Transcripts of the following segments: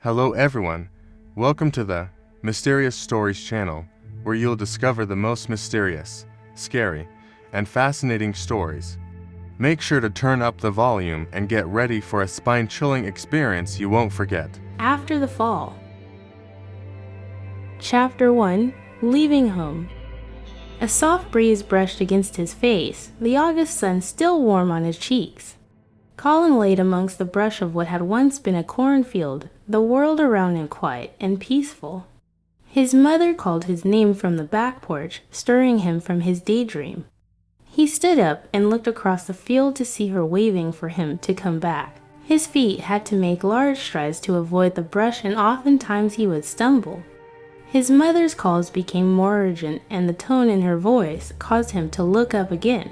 Hello everyone, welcome to the Mysterious Stories channel, where you'll discover the most mysterious, scary, and fascinating stories. Make sure to turn up the volume and get ready for a spine-chilling experience you won't forget. After the Fall. Chapter 1. Leaving Home. A soft breeze brushed against his face, the August sun still warm on his cheeks. Colin laid amongst the brush of what had once been a cornfield, the world around him quiet and peaceful. His mother called his name from the back porch, stirring him from his daydream. He stood up and looked across the field to see her waving for him to come back. His feet had to make large strides to avoid the brush, and oftentimes he would stumble. His mother's calls became more urgent, and the tone in her voice caused him to look up again.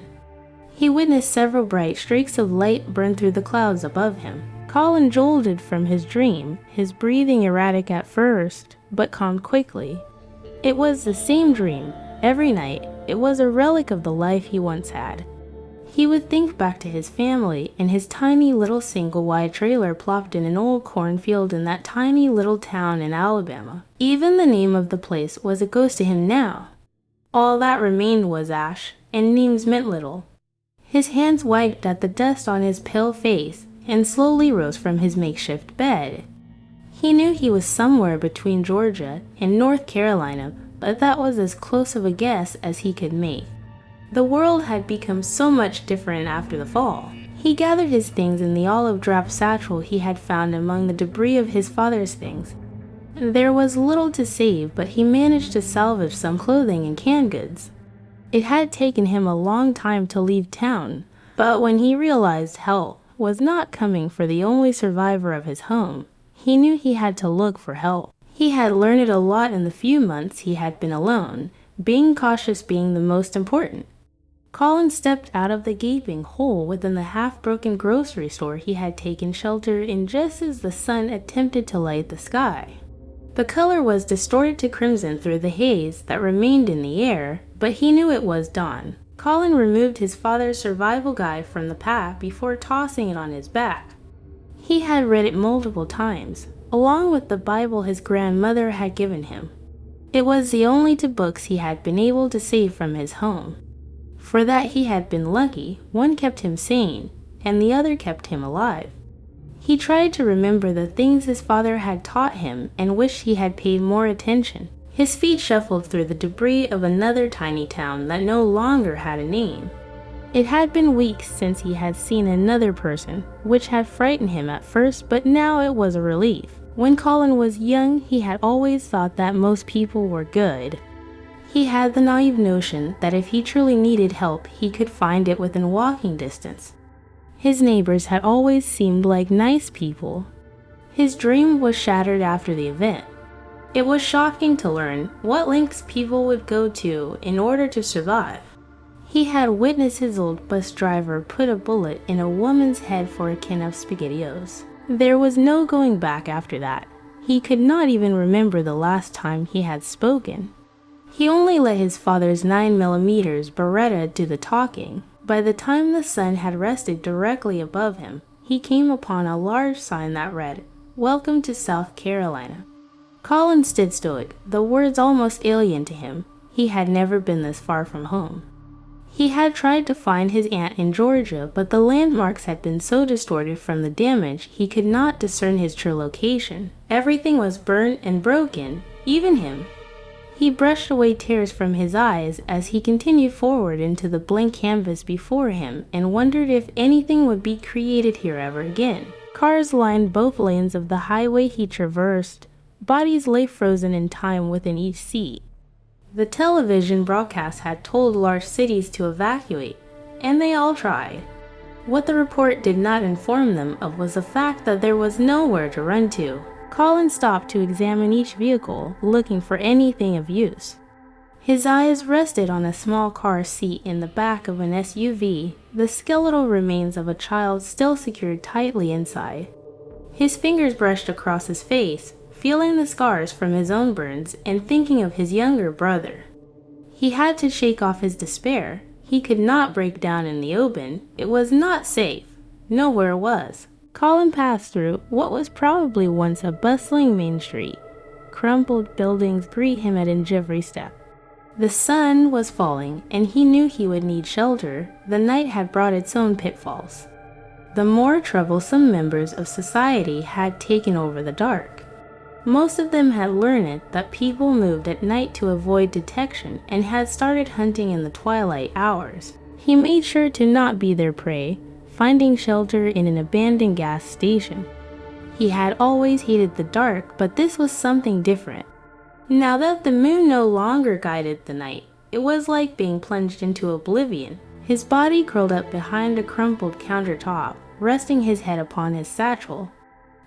He witnessed several bright streaks of light burn through the clouds above him. Colin jolted from his dream, his breathing erratic at first, but calmed quickly. It was the same dream, every night. It was a relic of the life he once had. He would think back to his family and his tiny little single-wide trailer plopped in an old cornfield in that tiny little town in Alabama. Even the name of the place was a ghost to him now. All that remained was ash, and names meant little. His hands wiped at the dust on his pale face and slowly rose from his makeshift bed. He knew he was somewhere between Georgia and North Carolina, but that was as close of a guess as he could make. The world had become so much different after the fall. He gathered his things in the olive-drab satchel he had found among the debris of his father's things. There was little to save, but he managed to salvage some clothing and canned goods. It had taken him a long time to leave town, but when he realized help was not coming for the only survivor of his home, he knew he had to look for help. He had learned it a lot in the few months he had been alone, being cautious being the most important. Colin stepped out of the gaping hole within the half-broken grocery store he had taken shelter in just as the sun attempted to light the sky. The color was distorted to crimson through the haze that remained in the air, but he knew it was dawn. Colin removed his father's survival guide from the pack before tossing it on his back. He had read it multiple times, along with the Bible his grandmother had given him. It was the only two books he had been able to save from his home. For that he had been lucky. One kept him sane, and the other kept him alive. He tried to remember the things his father had taught him and wished he had paid more attention. His feet shuffled through the debris of another tiny town that no longer had a name. It had been weeks since he had seen another person, which had frightened him at first, but now it was a relief. When Colin was young, he had always thought that most people were good. He had the naive notion that if he truly needed help, he could find it within walking distance. His neighbors had always seemed like nice people. His dream was shattered after the event. It was shocking to learn what lengths people would go to in order to survive. He had witnessed his old bus driver put a bullet in a woman's head for a can of SpaghettiOs. There was no going back after that. He could not even remember the last time he had spoken. He only let his father's 9mm Beretta do the talking. By the time the sun had rested directly above him, he came upon a large sign that read, "Welcome to South Carolina." Colin stood stoic, the words almost alien to him. He had never been this far from home. He had tried to find his aunt in Georgia, but the landmarks had been so distorted from the damage he could not discern his true location. Everything was burnt and broken, even him. He brushed away tears from his eyes as he continued forward into the blank canvas before him and wondered if anything would be created here ever again. Cars lined both lanes of the highway he traversed. Bodies lay frozen in time within each seat. The television broadcast had told large cities to evacuate, and they all tried. What the report did not inform them of was the fact that there was nowhere to run to. Colin stopped to examine each vehicle, looking for anything of use. His eyes rested on a small car seat in the back of an SUV, the skeletal remains of a child still secured tightly inside. His fingers brushed across his face, feeling the scars from his own burns and thinking of his younger brother. He had to shake off his despair. He could not break down in the open. It was not safe. Nowhere was. Colin passed through what was probably once a bustling main street. Crumpled buildings greet him at every step. The sun was falling, and he knew he would need shelter. The night had brought its own pitfalls. The more troublesome members of society had taken over the dark. Most of them had learned that people moved at night to avoid detection and had started hunting in the twilight hours. He made sure to not be their prey, finding shelter in an abandoned gas station. He had always hated the dark, but this was something different. Now that the moon no longer guided the night, it was like being plunged into oblivion. His body curled up behind a crumpled countertop, resting his head upon his satchel.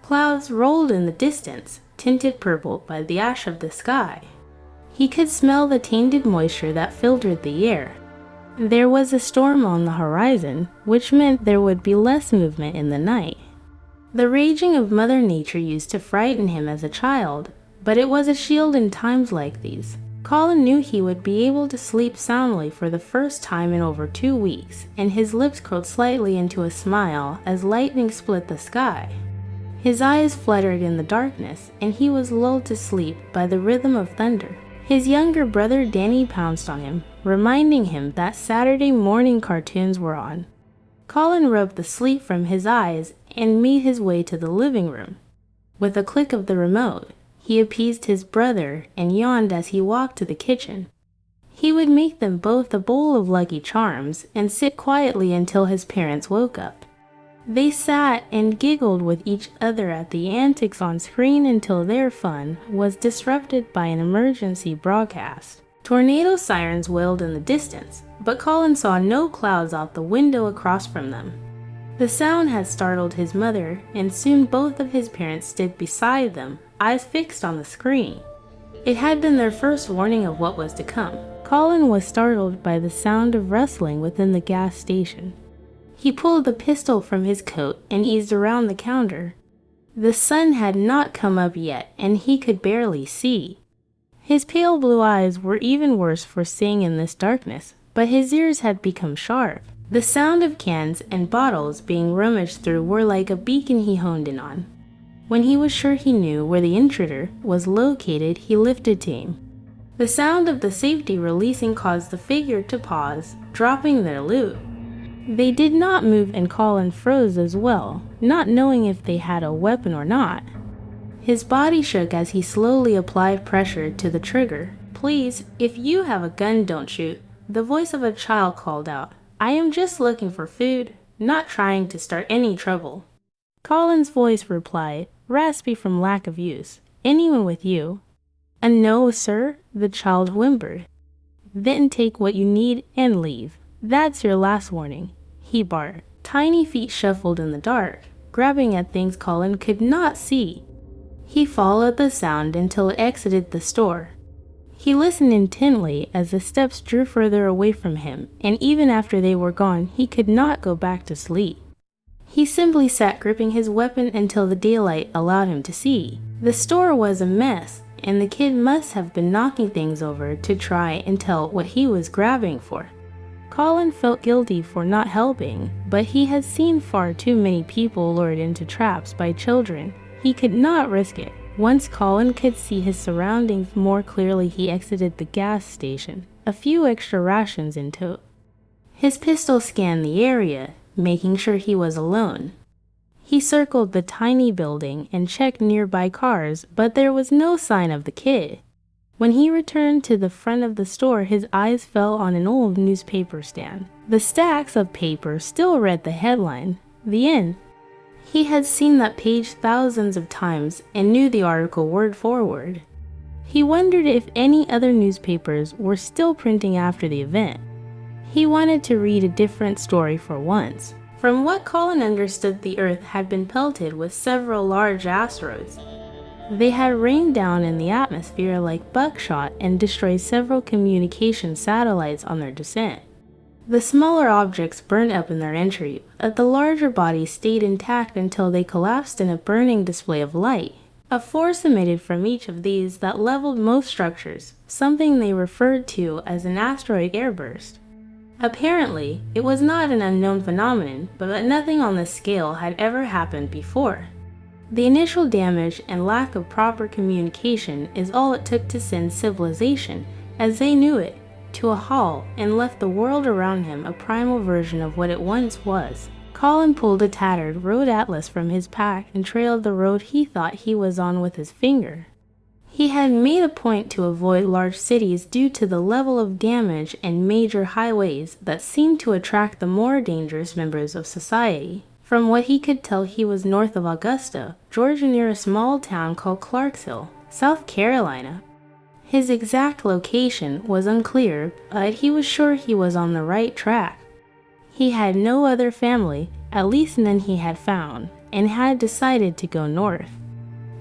Clouds rolled in the distance, tinted purple by the ash of the sky. He could smell the tainted moisture that filtered the air. There was a storm on the horizon, which meant there would be less movement in the night. The raging of Mother Nature used to frighten him as a child, but it was a shield in times like these. Colin knew he would be able to sleep soundly for the first time in over 2 weeks, and his lips curled slightly into a smile as lightning split the sky. His eyes fluttered in the darkness, and he was lulled to sleep by the rhythm of thunder. His younger brother Danny pounced on him, reminding him that Saturday morning cartoons were on. Colin rubbed the sleep from his eyes and made his way to the living room. With a click of the remote, he appeased his brother and yawned as he walked to the kitchen. He would make them both a bowl of Lucky Charms and sit quietly until his parents woke up. They sat and giggled with each other at the antics on screen until their fun was disrupted by an emergency broadcast. Tornado sirens wailed in the distance, but Colin saw no clouds out the window across from them. The sound had startled his mother, and soon both of his parents stood beside them, eyes fixed on the screen. It had been their first warning of what was to come. Colin was startled by the sound of rustling within the gas station. He pulled the pistol from his coat and eased around the counter. The sun had not come up yet, and he could barely see. His pale blue eyes were even worse for seeing in this darkness, but his ears had become sharp. The sound of cans and bottles being rummaged through were like a beacon he honed in on. When he was sure he knew where the intruder was located, he lifted to aim. The sound of the safety releasing caused the figure to pause, dropping their loot. They did not move, and Colin froze as well, not knowing if they had a weapon or not. His body shook as he slowly applied pressure to the trigger. "Please, if you have a gun, don't shoot," the voice of a child called out. "I am just looking for food, not trying to start any trouble." Colin's voice replied, raspy from lack of use. "Anyone with you?" "No, sir," the child whimpered. "Then take what you need and leave. That's your last warning," he barked. Tiny feet shuffled in the dark, grabbing at things Colin could not see. He followed the sound until it exited the store. He listened intently as the steps drew further away from him, and even after they were gone, he could not go back to sleep. He simply sat gripping his weapon until the daylight allowed him to see. The store was a mess, and the kid must have been knocking things over to try and tell what he was grabbing for. Colin felt guilty for not helping, but he had seen far too many people lured into traps by children. He could not risk it. Once Colin could see his surroundings more clearly, he exited the gas station, a few extra rations in tow. His pistol scanned the area, making sure he was alone. He circled the tiny building and checked nearby cars, but there was no sign of the kid. When he returned to the front of the store, his eyes fell on an old newspaper stand. The stacks of paper still read the headline, "The End." He had seen that page thousands of times and knew the article word for word. He wondered if any other newspapers were still printing after the event. He wanted to read a different story for once. From what Colin understood, the Earth had been pelted with several large asteroids. They had rained down in the atmosphere like buckshot and destroyed several communication satellites on their descent. The smaller objects burned up in their entry, but the larger bodies stayed intact until they collapsed in a burning display of light. A force emitted from each of these that leveled most structures, something they referred to as an asteroid airburst. Apparently, it was not an unknown phenomenon, but nothing on this scale had ever happened before. The initial damage and lack of proper communication is all it took to send civilization, as they knew it, to a halt and left the world around him a primal version of what it once was. Colin pulled a tattered road atlas from his pack and trailed the road he thought he was on with his finger. He had made a point to avoid large cities due to the level of damage and major highways that seemed to attract the more dangerous members of society. From what he could tell, he was north of Augusta, Georgia, near a small town called Clarksville, South Carolina. His exact location was unclear, but he was sure he was on the right track. He had no other family, at least none he had found, and had decided to go north.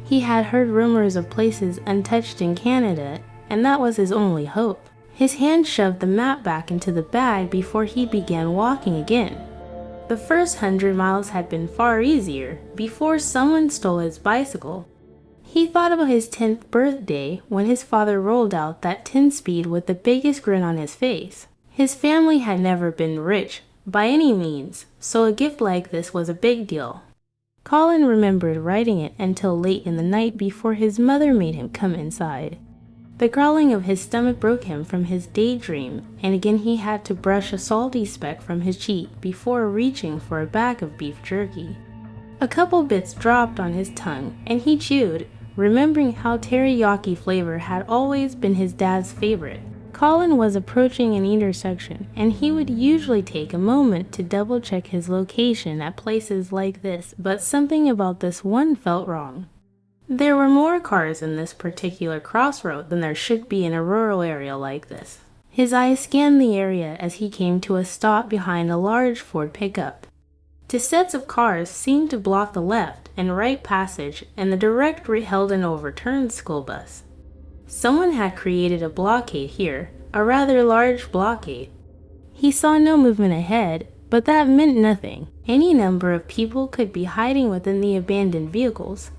He had heard rumors of places untouched in Canada, and that was his only hope. His hand shoved the map back into the bag before he began walking again. The first 100 miles had been far easier, before someone stole his bicycle. He thought about his 10th birthday when his father rolled out that 10-speed with the biggest grin on his face. His family had never been rich, by any means, so a gift like this was a big deal. Colin remembered writing it until late in the night before his mother made him come inside. The growling of his stomach broke him from his daydream, and again he had to brush a salty speck from his cheek before reaching for a bag of beef jerky. A couple bits dropped on his tongue, and he chewed, remembering how teriyaki flavor had always been his dad's favorite. Colin was approaching an intersection, and he would usually take a moment to double-check his location at places like this, but something about this one felt wrong. There were more cars in this particular crossroad than there should be in a rural area like this. His eyes scanned the area as he came to a stop behind a large Ford pickup. Two sets of cars seemed to block the left and right passage, and the directory held an overturned school bus. Someone had created a blockade here, a rather large blockade. He saw no movement ahead, but that meant nothing. Any number of people could be hiding within the abandoned vehicles.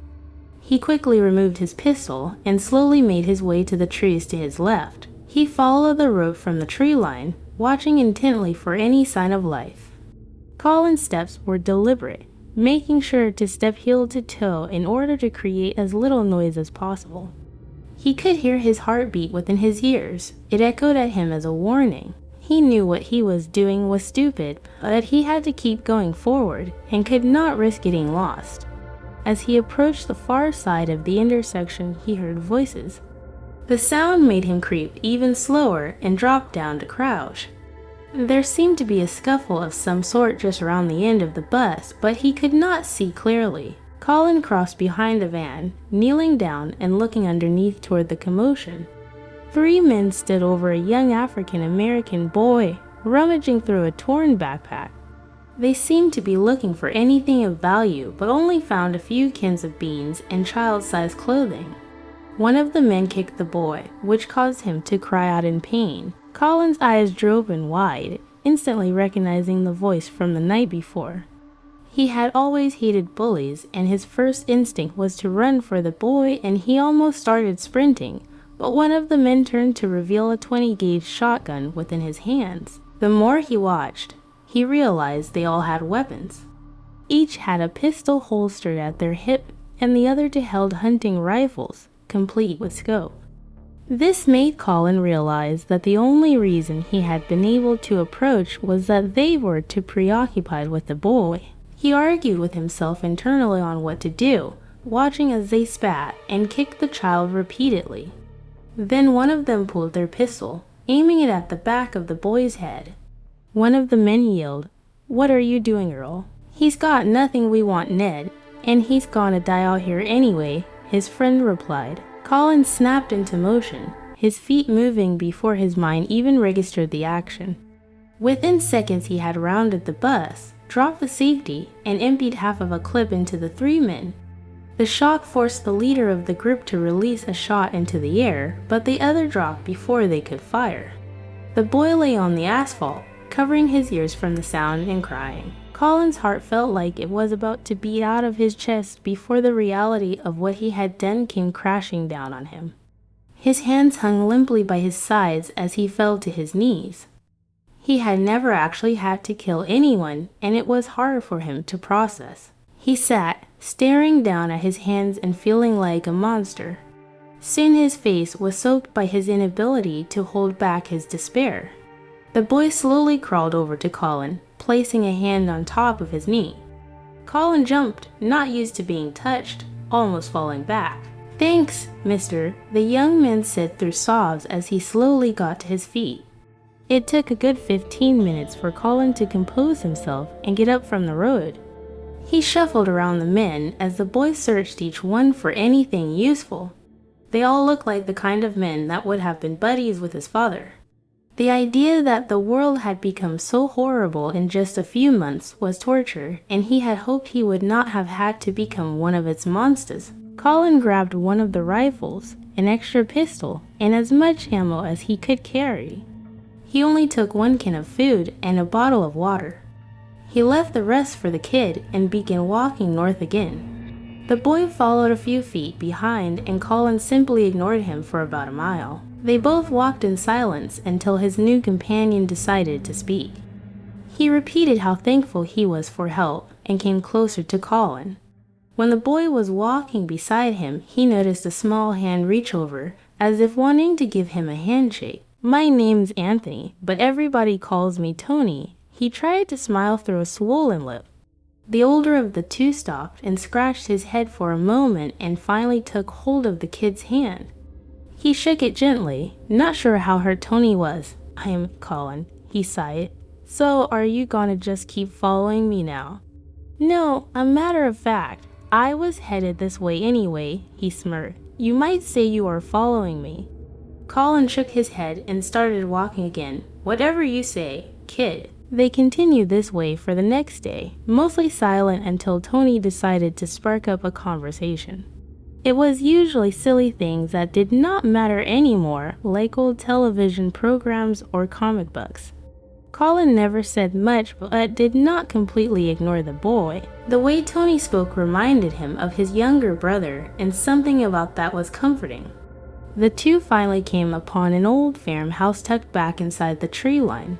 He quickly removed his pistol and slowly made his way to the trees to his left. He followed the road from the tree line, watching intently for any sign of life. Colin's steps were deliberate, making sure to step heel to toe in order to create as little noise as possible. He could hear his heartbeat within his ears. It echoed at him as a warning. He knew what he was doing was stupid, but he had to keep going forward and could not risk getting lost. As he approached the far side of the intersection, he heard voices. The sound made him creep even slower and drop down to crouch. There seemed to be a scuffle of some sort just around the end of the bus, but he could not see clearly. Colin crossed behind the van, kneeling down and looking underneath toward the commotion. 3 men stood over a young African-American boy, rummaging through a torn backpack. They seemed to be looking for anything of value, but only found a few cans of beans and child-sized clothing. One of the men kicked the boy, which caused him to cry out in pain. Colin's eyes drew open wide, instantly recognizing the voice from the night before. He had always hated bullies, and his first instinct was to run for the boy, and he almost started sprinting, but one of the men turned to reveal a 20-gauge shotgun within his hands. The more he watched, he realized they all had weapons. Each had a pistol holstered at their hip, and the other two held hunting rifles, complete with scope. This made Colin realize that the only reason he had been able to approach was that they were too preoccupied with the boy. He argued with himself internally on what to do, watching as they spat and kicked the child repeatedly. Then one of them pulled their pistol, aiming it at the back of the boy's head. One of the men yelled, "What are you doing, Earl?" "He's got nothing we want, Ned, and he's gonna die out here anyway," his friend replied. Colin snapped into motion, his feet moving before his mind even registered the action. Within seconds he had rounded the bus, dropped the safety, and emptied half of a clip into the 3 men. The shock forced the leader of the group to release a shot into the air, but the other dropped before they could fire. The boy lay on the asphalt, covering his ears from the sound and crying. Colin's heart felt like it was about to beat out of his chest before the reality of what he had done came crashing down on him. His hands hung limply by his sides as he fell to his knees. He had never actually had to kill anyone, and it was hard for him to process. He sat, staring down at his hands and feeling like a monster. Soon his face was soaked by his inability to hold back his despair. The boy slowly crawled over to Colin, placing a hand on top of his knee. Colin jumped, not used to being touched, almost falling back. "Thanks, mister," the young man said through sobs as he slowly got to his feet. It took a good 15 minutes for Colin to compose himself and get up from the road. He shuffled around the men as the boy searched each one for anything useful. They all looked like the kind of men that would have been buddies with his father. The idea that the world had become so horrible in just a few months was torture, and he had hoped he would not have had to become one of its monsters. Colin grabbed one of the rifles, an extra pistol, and as much ammo as he could carry. He only took one can of food and a bottle of water. He left the rest for the kid and began walking north again. The boy followed a few feet behind, and Colin simply ignored him for about a mile. They both walked in silence until his new companion decided to speak. He repeated how thankful he was for help and came closer to Colin. When the boy was walking beside him, he noticed a small hand reach over, as if wanting to give him a handshake. "My name's Anthony, but everybody calls me Tony." He tried to smile through a swollen lip. The older of the two stopped and scratched his head for a moment and finally took hold of the kid's hand. He shook it gently, not sure how hurt Tony was. "I'm Colin," he sighed. "So are you gonna just keep following me now?" "No, a matter of fact, I was headed this way anyway," he smirked. "You might say you are following me." Colin shook his head and started walking again. "Whatever you say, kid." They continued this way for the next day, mostly silent until Tony decided to spark up a conversation. It was usually silly things that did not matter anymore, like old television programs or comic books. Colin never said much, but did not completely ignore the boy. The way Tony spoke reminded him of his younger brother, and something about that was comforting. The two finally came upon an old farmhouse tucked back inside the tree line.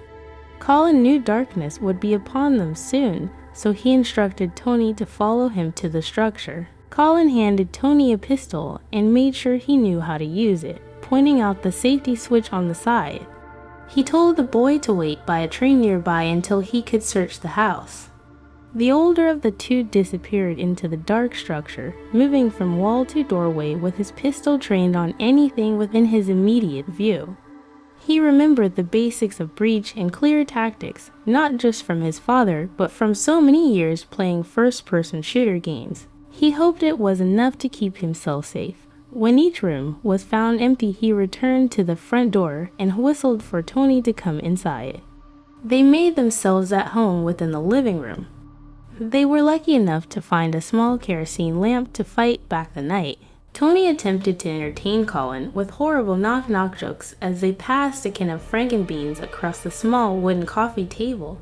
Colin knew darkness would be upon them soon, so he instructed Tony to follow him to the structure. Colin handed Tony a pistol and made sure he knew how to use it, pointing out the safety switch on the side. He told the boy to wait by a tree nearby until he could search the house. The older of the two disappeared into the dark structure, moving from wall to doorway with his pistol trained on anything within his immediate view. He remembered the basics of breach and clear tactics, not just from his father, but from so many years playing first-person shooter games. He hoped it was enough to keep himself safe. When each room was found empty, he returned to the front door and whistled for Tony to come inside. They made themselves at home within the living room. They were lucky enough to find a small kerosene lamp to fight back the night. Tony attempted to entertain Colin with horrible knock-knock jokes as they passed a can of frankenbeans across the small wooden coffee table.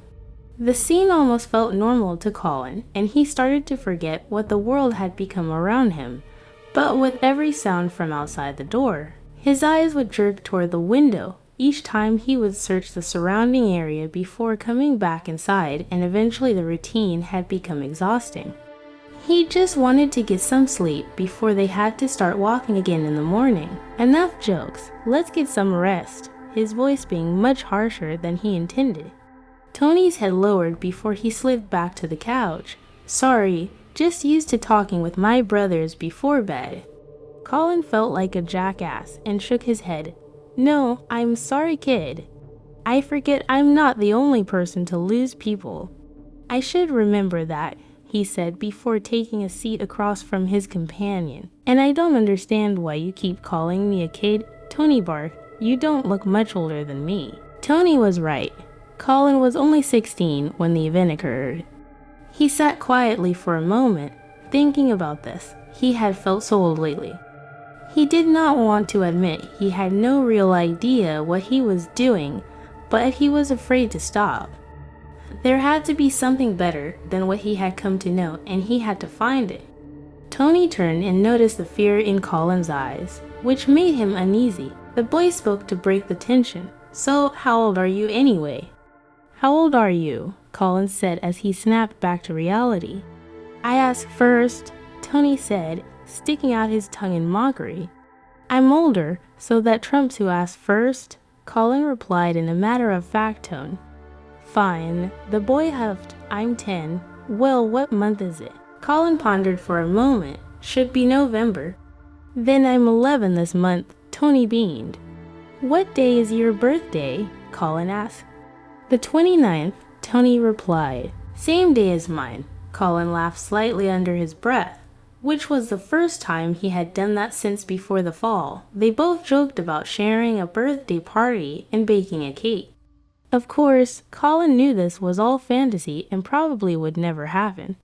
The scene almost felt normal to Colin, and he started to forget what the world had become around him. But with every sound from outside the door, his eyes would jerk toward the window. Each time he would search the surrounding area before coming back inside, and eventually the routine had become exhausting. He just wanted to get some sleep before they had to start walking again in the morning. "Enough jokes, let's get some rest," his voice being much harsher than he intended. Tony's head lowered before he slid back to the couch. "Sorry, just used to talking with my brothers before bed." Colin felt like a jackass and shook his head. "No, I'm sorry, kid. I forget I'm not the only person to lose people. I should remember that," he said before taking a seat across from his companion. "And I don't understand why you keep calling me a kid." Tony barked. "You don't look much older than me." Tony was right. Colin was only 16 when the event occurred. He sat quietly for a moment, thinking about this. He had felt so old lately. He did not want to admit he had no real idea what he was doing, but he was afraid to stop. There had to be something better than what he had come to know, and he had to find it. Tony turned and noticed the fear in Colin's eyes, which made him uneasy. The boy spoke to break the tension. "So, how old are you anyway?" How old are you? Colin said as he snapped back to reality. I asked first, Tony said, sticking out his tongue in mockery. I'm older, so that trumps who asked first, Colin replied in a matter-of-fact tone. Fine, the boy huffed, I'm 10. Well, what month is it? Colin pondered for a moment. Should be November. Then I'm 11 this month, Tony beamed. What day is your birthday? Colin asked. The 29th, Tony replied. Same day as mine. Colin laughed slightly under his breath, which was the first time he had done that since before the fall. They both joked about sharing a birthday party and baking a cake. Of course, Colin knew this was all fantasy and probably would never happen.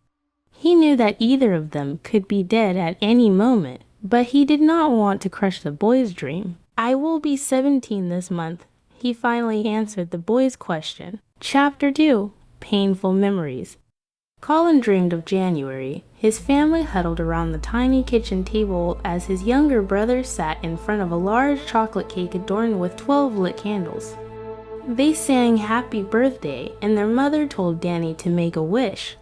He knew that either of them could be dead at any moment, but he did not want to crush the boy's dream. I will be 17 this month. He finally answered the boy's question. Chapter 2. Painful Memories. Colin dreamed of January. His family huddled around the tiny kitchen table as his younger brother sat in front of a large chocolate cake adorned with 12 lit candles. They sang happy birthday, and their mother told Danny to make a wish.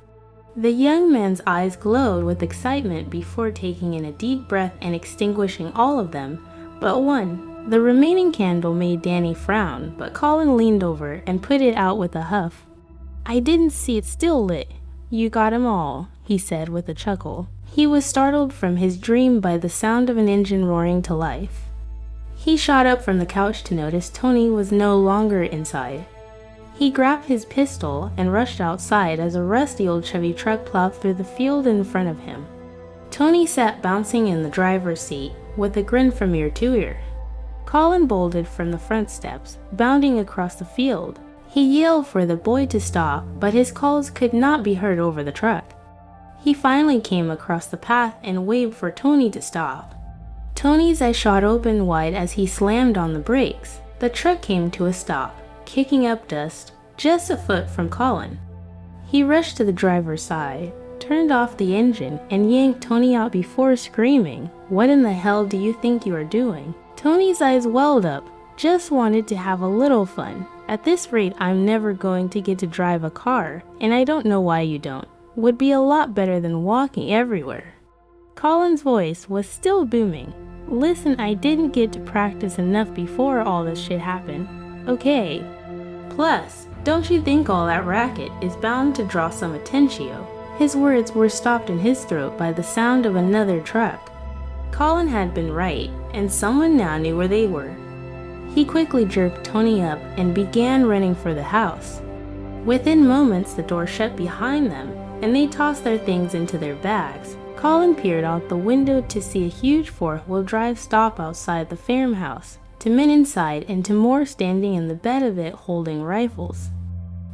The young man's eyes glowed with excitement before taking in a deep breath and extinguishing all of them, but one. The remaining candle made Danny frown, but Colin leaned over and put it out with a huff. I didn't see it still lit. You got 'em all, he said with a chuckle. He was startled from his dream by the sound of an engine roaring to life. He shot up from the couch to notice Tony was no longer inside. He grabbed his pistol and rushed outside as a rusty old Chevy truck plowed through the field in front of him. Tony sat bouncing in the driver's seat with a grin from ear to ear. Colin bolted from the front steps, bounding across the field. He yelled for the boy to stop, but his calls could not be heard over the truck. He finally came across the path and waved for Tony to stop. Tony's eyes shot open wide as he slammed on the brakes. The truck came to a stop, kicking up dust, just a foot from Colin. He rushed to the driver's side, turned off the engine, and yanked Tony out before screaming, What in the hell do you think you are doing? Tony's eyes welled up, just wanted to have a little fun. At this rate, I'm never going to get to drive a car, and I don't know why you don't. Would be a lot better than walking everywhere. Colin's voice was still booming. Listen, I didn't get to practice enough before all this shit happened. Okay. Plus, don't you think all that racket is bound to draw some attention? His words were stopped in his throat by the sound of another truck. Colin had been right, and someone now knew where they were. He quickly jerked Tony up and began running for the house. Within moments, the door shut behind them, and they tossed their things into their bags. Colin peered out the window to see a huge four-wheel drive stop outside the farmhouse, to men inside and to more standing in the bed of it holding rifles.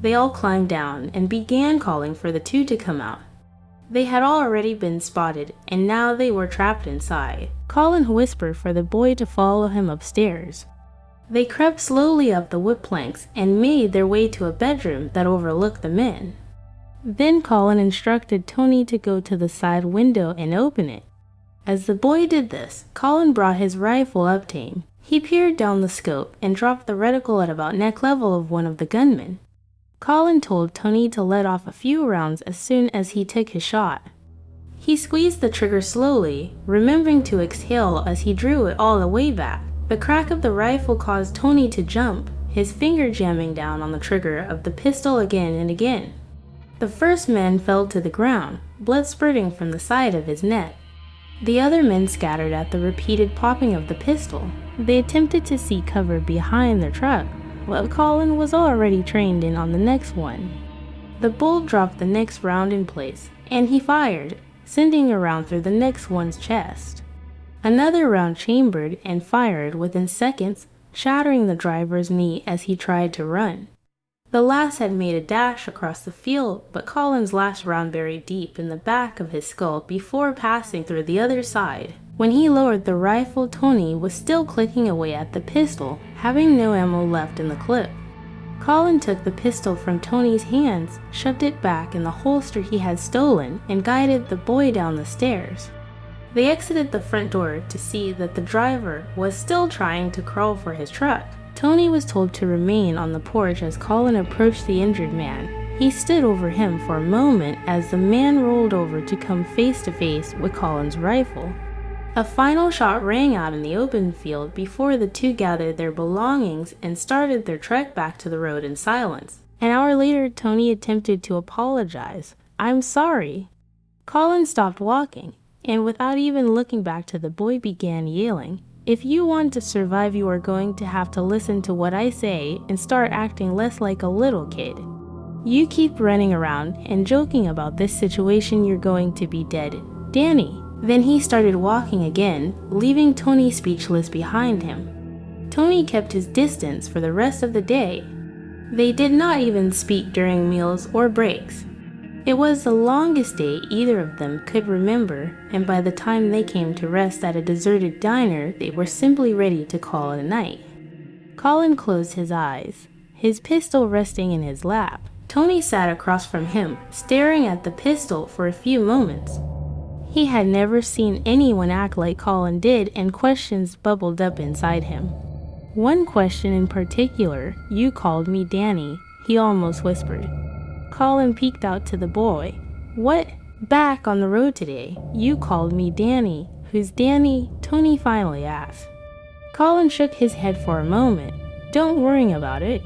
They all climbed down and began calling for the two to come out. They had already been spotted, and now they were trapped inside. Colin whispered for the boy to follow him upstairs. They crept slowly up the wood planks and made their way to a bedroom that overlooked the men. Then Colin instructed Tony to go to the side window and open it. As the boy did this, Colin brought his rifle up to him. He peered down the scope and dropped the reticle at about neck level of one of the gunmen. Colin told Tony to let off a few rounds as soon as he took his shot. He squeezed the trigger slowly, remembering to exhale as he drew it all the way back. The crack of the rifle caused Tony to jump, his finger jamming down on the trigger of the pistol again and again. The first man fell to the ground, blood spurting from the side of his neck. The other men scattered at the repeated popping of the pistol. They attempted to seek cover behind their truck, but Colin was already trained in on the next one. The bull dropped the next round in place, and he fired, sending a round through the next one's chest. Another round chambered and fired within seconds, shattering the driver's knee as he tried to run. The last had made a dash across the field, but Colin's last round buried deep in the back of his skull before passing through the other side. When he lowered the rifle, Tony was still clicking away at the pistol, having no ammo left in the clip. Colin took the pistol from Tony's hands, shoved it back in the holster he had stolen, and guided the boy down the stairs. They exited the front door to see that the driver was still trying to crawl for his truck. Tony was told to remain on the porch as Colin approached the injured man. He stood over him for a moment as the man rolled over to come face to face with Colin's rifle. A final shot rang out in the open field before the two gathered their belongings and started their trek back to the road in silence. An hour later, Tony attempted to apologize. "I'm sorry." Colin stopped walking, and without even looking back to the boy began yelling, "If you want to survive, you are going to have to listen to what I say and start acting less like a little kid. You keep running around and joking about this situation, you're going to be dead. Danny." Then he started walking again, leaving Tony speechless behind him. Tony kept his distance for the rest of the day. They did not even speak during meals or breaks. It was the longest day either of them could remember, and by the time they came to rest at a deserted diner, they were simply ready to call it a night. Colin closed his eyes, his pistol resting in his lap. Tony sat across from him, staring at the pistol for a few moments. He had never seen anyone act like Colin did, and questions bubbled up inside him. One question in particular, "You called me Danny," he almost whispered. Colin peeked out to the boy. "What? Back on the road today, you called me Danny. Who's Danny?" Tony finally asked. Colin shook his head for a moment. "Don't worry about it."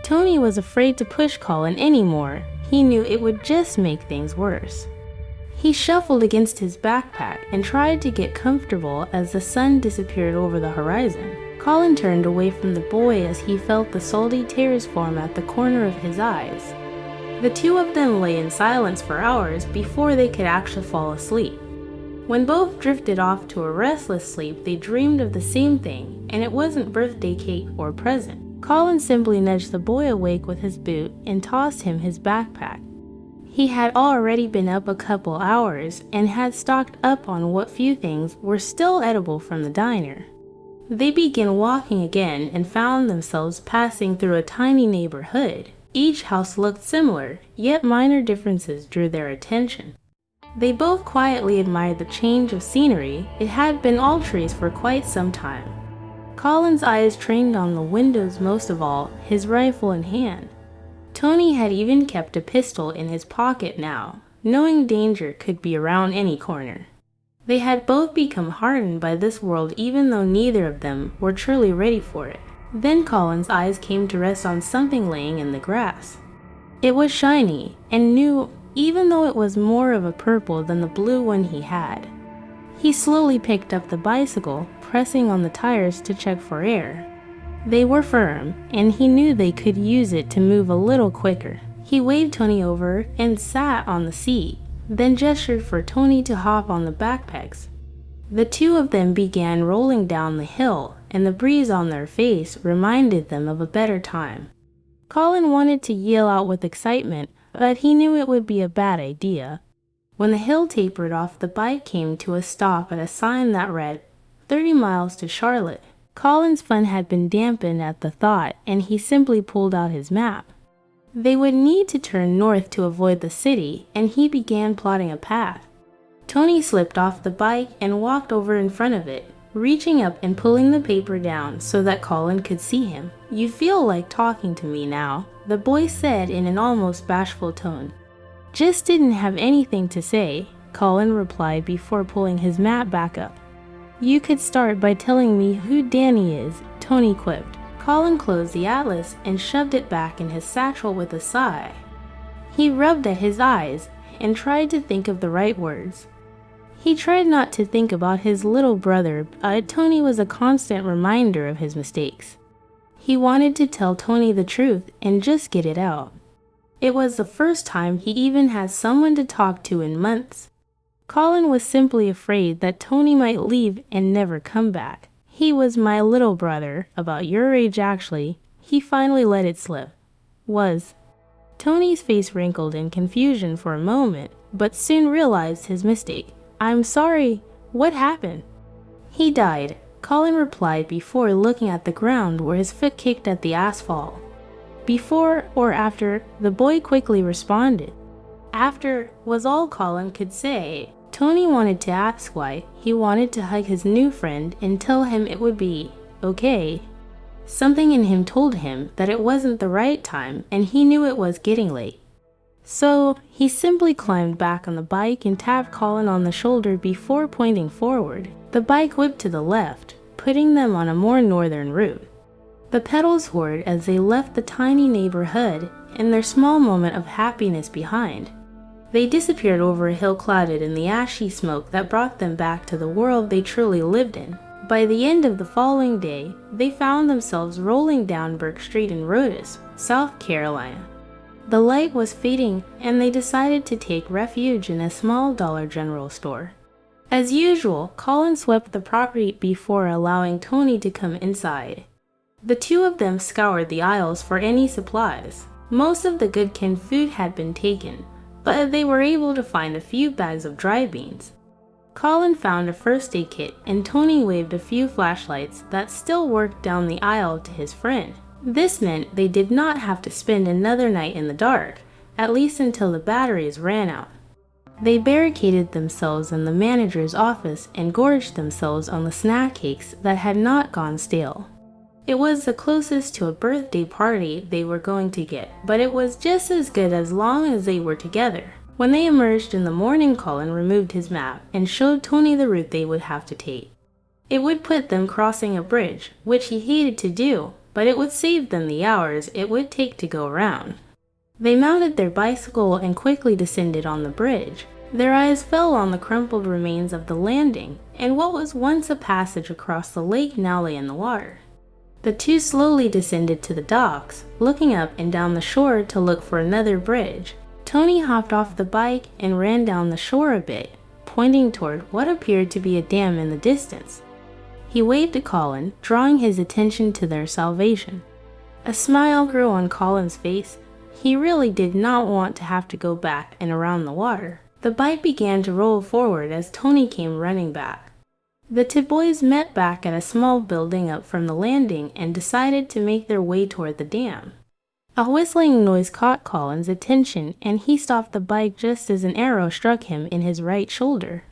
Tony was afraid to push Colin anymore. He knew it would just make things worse. He shuffled against his backpack and tried to get comfortable as the sun disappeared over the horizon. Colin turned away from the boy as he felt the salty tears form at the corner of his eyes. The two of them lay in silence for hours before they could actually fall asleep. When both drifted off to a restless sleep, they dreamed of the same thing, and it wasn't birthday cake or present. Colin simply nudged the boy awake with his boot and tossed him his backpack. He had already been up a couple hours and had stocked up on what few things were still edible from the diner. They began walking again and found themselves passing through a tiny neighborhood. Each house looked similar, yet minor differences drew their attention. They both quietly admired the change of scenery. It had been all trees for quite some time. Colin's eyes trained on the windows most of all, his rifle in hand. Tony had even kept a pistol in his pocket now, knowing danger could be around any corner. They had both become hardened by this world, even though neither of them were truly ready for it. Then Colin's eyes came to rest on something laying in the grass. It was shiny and new, even though it was more of a purple than the blue one he had. He slowly picked up the bicycle, pressing on the tires to check for air. They were firm, and he knew they could use it to move a little quicker. He waved Tony over and sat on the seat, then gestured for Tony to hop on the backpacks. The two of them began rolling down the hill, and the breeze on their face reminded them of a better time. Colin wanted to yell out with excitement, but he knew it would be a bad idea. When the hill tapered off, the bike came to a stop at a sign that read, 30 miles to Charlotte. Colin's fun had been dampened at the thought, and he simply pulled out his map. They would need to turn north to avoid the city, and he began plotting a path. Tony slipped off the bike and walked over in front of it, reaching up and pulling the paper down so that Colin could see him. "You feel like talking to me now," the boy said in an almost bashful tone. "Just didn't have anything to say," Colin replied before pulling his map back up. "You could start by telling me who Danny is," Tony quipped. Colin closed the atlas and shoved it back in his satchel with a sigh. He rubbed at his eyes and tried to think of the right words. He tried not to think about his little brother, but Tony was a constant reminder of his mistakes. He wanted to tell Tony the truth and just get it out. It was the first time he even had someone to talk to in months. Colin was simply afraid that Tony might leave and never come back. "He was my little brother, about your age actually." He finally let it slip. "Was." Tony's face wrinkled in confusion for a moment, but soon realized his mistake. "I'm sorry. What happened?" "He died," Colin replied before looking at the ground where his foot kicked at the asphalt. "Before or after?" the boy quickly responded. "After" was all Colin could say. Tony wanted to ask why. He wanted to hug his new friend and tell him it would be okay. Something in him told him that it wasn't the right time, and he knew it was getting late. So, he simply climbed back on the bike and tapped Colin on the shoulder before pointing forward. The bike whipped to the left, putting them on a more northern route. The pedals whirred as they left the tiny neighborhood and their small moment of happiness behind. They disappeared over a hill clouded in the ashy smoke that brought them back to the world they truly lived in. By the end of the following day, they found themselves rolling down Burke Street in Rhodes, South Carolina. The light was fading, and they decided to take refuge in a small Dollar General store. As usual, Colin swept the property before allowing Tony to come inside. The two of them scoured the aisles for any supplies. Most of the good canned food had been taken, but they were able to find a few bags of dry beans. Colin found a first aid kit, and Tony waved a few flashlights that still worked down the aisle to his friend. This meant they did not have to spend another night in the dark, at least until the batteries ran out. They barricaded themselves in the manager's office and gorged themselves on the snack cakes that had not gone stale. It was the closest to a birthday party they were going to get, but it was just as good as long as they were together. When they emerged in the morning, Colin removed his map and showed Tony the route they would have to take. It would put them crossing a bridge, which he hated to do, but it would save them the hours it would take to go around. They mounted their bicycle and quickly descended on the bridge. Their eyes fell on the crumpled remains of the landing, and what was once a passage across the lake now lay in the water. The two slowly descended to the docks, looking up and down the shore to look for another bridge. Tony hopped off the bike and ran down the shore a bit, pointing toward what appeared to be a dam in the distance. He waved to Colin, drawing his attention to their salvation. A smile grew on Colin's face. He really did not want to have to go back and around the water. The bike began to roll forward as Tony came running back. The two boys met back at a small building up from the landing and decided to make their way toward the dam. A whistling noise caught Colin's attention, and he stopped the bike just as an arrow struck him in his right shoulder.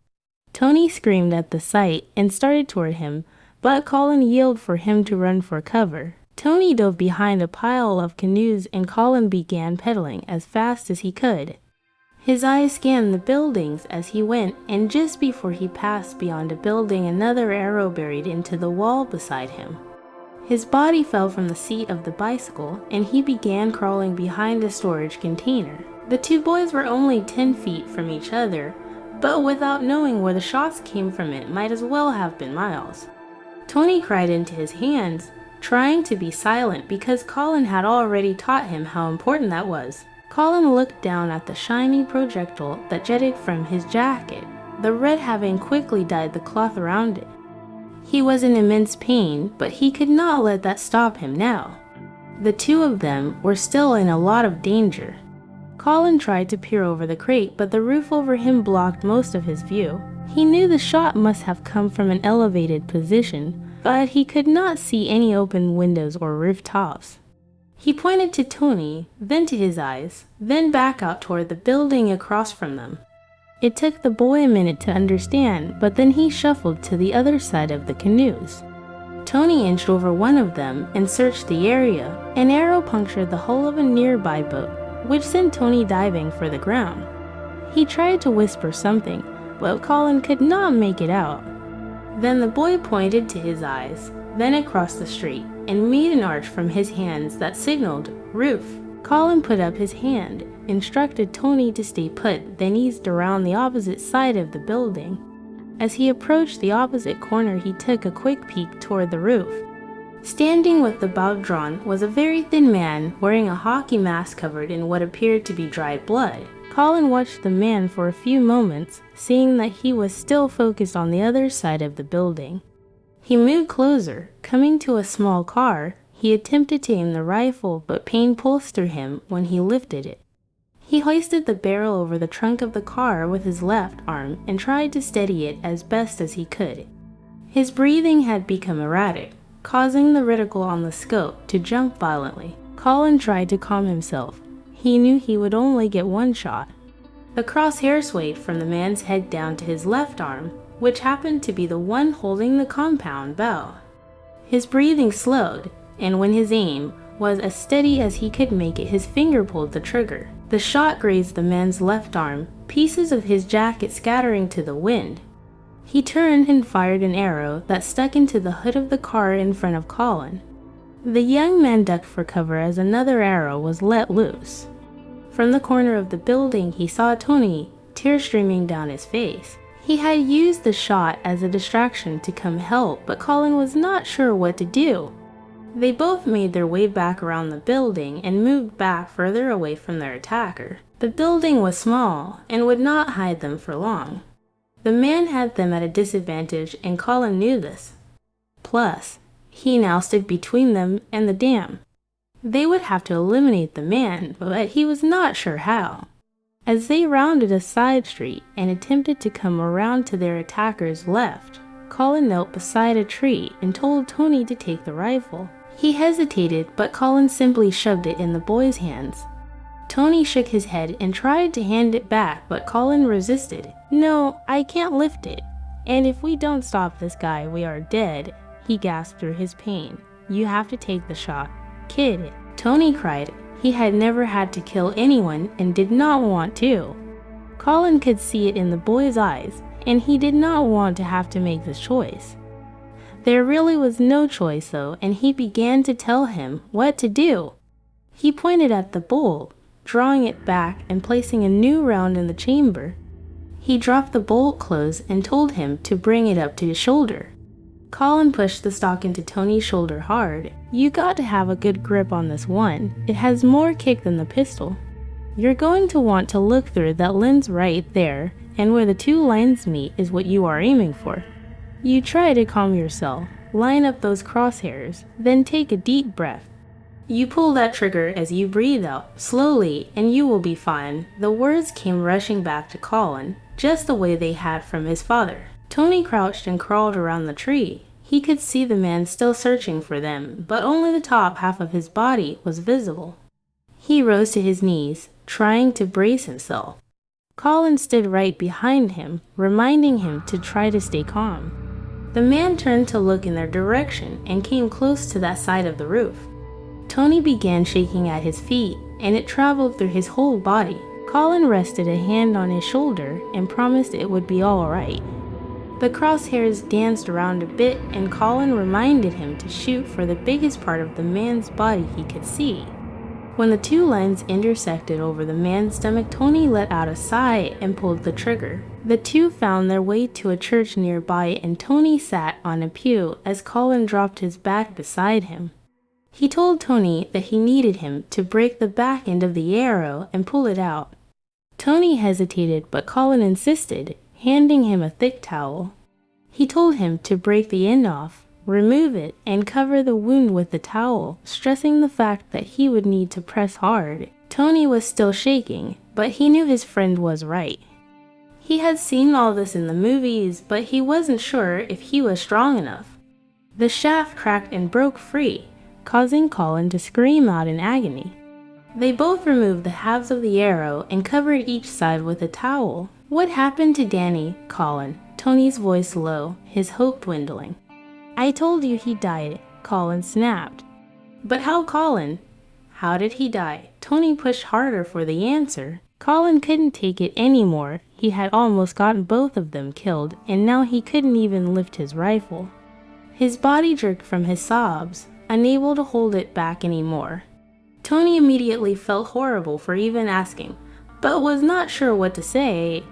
Tony screamed at the sight and started toward him, but Colin yelled for him to run for cover. Tony dove behind a pile of canoes and Colin began pedaling as fast as he could. His eyes scanned the buildings as he went, and just before he passed beyond a building, another arrow buried into the wall beside him. His body fell from the seat of the bicycle, and he began crawling behind a storage container. The two boys were only 10 feet from each other, but without knowing where the shots came from, it might as well have been miles. Tony cried into his hands, trying to be silent because Colin had already taught him how important that was. Colin looked down at the shiny projectile that jetted from his jacket, the red having quickly dyed the cloth around it. He was in immense pain, but he could not let that stop him now. The two of them were still in a lot of danger. Colin tried to peer over the crate, but the roof over him blocked most of his view. He knew the shot must have come from an elevated position, but he could not see any open windows or rooftops. He pointed to Tony, then to his eyes, then back out toward the building across from them. It took the boy a minute to understand, but then he shuffled to the other side of the canoes. Tony inched over one of them and searched the area. An arrow punctured the hull of a nearby boat, which sent Tony diving for the ground. He tried to whisper something, but Colin could not make it out. Then the boy pointed to his eyes, then across the street, and made an arch from his hands that signaled roof. Colin put up his hand, instructed Tony to stay put, then eased around the opposite side of the building. As he approached the opposite corner, he took a quick peek toward the roof. Standing with the bow drawn was a very thin man wearing a hockey mask covered in what appeared to be dried blood. Colin watched the man for a few moments, seeing that he was still focused on the other side of the building. He moved closer. Coming to a small car, he attempted to aim the rifle, but pain pulsed through him when he lifted it. He hoisted the barrel over the trunk of the car with his left arm and tried to steady it as best as he could. His breathing had become erratic, causing the reticle on the scope to jump violently. Colin tried to calm himself. He knew he would only get one shot. The crosshair swayed from the man's head down to his left arm, which happened to be the one holding the compound bow. His breathing slowed. and when his aim was as steady as he could make it, his finger pulled the trigger. The shot grazed the man's left arm, pieces of his jacket scattering to the wind. He turned and fired an arrow that stuck into the hood of the car in front of Colin. The young man ducked for cover as another arrow was let loose. From the corner of the building, he saw Tony, tears streaming down his face. He had used the shot as a distraction to come help, but Colin was not sure what to do. They both made their way back around the building and moved back further away from their attacker. The building was small and would not hide them for long. The man had them at a disadvantage, and Colin knew this. Plus, he now stood between them and the dam. They would have to eliminate the man, but he was not sure how. As they rounded a side street and attempted to come around to their attacker's left, Colin knelt beside a tree and told Tony to take the rifle. He hesitated, but Colin simply shoved it in the boy's hands. Tony shook his head and tried to hand it back, but Colin resisted. "No, I can't lift it. And if we don't stop this guy, we are dead," he gasped through his pain. "You have to take the shot. Kid." Tony cried. He had never had to kill anyone and did not want to. Colin could see it in the boy's eyes, and he did not want to have to make this choice. There really was no choice though, and he began to tell him what to do. He pointed at the bolt, drawing it back and placing a new round in the chamber. He dropped the bolt close and told him to bring it up to his shoulder. Colin pushed the stock into Tony's shoulder hard. "You got to have a good grip on this one. It has more kick than the pistol. You're going to want to look through that lens right there, and where the two lines meet is what you are aiming for. You try to calm yourself, line up those crosshairs, then take a deep breath. You pull that trigger as you breathe out, slowly, and you will be fine." The words came rushing back to Colin, just the way they had from his father. Tony crouched and crawled around the tree. He could see the man still searching for them, but only the top half of his body was visible. He rose to his knees, trying to brace himself. Colin stood right behind him, reminding him to try to stay calm. The man turned to look in their direction and came close to that side of the roof. Tony began shaking at his feet, and it traveled through his whole body. Colin rested a hand on his shoulder and promised it would be all right. The crosshairs danced around a bit, and Colin reminded him to shoot for the biggest part of the man's body he could see. When the two lines intersected over the man's stomach, Tony let out a sigh and pulled the trigger. The two found their way to a church nearby, and Tony sat on a pew as Colin dropped his back beside him. He told Tony that he needed him to break the back end of the arrow and pull it out. Tony hesitated, but Colin insisted, handing him a thick towel. He told him to break the end off, remove it, and cover the wound with the towel, stressing the fact that he would need to press hard. Tony was still shaking, but he knew his friend was right. He had seen all this in the movies, but he wasn't sure if he was strong enough. The shaft cracked and broke free, causing Colin to scream out in agony. They both removed the halves of the arrow and covered each side with a towel. "What happened to Danny, Colin?" Tony's voice low, his hope dwindling. "I told you he died," Colin snapped. "But how, Colin? How did he die?" Tony pushed harder for the answer. Colin couldn't take it anymore. He had almost gotten both of them killed, and now he couldn't even lift his rifle. His body jerked from his sobs, unable to hold it back anymore. Tony immediately felt horrible for even asking, but was not sure what to say.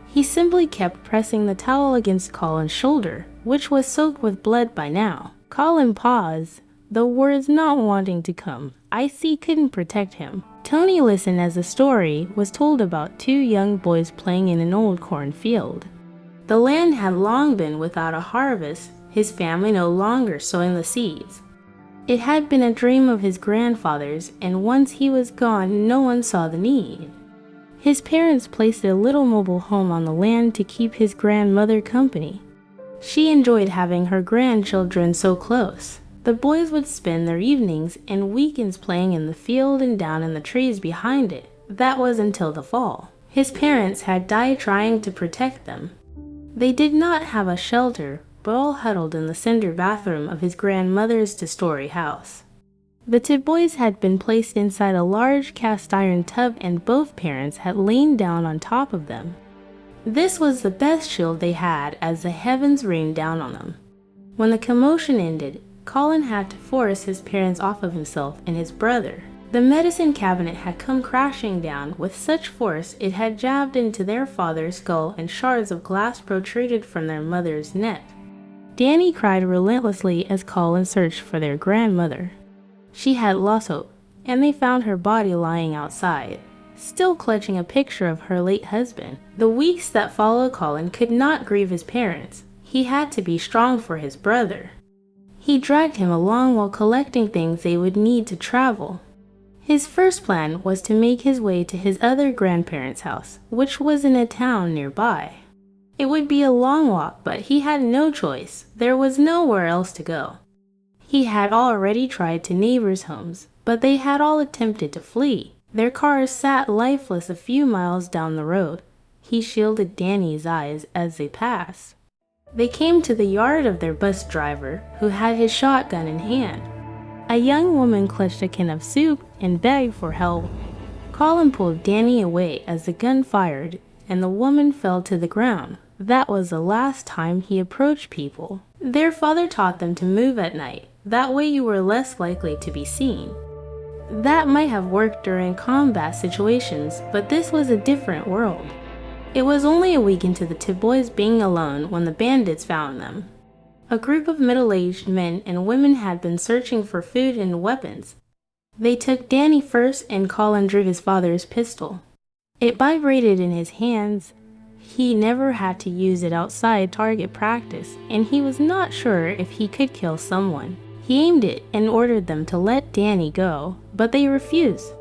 He simply kept pressing the towel against Colin's shoulder, which was soaked with blood by now. Colin paused, the words not wanting to come. Icy couldn't protect him. Tony listened as the story was told about two young boys playing in an old cornfield. The land had long been without a harvest, his family no longer sowing the seeds. It had been a dream of his grandfather's, and once he was gone, no one saw the need. His parents placed a little mobile home on the land to keep his grandmother company. She enjoyed having her grandchildren so close. The boys would spend their evenings and weekends playing in the field and down in the trees behind it. That was until the fall. His parents had died trying to protect them. They did not have a shelter, but all huddled in the cinder bathroom of his grandmother's two-story house. The two boys had been placed inside a large cast-iron tub and both parents had lain down on top of them. This was the best shield they had as the heavens rained down on them. When the commotion ended, Colin had to force his parents off of himself and his brother. The medicine cabinet had come crashing down with such force it had jabbed into their father's skull and shards of glass protruded from their mother's neck. Danny cried relentlessly as Colin searched for their grandmother. She had lost hope, and they found her body lying outside, still clutching a picture of her late husband. The weeks that followed, Colin could not grieve his parents. He had to be strong for his brother. He dragged him along while collecting things they would need to travel. His first plan was to make his way to his other grandparents' house, which was in a town nearby. It would be a long walk, but he had no choice. There was nowhere else to go. He had already tried to neighbors' homes, but they had all attempted to flee. Their cars sat lifeless a few miles down the road. He shielded Danny's eyes as they passed. They came to the yard of their bus driver, who had his shotgun in hand. A young woman clutched a can of soup and begged for help. Colin pulled Danny away as the gun fired, and the woman fell to the ground. That was the last time he approached people. Their father taught them to move at night. That way you were less likely to be seen. That might have worked during combat situations, but this was a different world. It was only a week into the two boys being alone when the bandits found them. A group of middle-aged men and women had been searching for food and weapons. They took Danny first and Colin drew his father's pistol. It vibrated in his hands. He never had to use it outside target practice, and he was not sure if he could kill someone. He aimed it and ordered them to let Danny go, but they refused.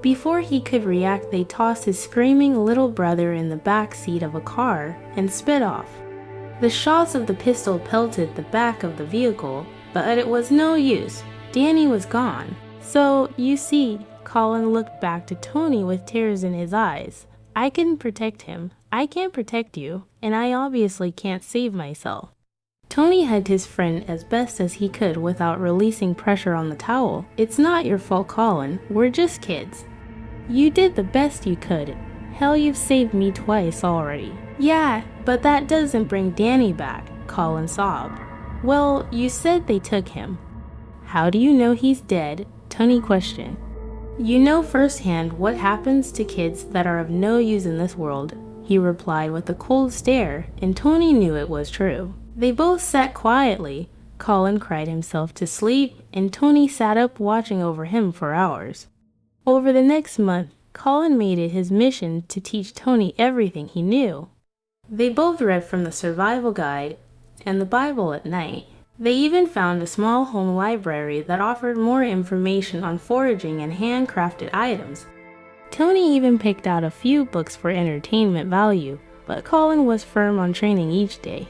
Before he could react, they tossed his screaming little brother in the back seat of a car and sped off. The shots of the pistol pelted the back of the vehicle, but it was no use. Danny was gone. So, you see, Colin looked back to Tony with tears in his eyes. I couldn't protect him. I can't protect you, and I obviously can't save myself. Tony hugged his friend as best as he could without releasing pressure on the towel. It's not your fault, Colin. We're just kids. You did the best you could. Hell, you've saved me twice already. Yeah, but that doesn't bring Danny back, Colin sobbed. Well, you said they took him. How do you know he's dead? Tony questioned. You know firsthand what happens to kids that are of no use in this world, he replied with a cold stare, and Tony knew it was true. They both sat quietly. Colin cried himself to sleep, and Tony sat up watching over him for hours. Over the next month, Colin made it his mission to teach Tony everything he knew. They both read from the survival guide and the Bible at night. They even found a small home library that offered more information on foraging and handcrafted items. Tony even picked out a few books for entertainment value, but Colin was firm on training each day.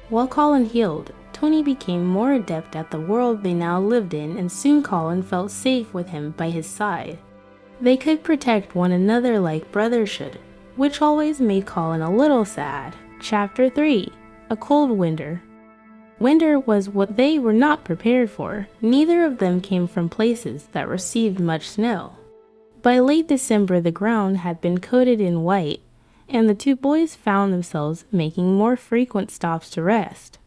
While Colin healed, Tony became more adept at the world they now lived in, and soon Colin felt safe with him by his side. They could protect one another like brothers should, which always made Colin a little sad. Chapter 3: A Cold Winter. Winter was what they were not prepared for. Neither of them came from places that received much snow. By late December, the ground had been coated in white, and the two boys found themselves making more frequent stops to rest.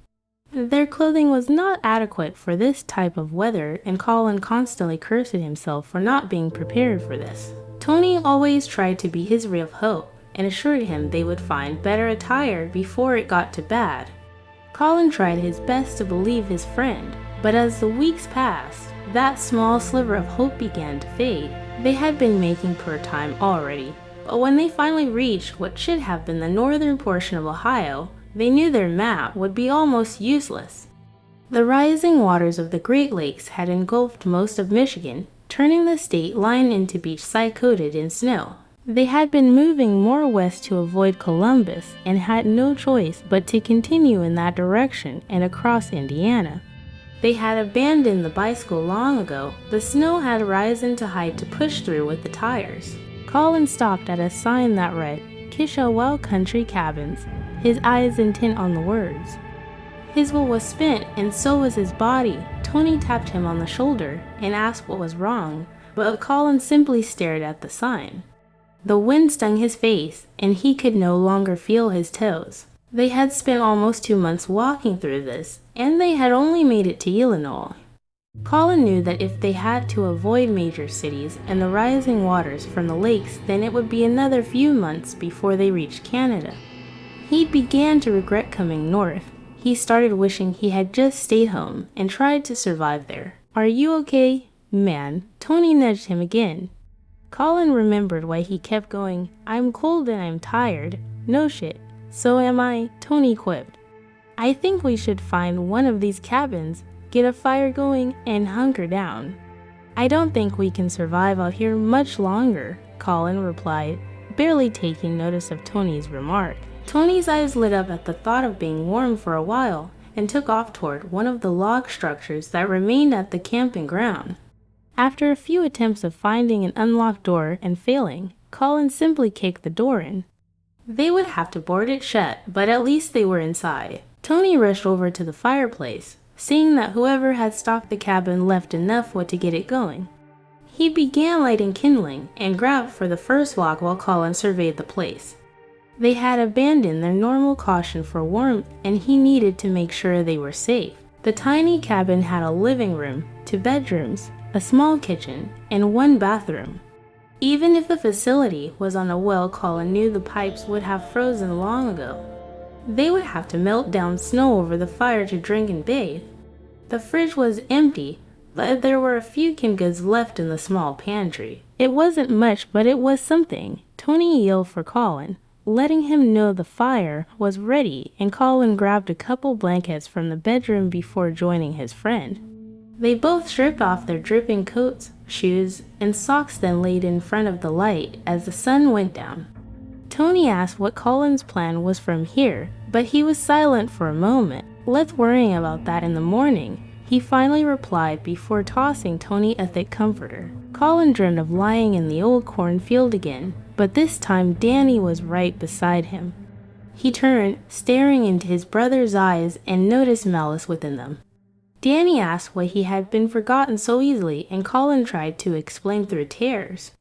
Their clothing was not adequate for this type of weather, and Colin constantly cursed himself for not being prepared for this. Tony always tried to be his ray of hope, and assured him they would find better attire before it got too bad. Colin tried his best to believe his friend, but as the weeks passed, that small sliver of hope began to fade. They had been making poor time already, but when they finally reached what should have been the northern portion of Ohio, they knew their map would be almost useless. The rising waters of the Great Lakes had engulfed most of Michigan, turning the state line into beach side-coated in snow. They had been moving more west to avoid Columbus and had no choice but to continue in that direction and across Indiana. They had abandoned the bicycle long ago. The snow had risen to height to push through with the tires. Colin stopped at a sign that read, Kishawell Country Cabins, his eyes intent on the words. His will was spent, and so was his body. Tony tapped him on the shoulder and asked what was wrong, but Colin simply stared at the sign. The wind stung his face, and he could no longer feel his toes. They had spent almost 2 months walking through this, and they had only made it to Illinois. Colin knew that if they had to avoid major cities and the rising waters from the lakes, then it would be another few months before they reached Canada. He began to regret coming north. He started wishing he had just stayed home and tried to survive there. "Are you okay, man?" Tony nudged him again. Colin remembered why he kept going. "I'm cold and I'm tired." "No shit, so am I," Tony quipped. "I think we should find one of these cabins, get a fire going, and hunker down." "I don't think we can survive out here much longer," Colin replied, barely taking notice of Tony's remark. Tony's eyes lit up at the thought of being warm for a while and took off toward one of the log structures that remained at the camping ground. After a few attempts of finding an unlocked door and failing, Colin simply kicked the door in. They would have to board it shut, but at least they were inside. Tony rushed over to the fireplace, seeing that whoever had stocked the cabin left enough wood to get it going. He began lighting kindling and grabbed for the first log while Colin surveyed the place. They had abandoned their normal caution for warmth, and he needed to make sure they were safe. The tiny cabin had a living room, 2 bedrooms, a small kitchen, and 1 bathroom. Even if the facility was on a well, Colin knew the pipes would have frozen long ago. They would have to melt down snow over the fire to drink and bathe. The fridge was empty, but there were a few canned goods left in the small pantry. It wasn't much, but it was something. Tony yelled for Colin, letting him know the fire was ready, and Colin grabbed a couple blankets from the bedroom before joining his friend. They both stripped off their dripping coats, shoes, and socks, then laid in front of the light as the sun went down. Tony asked what Colin's plan was from here, but he was silent for a moment. "Let's worry about that in the morning," he finally replied before tossing Tony a thick comforter. Colin dreamed of lying in the old cornfield again, but this time Danny was right beside him. He turned, staring into his brother's eyes, and noticed malice within them. Danny asked why he had been forgotten so easily, and Colin tried to explain through tears.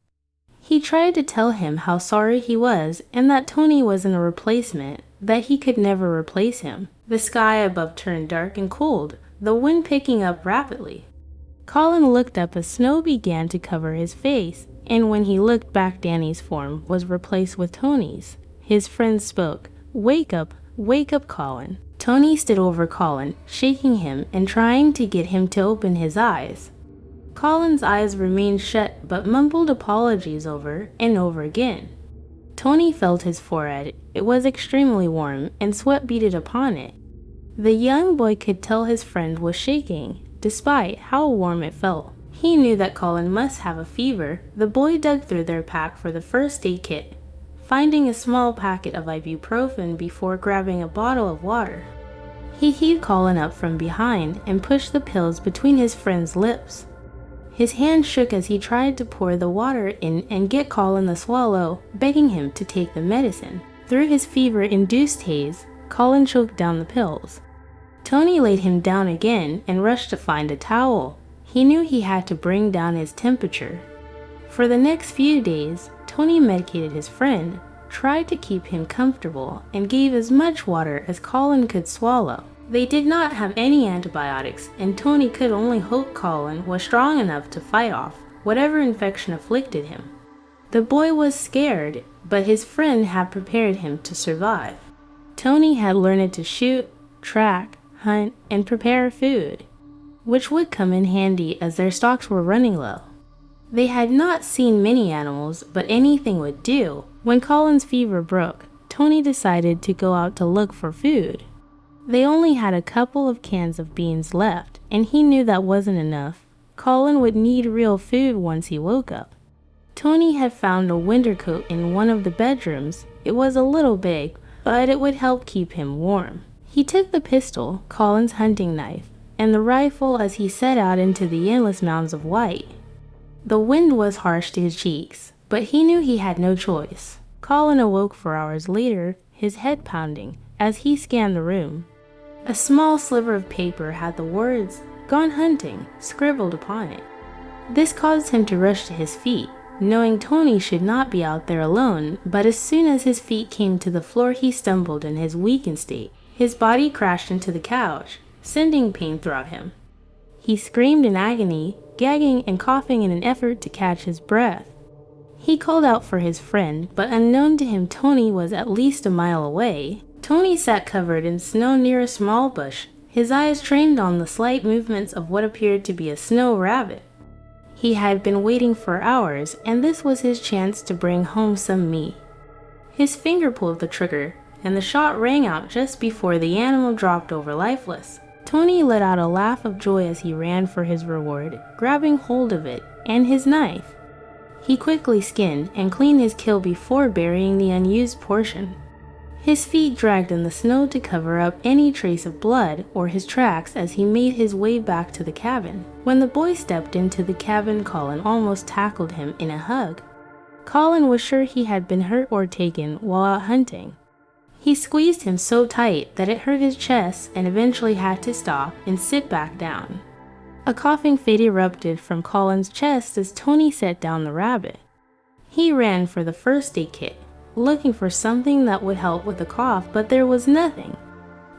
He tried to tell him how sorry he was and that Tony wasn't a replacement, that he could never replace him. The sky above turned dark and cold, the wind picking up rapidly. Colin looked up as snow began to cover his face, and when he looked back, Danny's form was replaced with Tony's. His friend spoke. Wake up, Colin." Tony stood over Colin, shaking him and trying to get him to open his eyes. Colin's eyes remained shut but mumbled apologies over and over again. Tony felt his forehead. It was extremely warm, and sweat beaded upon it. The young boy could tell his friend was shaking, despite how warm it felt. He knew that Colin must have a fever. The boy dug through their pack for the first aid kit, finding a small packet of ibuprofen before grabbing a bottle of water. He heaved Colin up from behind and pushed the pills between his friend's lips. His hand shook as he tried to pour the water in and get Colin to swallow, begging him to take the medicine. Through his fever-induced haze, Colin choked down the pills. Tony laid him down again and rushed to find a towel. He knew he had to bring down his temperature. For the next few days, Tony medicated his friend, tried to keep him comfortable, and gave as much water as Colin could swallow. They did not have any antibiotics, and Tony could only hope Colin was strong enough to fight off whatever infection afflicted him. The boy was scared, but his friend had prepared him to survive. Tony had learned to shoot, track, hunt, and prepare food, which would come in handy as their stocks were running low. They had not seen many animals, but anything would do. When Colin's fever broke, Tony decided to go out to look for food. They only had a couple of cans of beans left, and he knew that wasn't enough. Colin would need real food once he woke up. Tony had found a winter coat in one of the bedrooms. It was a little big, but it would help keep him warm. He took the pistol, Colin's hunting knife, and the rifle as he set out into the endless mounds of white. The wind was harsh to his cheeks, but he knew he had no choice. Colin awoke 4 hours later, his head pounding, as he scanned the room. A small sliver of paper had the words, "Gone hunting," scribbled upon it. This caused him to rush to his feet, knowing Tony should not be out there alone, but as soon as his feet came to the floor he stumbled in his weakened state. His body crashed into the couch, sending pain throughout him. He screamed in agony, gagging and coughing in an effort to catch his breath. He called out for his friend, but unknown to him Tony was at least a mile away. Tony sat covered in snow near a small bush, his eyes trained on the slight movements of what appeared to be a snow rabbit. He had been waiting for hours, and this was his chance to bring home some meat. His finger pulled the trigger, and the shot rang out just before the animal dropped over lifeless. Tony let out a laugh of joy as he ran for his reward, grabbing hold of it and his knife. He quickly skinned and cleaned his kill before burying the unused portion. His feet dragged in the snow to cover up any trace of blood or his tracks as he made his way back to the cabin. When the boy stepped into the cabin, Colin almost tackled him in a hug. Colin was sure he had been hurt or taken while out hunting. He squeezed him so tight that it hurt his chest and eventually had to stop and sit back down. A coughing fit erupted from Colin's chest as Tony set down the rabbit. He ran for the first aid kit, looking for something that would help with the cough, but there was nothing.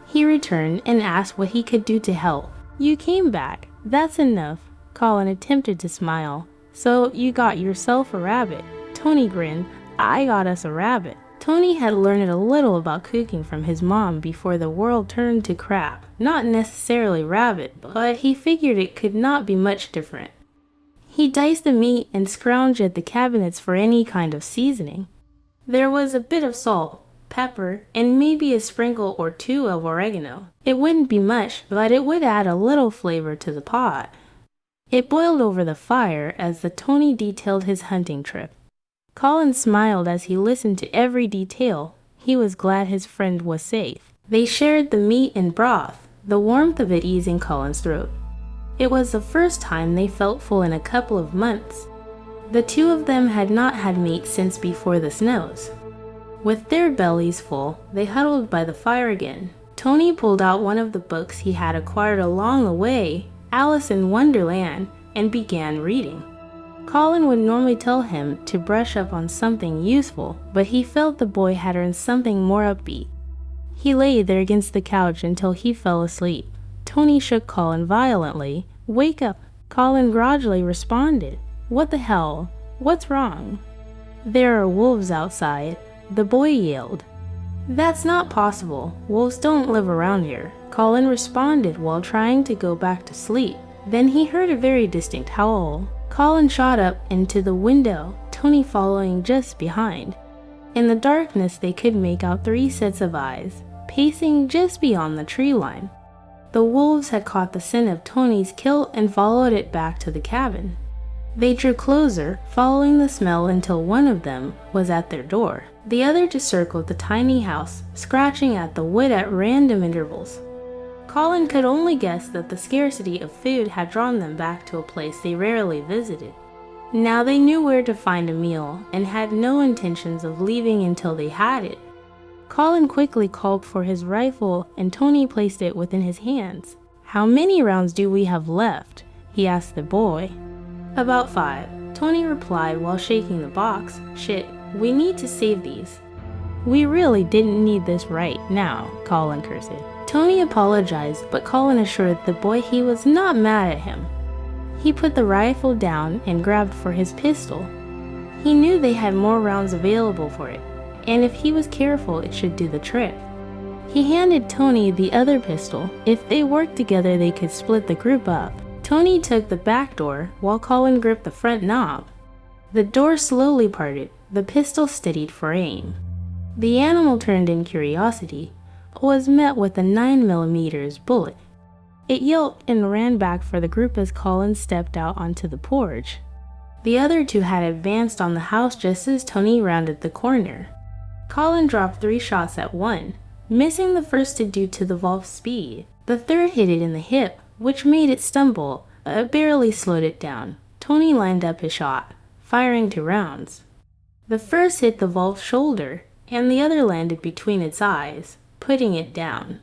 He returned and asked what he could do to help. "You came back. That's enough." Colin attempted to smile. "So you got yourself a rabbit?" Tony grinned. "I got us a rabbit." Tony had learned a little about cooking from his mom before the world turned to crap. Not necessarily rabbit, but he figured it could not be much different. He diced the meat and scrounged at the cabinets for any kind of seasoning. There was a bit of salt, pepper, and maybe a sprinkle or two of oregano. It wouldn't be much, but it would add a little flavor to the pot. It boiled over the fire as the Tony detailed his hunting trip. Colin smiled as he listened to every detail. He was glad his friend was safe. They shared the meat and broth, the warmth of it easing Colin's throat. It was the first time they felt full in a couple of months. The two of them had not had meat since before the snows. With their bellies full, they huddled by the fire again. Tony pulled out one of the books he had acquired along the way, Alice in Wonderland, and began reading. Colin would normally tell him to brush up on something useful, but he felt the boy had earned something more upbeat. He lay there against the couch until he fell asleep. Tony shook Colin violently. "Wake up." Colin gradually responded. "What the hell? What's wrong?" "There are wolves outside," the boy yelled. "That's not possible. Wolves don't live around here," Colin responded while trying to go back to sleep. Then he heard a very distinct howl. Colin shot up into the window, Tony following just behind. In the darkness they could make out 3 sets of eyes, pacing just beyond the tree line. The wolves had caught the scent of Tony's kill and followed it back to the cabin. They drew closer, following the smell until one of them was at their door. The other just circled the tiny house, scratching at the wood at random intervals. Colin could only guess that the scarcity of food had drawn them back to a place they rarely visited. Now they knew where to find a meal and had no intentions of leaving until they had it. Colin quickly called for his rifle and Tony placed it within his hands. "How many rounds do we have left?" he asked the boy. "About 5, Tony replied while shaking the box. "Shit, we need to save these." "We really didn't need this right now," Colin cursed. Tony apologized, but Colin assured the boy he was not mad at him. He put the rifle down and grabbed for his pistol. He knew they had more rounds available for it, and if he was careful it should do the trick. He handed Tony the other pistol. If they worked together they could split the group up. Tony took the back door while Colin gripped the front knob. The door slowly parted, the pistol steadied for aim. The animal turned in curiosity, but was met with a 9mm bullet. It yelped and ran back for the group as Colin stepped out onto the porch. The other 2 had advanced on the house just as Tony rounded the corner. Colin dropped 3 shots at one, missing the first due to the wolf's speed. The third hit it in the hip, which made it stumble, but barely slowed it down. Tony lined up his shot, firing 2 rounds. The first hit the wolf's shoulder, and the other landed between its eyes, putting it down.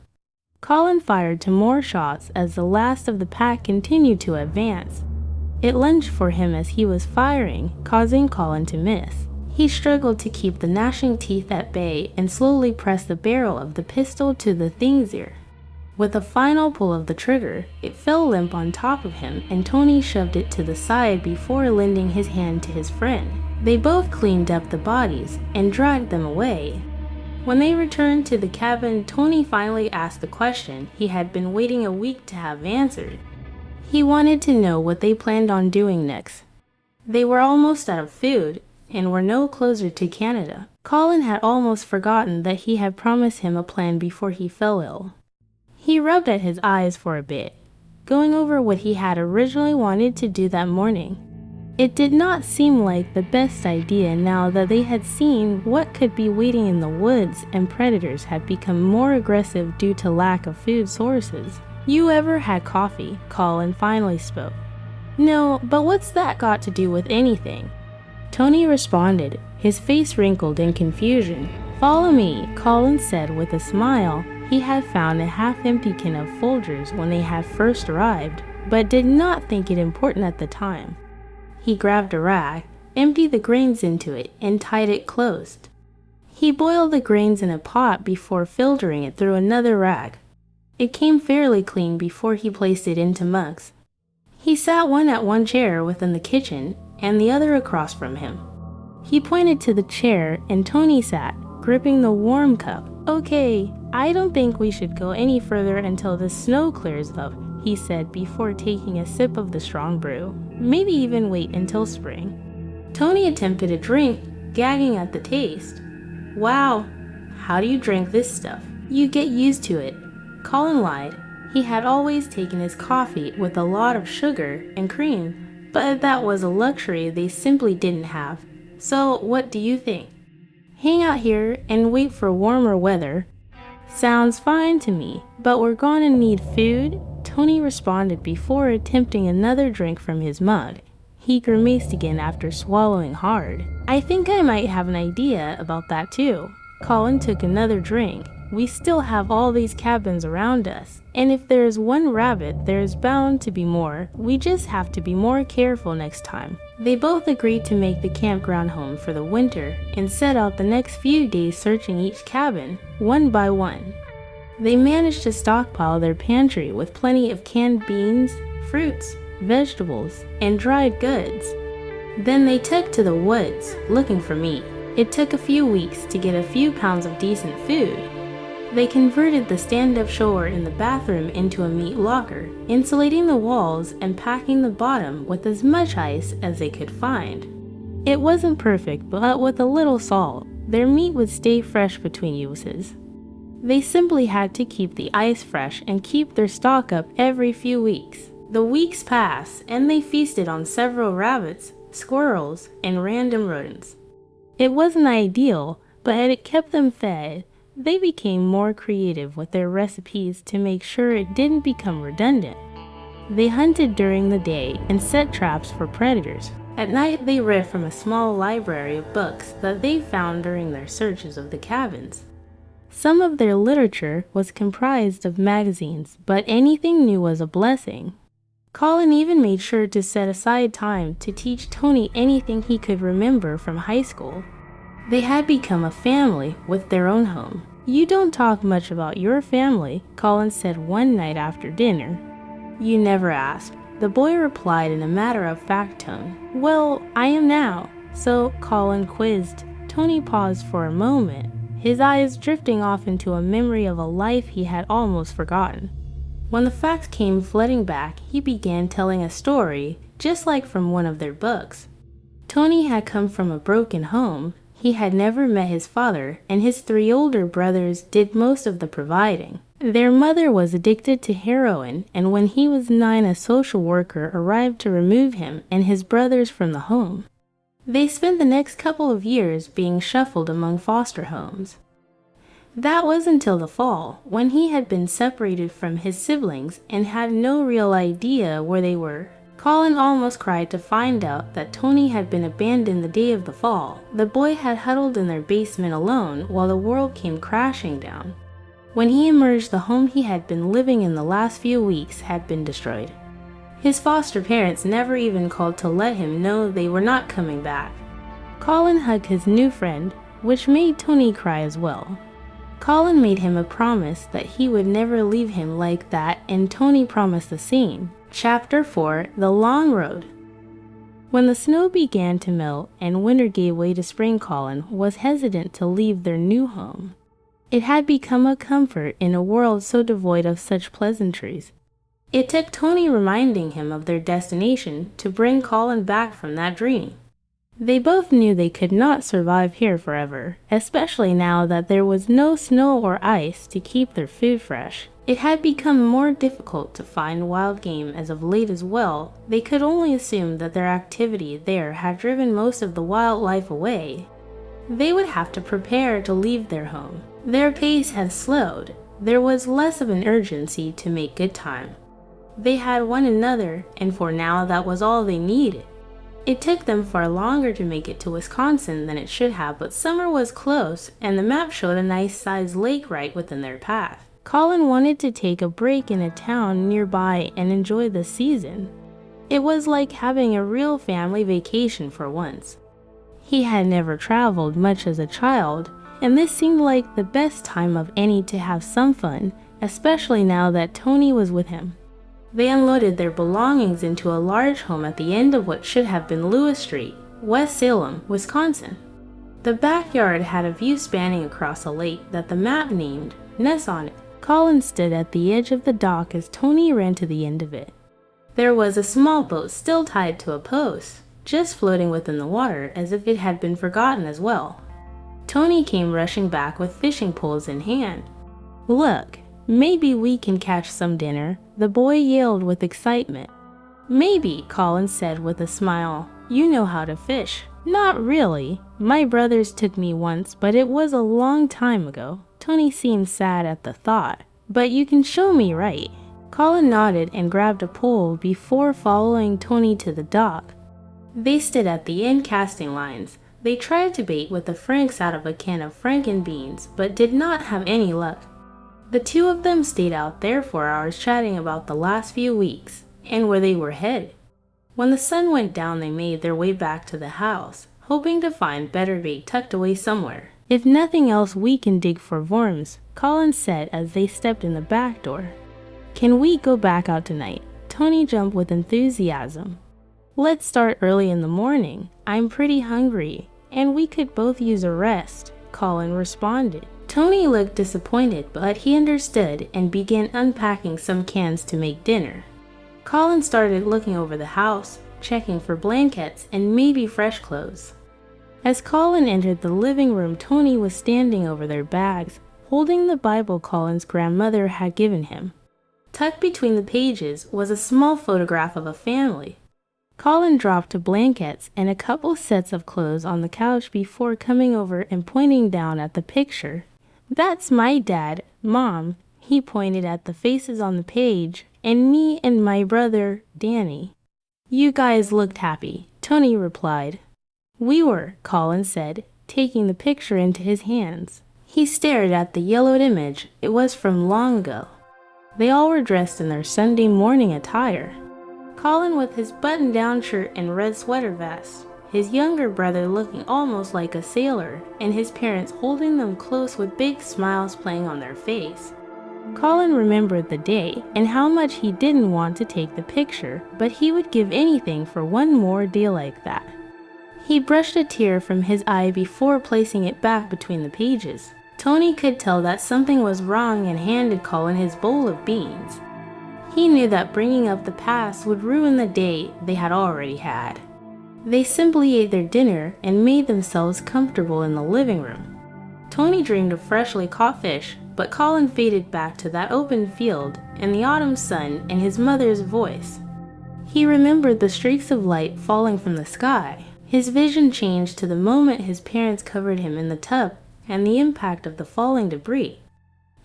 Colin fired two more shots as the last of the pack continued to advance. It lunged for him as he was firing, causing Colin to miss. He struggled to keep the gnashing teeth at bay and slowly pressed the barrel of the pistol to the thing's ear. With a final pull of the trigger, it fell limp on top of him and Tony shoved it to the side before lending his hand to his friend. They both cleaned up the bodies and dragged them away. When they returned to the cabin, Tony finally asked the question he had been waiting a week to have answered. He wanted to know what they planned on doing next. They were almost out of food and were no closer to Canada. Colin had almost forgotten that he had promised him a plan before he fell ill. He rubbed at his eyes for a bit, going over what he had originally wanted to do that morning. It did not seem like the best idea now that they had seen what could be waiting in the woods and predators had become more aggressive due to lack of food sources. "You ever had coffee?" Colin finally spoke. "No, but what's that got to do with anything?" Tony responded, his face wrinkled in confusion. "Follow me," Colin said with a smile. He had found a half-empty can of Folgers when they had first arrived, but did not think it important at the time. He grabbed a rag, emptied the grains into it, and tied it closed. He boiled the grains in a pot before filtering it through another rag. It came fairly clean before he placed it into mugs. He sat one at one chair within the kitchen and the other across from him. He pointed to the chair and Tony sat, gripping the warm cup. "Okay, I don't think we should go any further until the snow clears up," he said before taking a sip of the strong brew. "Maybe even wait until spring." Tony attempted a drink, gagging at the taste. "Wow, how do you drink this stuff?" "You get used to it." Colin lied. He had always taken his coffee with a lot of sugar and cream, but that was a luxury they simply didn't have. "So, what do you think?" "Hang out here and wait for warmer weather." "Sounds fine to me, but we're gonna need food," Tony responded before attempting another drink from his mug. He grimaced again after swallowing hard. "I think I might have an idea about that too." Colin took another drink. "We still have all these cabins around us, and if there's one rabbit, there's bound to be more. We just have to be more careful next time." They both agreed to make the campground home for the winter and set out the next few days searching each cabin, one by one. They managed to stockpile their pantry with plenty of canned beans, fruits, vegetables, and dried goods. Then they took to the woods, looking for meat. It took a few weeks to get a few pounds of decent food. They converted the stand-up shower in the bathroom into a meat locker, insulating the walls and packing the bottom with as much ice as they could find. It wasn't perfect, but with a little salt, their meat would stay fresh between uses. They simply had to keep the ice fresh and keep their stock up every few weeks. The weeks passed, and they feasted on several rabbits, squirrels, and random rodents. It wasn't ideal, but it kept them fed. They became more creative with their recipes to make sure it didn't become redundant. They hunted during the day and set traps for predators. At night, they read from a small library of books that they found during their searches of the cabins. Some of their literature was comprised of magazines, but anything new was a blessing. Colin even made sure to set aside time to teach Tony anything he could remember from high school. They had become a family with their own home. "You don't talk much about your family," Colin said one night after dinner. "You never asked," the boy replied in a matter-of-fact tone. "Well, I am now." So Colin quizzed. Tony paused for a moment, his eyes drifting off into a memory of a life he had almost forgotten. When the facts came flooding back, he began telling a story, just like from one of their books. Tony had come from a broken home. He had never met his father, and his three older brothers did most of the providing. Their mother was addicted to heroin, and when he was 9, a social worker arrived to remove him and his brothers from the home. They spent the next couple of years being shuffled among foster homes. That was until the fall, when he had been separated from his siblings and had no real idea where they were. Colin almost cried to find out that Tony had been abandoned the day of the fall. The boy had huddled in their basement alone while the world came crashing down. When he emerged, the home he had been living in the last few weeks had been destroyed. His foster parents never even called to let him know they were not coming back. Colin hugged his new friend, which made Tony cry as well. Colin made him a promise that he would never leave him like that, and Tony promised the same. Chapter 4: The Long Road. When the snow began to melt and winter gave way to spring, Colin was hesitant to leave their new home. It had become a comfort in a world so devoid of such pleasantries. It took Tony reminding him of their destination to bring Colin back from that dream. They both knew they could not survive here forever, especially now that there was no snow or ice to keep their food fresh. It had become more difficult to find wild game as of late as well. They could only assume that their activity there had driven most of the wildlife away. They would have to prepare to leave their home. Their pace had slowed. There was less of an urgency to make good time. They had one another, and for now that was all they needed. It took them far longer to make it to Wisconsin than it should have, but summer was close, and the map showed a nice-sized lake right within their path. Colin wanted to take a break in a town nearby and enjoy the season. It was like having a real family vacation for once. He had never traveled much as a child, and this seemed like the best time of any to have some fun, especially now that Tony was with him. They unloaded their belongings into a large home at the end of what should have been Lewis Street, West Salem, Wisconsin. The backyard had a view spanning across a lake that the map named Nesson. Colin stood at the edge of the dock as Tony ran to the end of it. There was a small boat still tied to a post, just floating within the water as if it had been forgotten as well. Tony came rushing back with fishing poles in hand. "Look, maybe we can catch some dinner," the boy yelled with excitement. "Maybe," Colin said with a smile. "You know how to fish." "Not really. My brothers took me once, but it was a long time ago." Tony seemed sad at the thought. "But you can show me, right?" Colin nodded and grabbed a pole before following Tony to the dock. They stood at the end casting lines. They tried to bait with the franks out of a can of franken beans, but did not have any luck. The two of them stayed out there for hours chatting about the last few weeks, and where they were headed. When the sun went down, they made their way back to the house, hoping to find better bait tucked away somewhere. "If nothing else, we can dig for worms," Colin said as they stepped in the back door. "Can we go back out tonight?" Tony jumped with enthusiasm. "Let's start early in the morning. I'm pretty hungry, and we could both use a rest," Colin responded. Tony looked disappointed, but he understood and began unpacking some cans to make dinner. Colin started looking over the house, checking for blankets and maybe fresh clothes. As Colin entered the living room, Tony was standing over their bags, holding the Bible Colin's grandmother had given him. Tucked between the pages was a small photograph of a family. Colin dropped blankets and a couple sets of clothes on the couch before coming over and pointing down at the picture. "That's my dad, Mom," he pointed at the faces on the page, "and me and my brother, Danny." "You guys looked happy," Tony replied. "We were," Colin said, taking the picture into his hands. He stared at the yellowed image. It was from long ago. They all were dressed in their Sunday morning attire. Colin with his button-down shirt and red sweater vest, his younger brother looking almost like a sailor, and his parents holding them close with big smiles playing on their face. Colin remembered the day and how much he didn't want to take the picture, but he would give anything for one more day like that. He brushed a tear from his eye before placing it back between the pages. Tony could tell that something was wrong and handed Colin his bowl of beans. He knew that bringing up the past would ruin the day they had already had. They simply ate their dinner and made themselves comfortable in the living room. Tony dreamed of freshly caught fish, but Colin faded back to that open field and the autumn sun and his mother's voice. He remembered the streaks of light falling from the sky. His vision changed to the moment his parents covered him in the tub and the impact of the falling debris.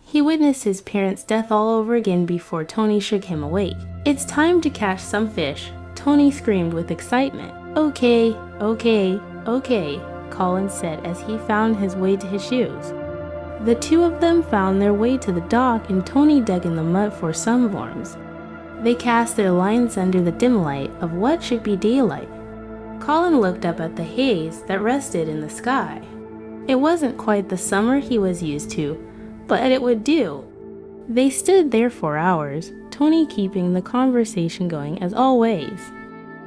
He witnessed his parents' death all over again before Tony shook him awake. "It's time to catch some fish," Tony screamed with excitement. Okay," Colin said as he found his way to his shoes. The two of them found their way to the dock and Tony dug in the mud for some worms. They cast their lines under the dim light of what should be daylight. Colin looked up at the haze that rested in the sky. It wasn't quite the summer he was used to, but it would do. They stood there for hours, Tony keeping the conversation going as always.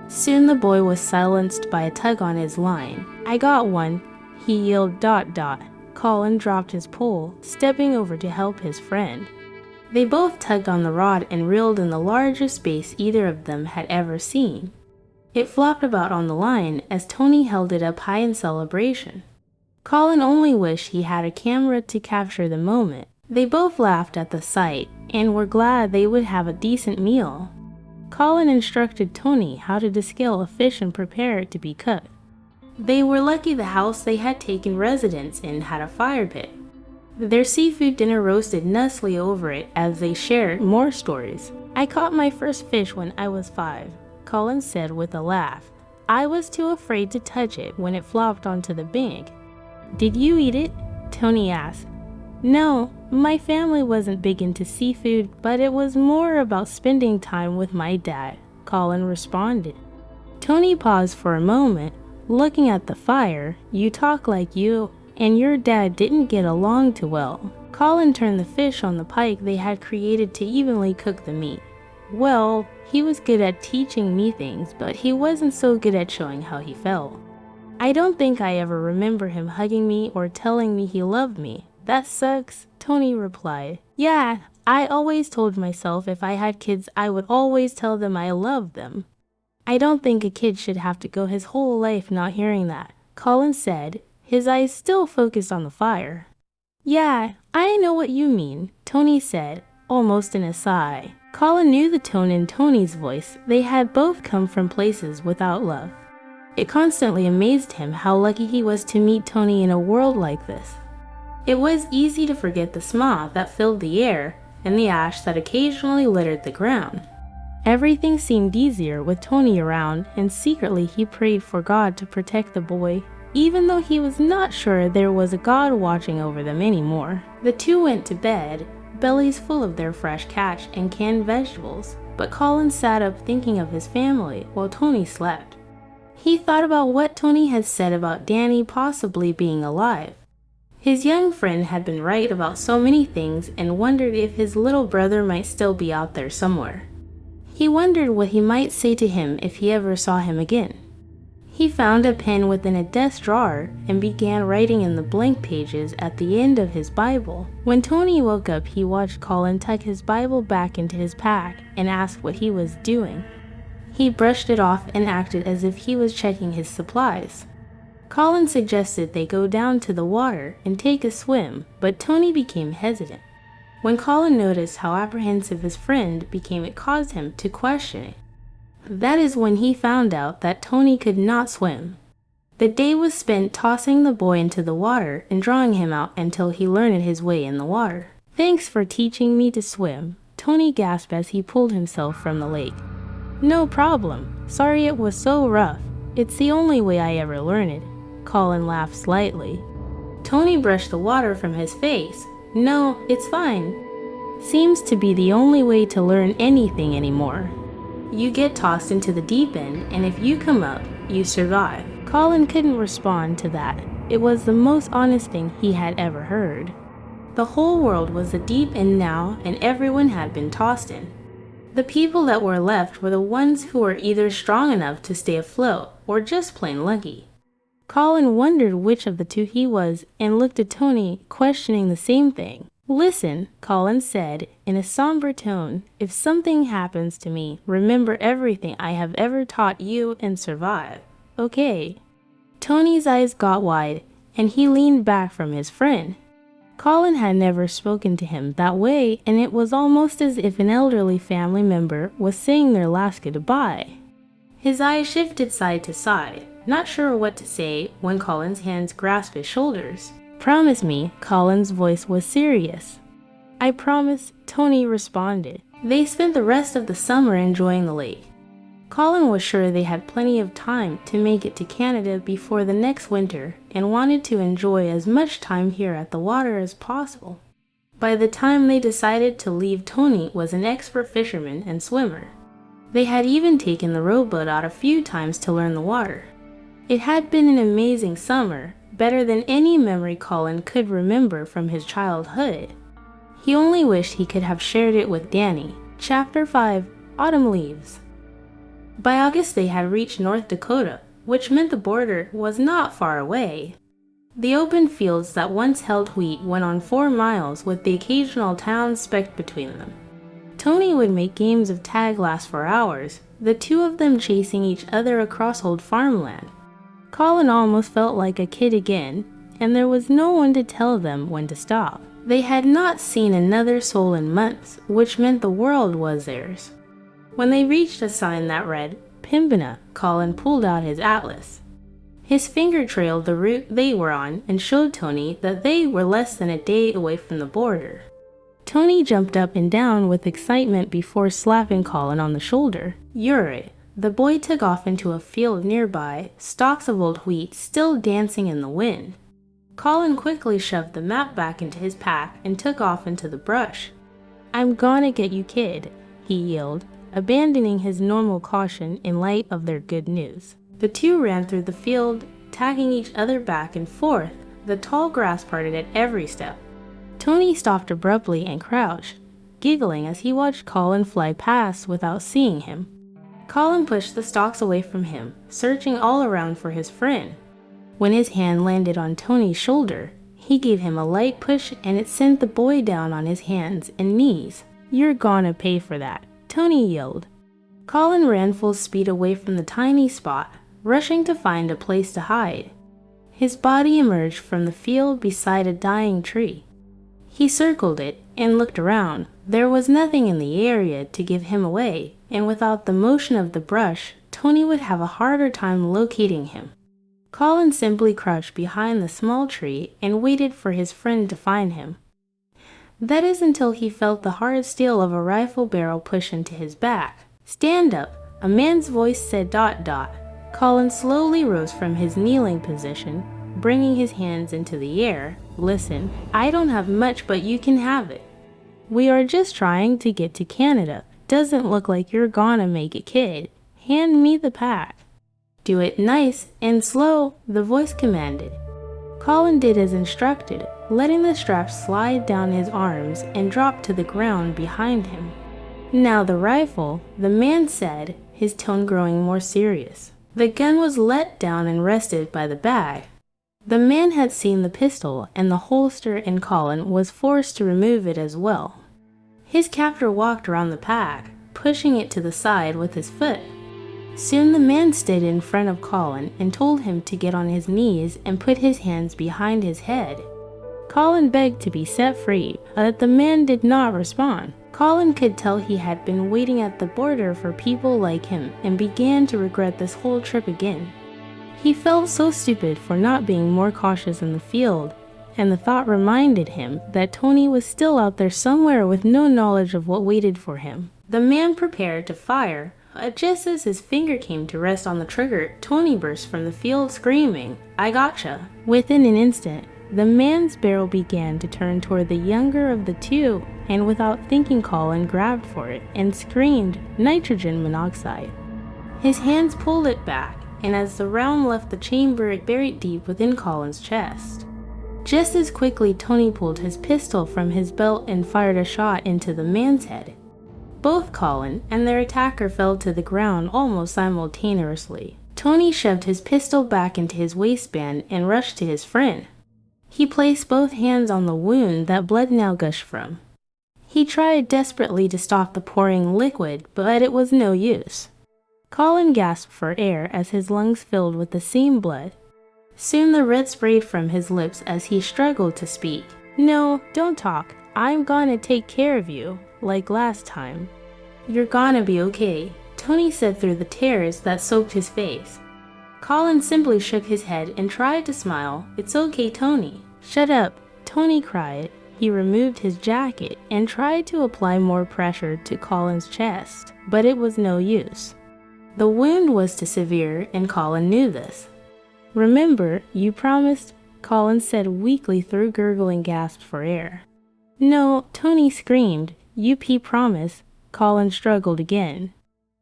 Soon the boy was silenced by a tug on his line. "I got one," he yelled. ... Colin dropped his pole, stepping over to help his friend. They both tugged on the rod and reeled in the largest space either of them had ever seen. It flopped about on the line as Tony held it up high in celebration. Colin only wished he had a camera to capture the moment. They both laughed at the sight and were glad they would have a decent meal. Colin instructed Tony how to descale a fish and prepare it to be cooked. They were lucky the house they had taken residence in had a fire pit. Their seafood dinner roasted nicely over it as they shared more stories. "I caught my first fish when I was 5, Colin said with a laugh. "I was too afraid to touch it when it flopped onto the bank." "Did you eat it?" Tony asked. "No, my family wasn't big into seafood, but it was more about spending time with my dad," Colin responded. Tony paused for a moment, looking at the fire. "You talk like you and your dad didn't get along too well." Colin turned the fish on the pike they had created to evenly cook the meat. "Well, he was good at teaching me things, but he wasn't so good at showing how he felt. I don't think I ever remember him hugging me or telling me he loved me. That sucks," Tony replied. "Yeah, I always told myself if I had kids I would always tell them I loved them. I don't think a kid should have to go his whole life not hearing that," Colin said, his eyes still focused on the fire. "Yeah, I know what you mean," Tony said, almost in a sigh. Colin knew the tone in Tony's voice. They had both come from places without love. It constantly amazed him how lucky he was to meet Tony in a world like this. It was easy to forget the smog that filled the air and the ash that occasionally littered the ground. Everything seemed easier with Tony around, and secretly he prayed for God to protect the boy, even though he was not sure there was a God watching over them anymore. The two went to bed, bellies full of their fresh catch and canned vegetables, but Colin sat up thinking of his family while Tony slept. He thought about what Tony had said about Danny possibly being alive. His young friend had been right about so many things and wondered if his little brother might still be out there somewhere. He wondered what he might say to him if he ever saw him again. He found a pen within a desk drawer and began writing in the blank pages at the end of his Bible. When Tony woke up, he watched Colin tuck his Bible back into his pack and asked what he was doing. He brushed it off and acted as if he was checking his supplies. Colin suggested they go down to the water and take a swim, but Tony became hesitant. When Colin noticed how apprehensive his friend became, it caused him to question it. That is when he found out that Tony could not swim. The day was spent tossing the boy into the water and drawing him out until he learned his way in the water. "Thanks for teaching me to swim," Tony gasped as he pulled himself from the lake. "No problem. Sorry it was so rough. It's the only way I ever learned it." Colin laughed slightly. Tony brushed the water from his face. "No, it's fine. Seems to be the only way to learn anything anymore. You get tossed into the deep end, and if you come up, you survive." Colin couldn't respond to that. It was the most honest thing he had ever heard. The whole world was the deep end now, and everyone had been tossed in. The people that were left were the ones who were either strong enough to stay afloat or just plain lucky. Colin wondered which of the two he was and looked at Tony, questioning the same thing. "Listen," Colin said in a somber tone, "if something happens to me, remember everything I have ever taught you and survive. Okay?" Tony's eyes got wide, and he leaned back from his friend. Colin had never spoken to him that way, and it was almost as if an elderly family member was saying their last goodbye. His eyes shifted side to side, not sure what to say when Colin's hands grasped his shoulders. "Promise me," Colin's voice was serious. "I promise," Tony responded. They spent the rest of the summer enjoying the lake. Colin was sure they had plenty of time to make it to Canada before the next winter and wanted to enjoy as much time here at the water as possible. By the time they decided to leave, Tony was an expert fisherman and swimmer. They had even taken the rowboat out a few times to learn the water. It had been an amazing summer, better than any memory Colin could remember from his childhood. He only wished he could have shared it with Danny. Chapter 5: Autumn Leaves. By August they had reached North Dakota, which meant the border was not far away. The open fields that once held wheat went on 4 miles, with the occasional town specked between them. Tony would make games of tag last for hours, the two of them chasing each other across old farmland. Colin almost felt like a kid again, and there was no one to tell them when to stop. They had not seen another soul in months, which meant the world was theirs. When they reached a sign that read, Pembina, Colin pulled out his atlas. His finger trailed the route they were on and showed Tony that they were less than a day away from the border. Tony jumped up and down with excitement before slapping Colin on the shoulder. "You're it." The boy took off into a field nearby, stalks of old wheat still dancing in the wind. Colin quickly shoved the map back into his pack and took off into the brush. "I'm gonna get you, kid," he yelled, abandoning his normal caution in light of their good news. The two ran through the field, tagging each other back and forth. The tall grass parted at every step. Tony stopped abruptly and crouched, giggling as he watched Colin fly past without seeing him. Colin pushed the stalks away from him, searching all around for his friend. When his hand landed on Tony's shoulder, he gave him a light push and it sent the boy down on his hands and knees. "You're gonna pay for that," Tony yelled. Colin ran full speed away from the tiny spot, rushing to find a place to hide. His body emerged from the field beside a dying tree. He circled it and looked around. There was nothing in the area to give him away, and without the motion of the brush, Tony would have a harder time locating him. Colin simply crouched behind the small tree and waited for his friend to find him. That is until he felt the hard steel of a rifle barrel push into his back. "Stand up," a man's voice said. ... Colin slowly rose from his kneeling position, bringing his hands into the air. "Listen, I don't have much, but you can have it. We are just trying to get to Canada. Doesn't look like you're gonna make it, kid. Hand me the pack." "Do it nice and slow," the voice commanded. Colin did as instructed, letting the strap slide down his arms and drop to the ground behind him. "Now the rifle," the man said, his tone growing more serious. The gun was let down and rested by the bag. The man had seen the pistol and the holster, and Colin was forced to remove it as well. His captor walked around the pack, pushing it to the side with his foot. Soon the man stood in front of Colin and told him to get on his knees and put his hands behind his head. Colin begged to be set free, but the man did not respond. Colin could tell he had been waiting at the border for people like him and began to regret this whole trip again. He felt so stupid for not being more cautious in the field, and the thought reminded him that Tony was still out there somewhere with no knowledge of what waited for him. The man prepared to fire, but just as his finger came to rest on the trigger, Tony burst from the field screaming, "I gotcha!" Within an instant, the man's barrel began to turn toward the younger of the two, and without thinking Colin grabbed for it and screamed, "Nitrogen monoxide." His hands pulled it back, and as the round left the chamber, it buried deep within Colin's chest. Just as quickly, Tony pulled his pistol from his belt and fired a shot into the man's head. Both Colin and their attacker fell to the ground almost simultaneously. Tony shoved his pistol back into his waistband and rushed to his friend. He placed both hands on the wound that blood now gushed from. He tried desperately to stop the pouring liquid, but it was no use. Colin gasped for air as his lungs filled with the same blood. Soon the red sprayed from his lips as he struggled to speak. "No, don't talk. I'm gonna take care of you, like last time." "You're gonna be okay," Tony said through the tears that soaked his face. Colin simply shook his head and tried to smile. "It's okay, Tony." "Shut up," Tony cried. He removed his jacket and tried to apply more pressure to Colin's chest, but it was no use. The wound was too severe, and Colin knew this. "Remember, you promised," Colin said weakly through gurgling gasps for air. "No," Tony screamed. "You promise." Colin struggled again.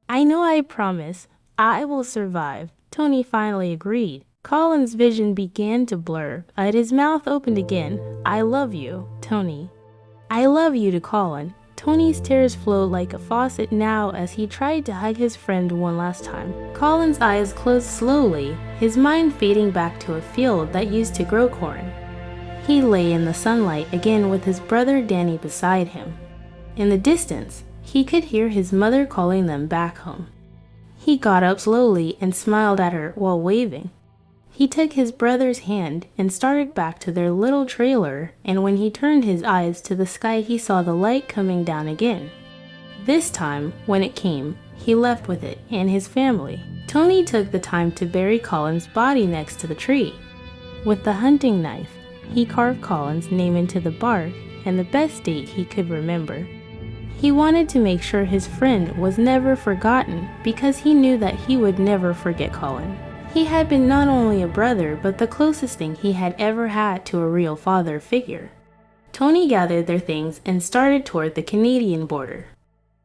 "I know I promise. I will survive," Tony finally agreed. Colin's vision began to blur, but his mouth opened again. "I love you, Tony." "I love you" to Colin. Tony's tears flowed like a faucet now as he tried to hug his friend one last time. Colin's eyes closed slowly, his mind fading back to a field that used to grow corn. He lay in the sunlight again with his brother Danny beside him. In the distance, he could hear his mother calling them back home. He got up slowly and smiled at her while waving. He took his brother's hand and started back to their little trailer, and when he turned his eyes to the sky, he saw the light coming down again. This time, when it came, he left with it and his family. Tony took the time to bury Colin's body next to the tree. With the hunting knife, he carved Colin's name into the bark and the best date he could remember. He wanted to make sure his friend was never forgotten because he knew that he would never forget Colin. He had been not only a brother, but the closest thing he had ever had to a real father figure. Tony gathered their things and started toward the Canadian border.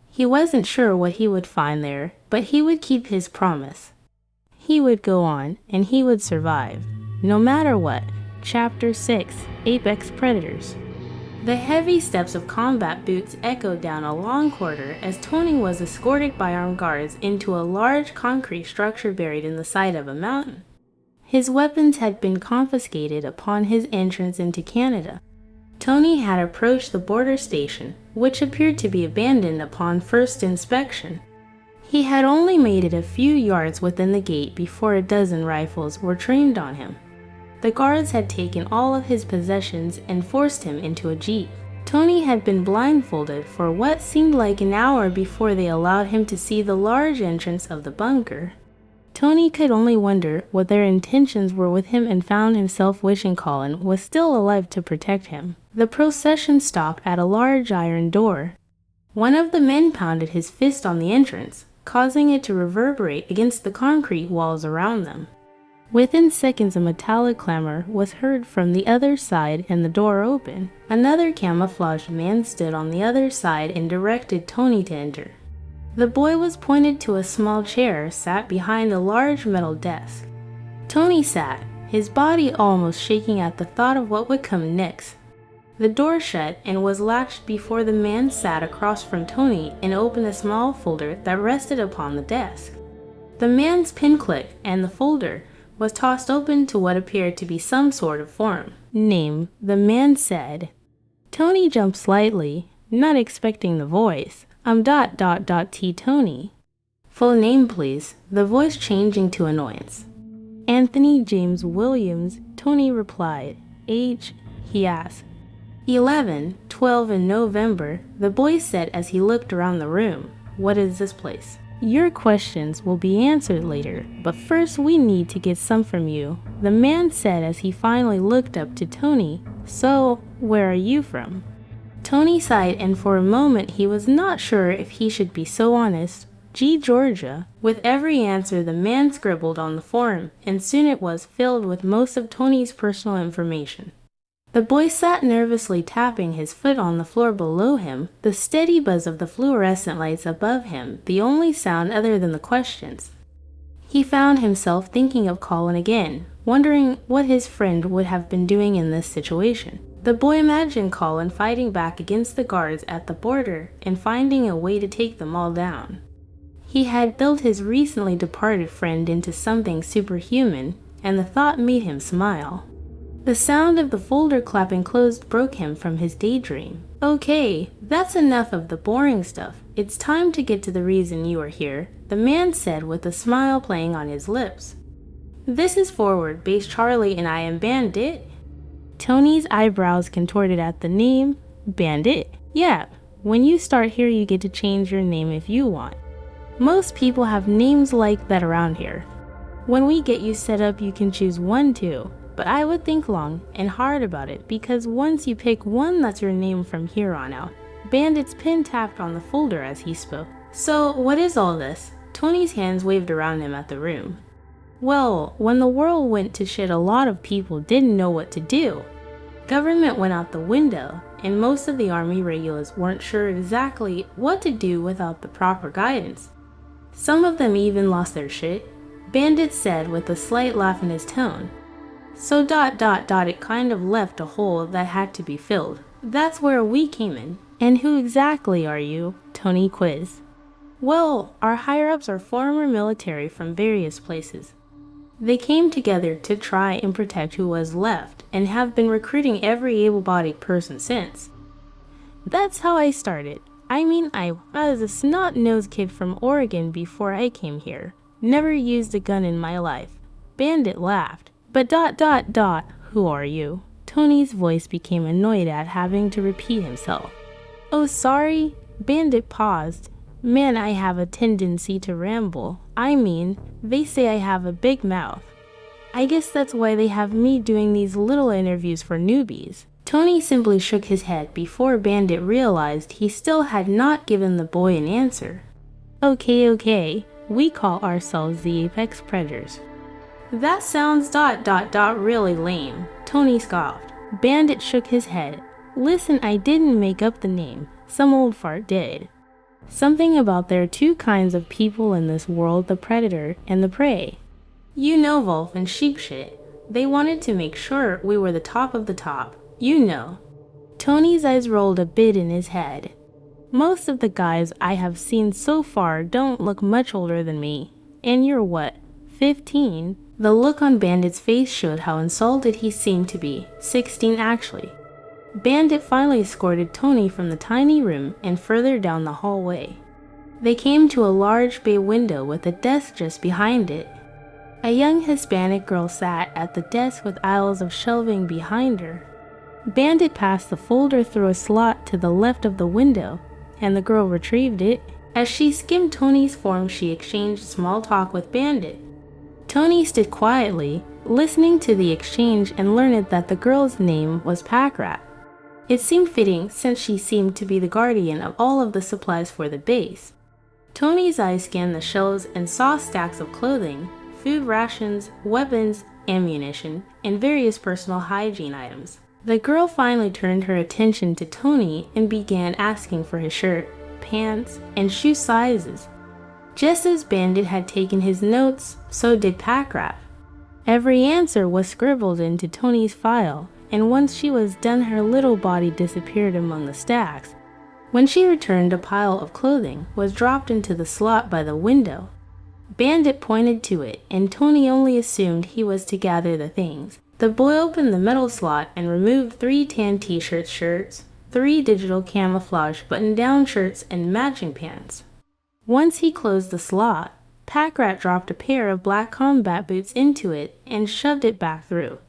He wasn't sure what he would find there, but he would keep his promise. He would go on, and he would survive, no matter what. Chapter 6: Apex Predators. The heavy steps of combat boots echoed down a long corridor as Tony was escorted by armed guards into a large concrete structure buried in the side of a mountain. His weapons had been confiscated upon his entrance into Canada. Tony had approached the border station, which appeared to be abandoned upon first inspection. He had only made it a few yards within the gate before a dozen rifles were trained on him. The guards had taken all of his possessions and forced him into a jeep. Tony had been blindfolded for what seemed like an hour before they allowed him to see the large entrance of the bunker. Tony could only wonder what their intentions were with him and found himself wishing Colin was still alive to protect him. The procession stopped at a large iron door. One of the men pounded his fist on the entrance, causing it to reverberate against the concrete walls around them. Within seconds, a metallic clamor was heard from the other side and the door opened. Another camouflaged man stood on the other side and directed Tony to enter. The boy was pointed to a small chair sat behind a large metal desk. Tony sat, his body almost shaking at the thought of what would come next. The door shut and was latched before the man sat across from Tony and opened a small folder that rested upon the desk. The man's pin clicked and the folder was tossed open to what appeared to be some sort of form. "Name," the man said. Tony jumped slightly, not expecting the voice. T. Tony." "Full name, please," the voice changing to annoyance. "Anthony James Williams," Tony replied. "Age?" he asked. 11, 12 in November, the boy said as he looked around the room. "What is this place?" "Your questions will be answered later, but first we need to get some from you," the man said as he finally looked up to Tony. "So, where are you from?" Tony sighed, and for a moment he was not sure if he should be so honest. Georgia." With every answer, the man scribbled on the form, and soon it was filled with most of Tony's personal information. The boy sat nervously tapping his foot on the floor below him, the steady buzz of the fluorescent lights above him, the only sound other than the questions. He found himself thinking of Colin again, wondering what his friend would have been doing in this situation. The boy imagined Colin fighting back against the guards at the border and finding a way to take them all down. He had built his recently departed friend into something superhuman, and the thought made him smile. The sound of the folder clapping closed broke him from his daydream. "Okay, that's enough of the boring stuff. It's time to get to the reason you are here," the man said with a smile playing on his lips. "This is Forward Base Charlie and I am Bandit." Tony's eyebrows contorted at the name. "Bandit? Yeah, when you start here you get to change your name if you want. Most people have names like that around here. When we get you set up you can choose one too. But I would think long and hard about it because once you pick one, that's your name from here on out." Bandit's pen tapped on the folder as he spoke. "So, what is all this?" Tony's hands waved around him at the room. Well, when the world went to shit, a lot of people didn't know what to do. Government went out the window, and most of the army regulars weren't sure exactly what to do without the proper guidance. Some of them even lost their shit, Bandit said with a slight laugh in his tone. So ... it kind of left a hole that had to be filled. That's where we came in. And who exactly are you? Tony quizzed. Well, our higher-ups are former military from various places. They came together to try and protect who was left, and have been recruiting every able-bodied person since. That's how I started. I was a snot-nosed kid from Oregon before I came here. Never used a gun in my life. Bandit laughed. But ... who are you? Tony's voice became annoyed at having to repeat himself. Oh, sorry? Bandit paused. Man, I have a tendency to ramble. They say I have a big mouth. I guess that's why they have me doing these little interviews for newbies. Tony simply shook his head before Bandit realized he still had not given the boy an answer. Okay, we call ourselves the Apex Predators. That sounds ... really lame, Tony scoffed. Bandit shook his head. Listen, I didn't make up the name. Some old fart did. Something about there are two kinds of people in this world, the predator and the prey. You know, wolf and sheep shit. They wanted to make sure we were the top of the top. You know. Tony's eyes rolled a bit in his head. Most of the guys I have seen so far don't look much older than me. And you're what, 15? The look on Bandit's face showed how insulted he seemed to be. 16 actually. Bandit finally escorted Tony from the tiny room and further down the hallway. They came to a large bay window with a desk just behind it. A young Hispanic girl sat at the desk with aisles of shelving behind her. Bandit passed the folder through a slot to the left of the window, and the girl retrieved it. As she skimmed Tony's form, she exchanged small talk with Bandit. Tony stood quietly, listening to the exchange, and learned that the girl's name was Packrat. It seemed fitting since she seemed to be the guardian of all of the supplies for the base. Tony's eyes scanned the shelves and saw stacks of clothing, food rations, weapons, ammunition, and various personal hygiene items. The girl finally turned her attention to Tony and began asking for his shirt, pants, and shoe sizes. Just as Bandit had taken his notes, so did Packrat. Every answer was scribbled into Tony's file, and once she was done, her little body disappeared among the stacks. When she returned, a pile of clothing was dropped into the slot by the window. Bandit pointed to it, and Tony only assumed he was to gather the things. The boy opened the metal slot and removed 3 tan t-shirt shirts, 3 digital camouflage button-down shirts, and matching pants. Once he closed the slot, Packrat dropped a pair of black combat boots into it and shoved it back through.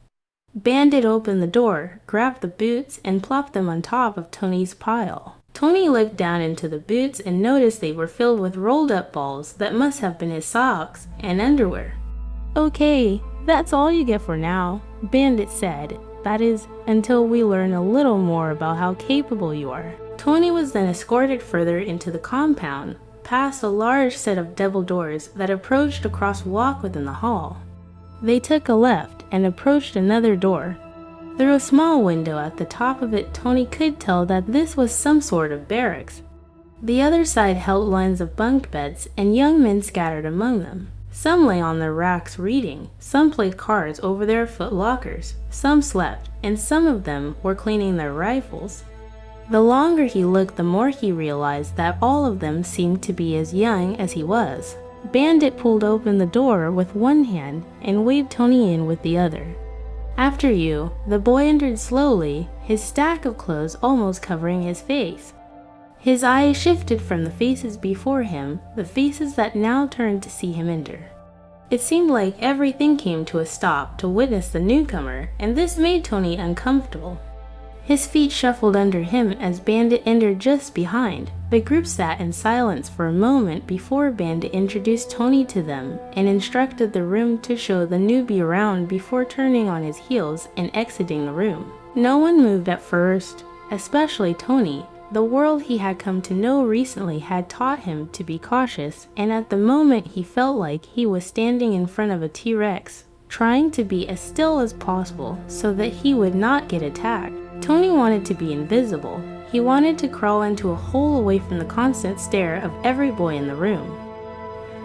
Bandit opened the door, grabbed the boots, and plopped them on top of Tony's pile. Tony looked down into the boots and noticed they were filled with rolled-up balls that must have been his socks and underwear. Okay, that's all you get for now, Bandit said. That is, until we learn a little more about how capable you are. Tony was then escorted further into the compound, past a large set of double doors that approached across a walk within the hall. They took a left and approached another door. Through a small window at the top of it, Tony could tell that this was some sort of barracks. The other side held lines of bunk beds and young men scattered among them. Some lay on their racks reading, some played cards over their foot lockers, some slept, and some of them were cleaning their rifles. The longer he looked, the more he realized that all of them seemed to be as young as he was. Bandit pulled open the door with one hand and waved Tony in with the other. After you, the boy entered slowly, his stack of clothes almost covering his face. His eyes shifted from the faces before him, the faces that now turned to see him enter. It seemed like everything came to a stop to witness the newcomer, and this made Tony uncomfortable. His feet shuffled under him as Bandit entered just behind. The group sat in silence for a moment before Bandit introduced Tony to them and instructed the room to show the newbie around before turning on his heels and exiting the room. No one moved at first, especially Tony. The world he had come to know recently had taught him to be cautious, and at the moment he felt like he was standing in front of a T-Rex, trying to be as still as possible so that he would not get attacked. Tony wanted to be invisible. He wanted to crawl into a hole away from the constant stare of every boy in the room.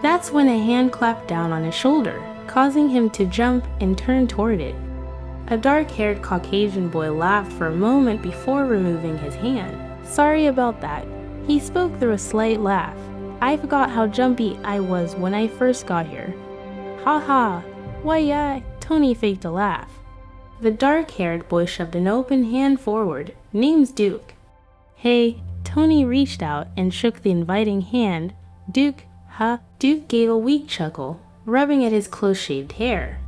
That's when a hand clapped down on his shoulder, causing him to jump and turn toward it. A dark-haired Caucasian boy laughed for a moment before removing his hand. "Sorry about that." He spoke through a slight laugh. "I forgot how jumpy I was when I first got here." "Ha ha, why yeah," Tony faked a laugh. The dark-haired boy shoved an open hand forward. "Name's Duke." "Hey," Tony reached out and shook the inviting hand. "Duke, huh?" Duke gave a weak chuckle, rubbing at his close-shaved hair.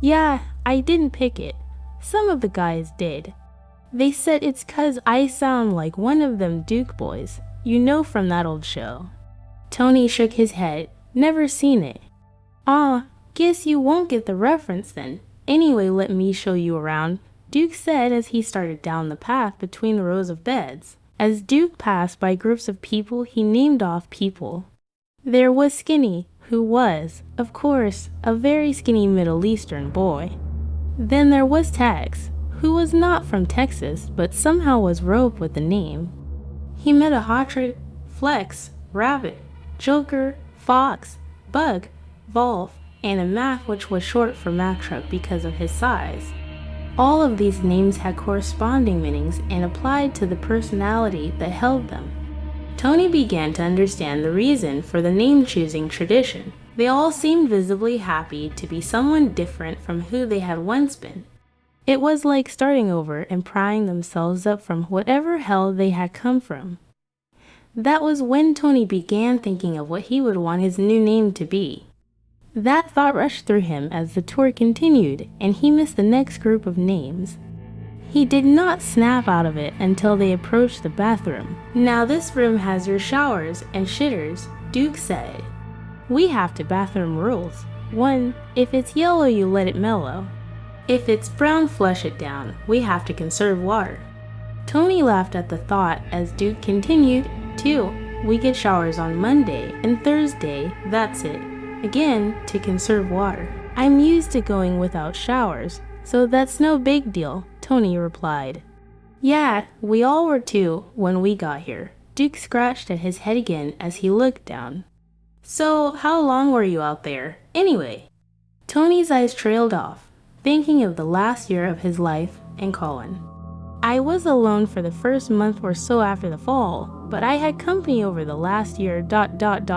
"Yeah, I didn't pick it. Some of the guys did. They said it's 'cause I sound like one of them Duke boys, you know, from that old show." Tony shook his head. "Never seen it." "Aw, guess you won't get the reference then. Anyway, let me show you around," Duke said as he started down the path between the rows of beds. As Duke passed by groups of people, he named off people. There was Skinny, who was, of course, a very skinny Middle Eastern boy. Then there was Tex, who was not from Texas, but somehow was roped with the name. He met a hot trick, Flex, Rabbit, Joker, Fox, Bug, Volf, and a Mac, which was short for Mack Truck because of his size. All of these names had corresponding meanings and applied to the personality that held them. Tony began to understand the reason for the name-choosing tradition. They all seemed visibly happy to be someone different from who they had once been. It was like starting over and prying themselves up from whatever hell they had come from. That was when Tony began thinking of what he would want his new name to be. That thought rushed through him as the tour continued, and he missed the next group of names. He did not snap out of it until they approached the bathroom. "Now this room has your showers and shitters," Duke said. "We have two bathroom rules. 1. If it's yellow, you let it mellow. If it's brown, flush it down. We have to conserve water." Tony laughed at the thought as Duke continued. 2. We get showers on Monday and Thursday, that's it. Again, to conserve water. "I'm used to going without showers, so that's no big deal," Tony replied. "Yeah, we all were too when we got here." Duke scratched at his head again as he looked down. "So, how long were you out there, anyway?" Tony's eyes trailed off, thinking of the last year of his life and Colin. "I was alone for the first month or so after the fall, but I had company over the last year, ...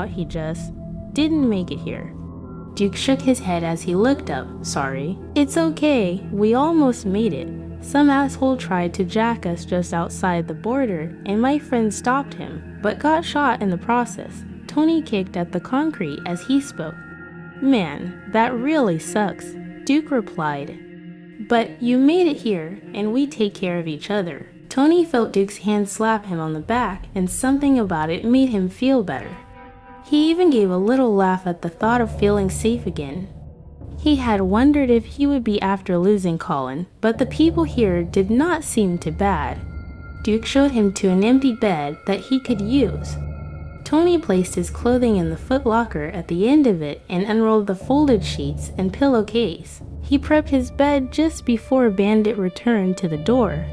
He just didn't make it here." Duke shook his head as he looked up. "Sorry." "It's okay, we almost made it. Some asshole tried to jack us just outside the border, and my friend stopped him, but got shot in the process." Tony kicked at the concrete as he spoke. "Man, that really sucks," Duke replied. "But you made it here, and we take care of each other." Tony felt Duke's hand slap him on the back, and something about it made him feel better. He even gave a little laugh at the thought of feeling safe again. He had wondered if he would be after losing Colin, but the people here did not seem too bad. Duke showed him to an empty bed that he could use. Tony placed his clothing in the foot locker at the end of it and unrolled the folded sheets and pillowcase. He prepped his bed just before Bandit returned to the door.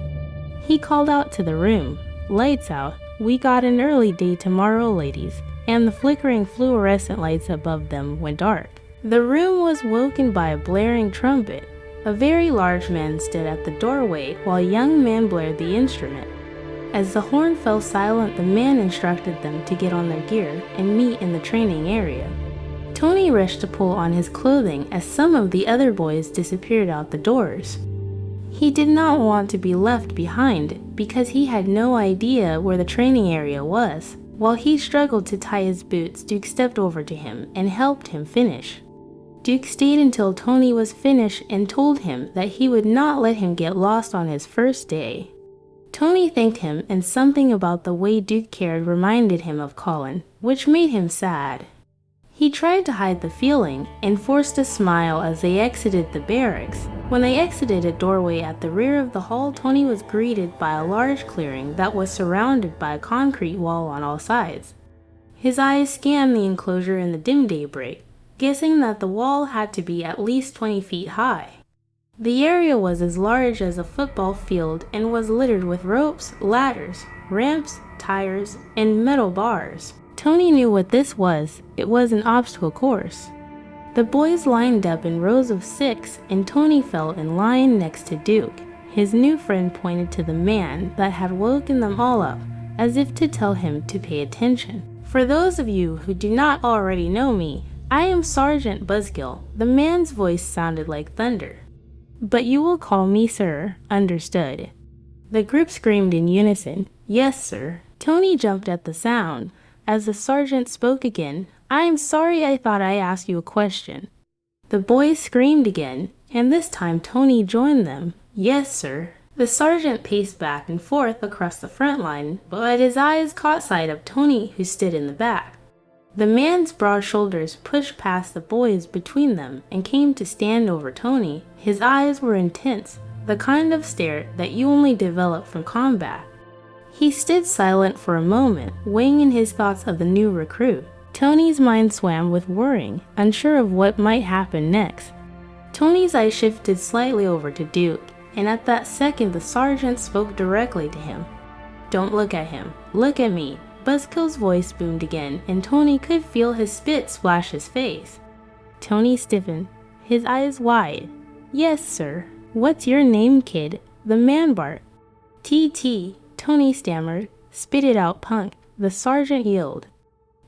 He called out to the room, "Lights out. We got an early day tomorrow, ladies." And the flickering fluorescent lights above them went dark. The room was woken by a blaring trumpet. A very large man stood at the doorway while a young man blared the instrument. As the horn fell silent, the man instructed them to get on their gear and meet in the training area. Tony rushed to pull on his clothing as some of the other boys disappeared out the doors. He did not want to be left behind because he had no idea where the training area was. While he struggled to tie his boots, Duke stepped over to him and helped him finish. Duke stayed until Tony was finished and told him that he would not let him get lost on his first day. Tony thanked him, and something about the way Duke cared reminded him of Colin, which made him sad. He tried to hide the feeling and forced a smile as they exited the barracks. When they exited a doorway at the rear of the hall, Tony was greeted by a large clearing that was surrounded by a concrete wall on all sides. His eyes scanned the enclosure in the dim daybreak, guessing that the wall had to be at least 20 feet high. The area was as large as a football field and was littered with ropes, ladders, ramps, tires, and metal bars. Tony knew what this was. It was an obstacle course. The boys lined up in rows of 6, and Tony fell in line next to Duke. His new friend pointed to the man that had woken them all up, as if to tell him to pay attention. For those of you who do not already know me, I am Sergeant Buzzkill. The man's voice sounded like thunder. But you will call me sir, understood. The group screamed in unison, "Yes, sir." Tony jumped at the sound. As the sergeant spoke again, "I am sorry, I thought I asked you a question." The boys screamed again, and this time Tony joined them. "Yes, sir." The sergeant paced back and forth across the front line, but his eyes caught sight of Tony, who stood in the back. The man's broad shoulders pushed past the boys between them and came to stand over Tony. His eyes were intense, the kind of stare that you only develop from combat. He stood silent for a moment, weighing in his thoughts of the new recruit. Tony's mind swam with worrying, unsure of what might happen next. Tony's eyes shifted slightly over to Duke, and at that second the sergeant spoke directly to him. "Don't look at him. Look at me." Buzzkill's voice boomed again, and Tony could feel his spit splash his face. Tony stiffened, his eyes wide. "Yes, sir." "What's your name, kid?" The man barked. "T.T." Tony stammered. "Spit it out, punk." The sergeant yelled.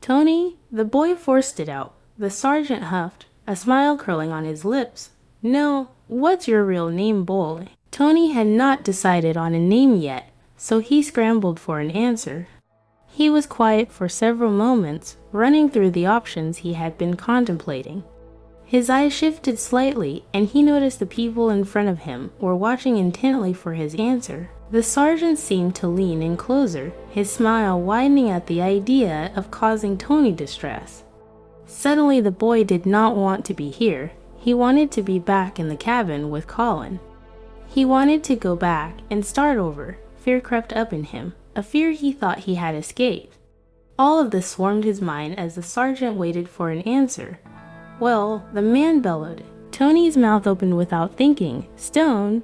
"Tony?" The boy forced it out. The sergeant huffed, a smile curling on his lips. "No, what's your real name, boy?" Tony had not decided on a name yet, so he scrambled for an answer. He was quiet for several moments, running through the options he had been contemplating. His eyes shifted slightly, and he noticed the people in front of him were watching intently for his answer. The sergeant seemed to lean in closer, his smile widening at the idea of causing Tony distress. Suddenly the boy did not want to be here. He wanted to be back in the cabin with Colin. He wanted to go back and start over. Fear crept up in him, a fear he thought he had escaped. All of this swarmed his mind as the sergeant waited for an answer. "Well," the man bellowed. Tony's mouth opened without thinking. "Stone?"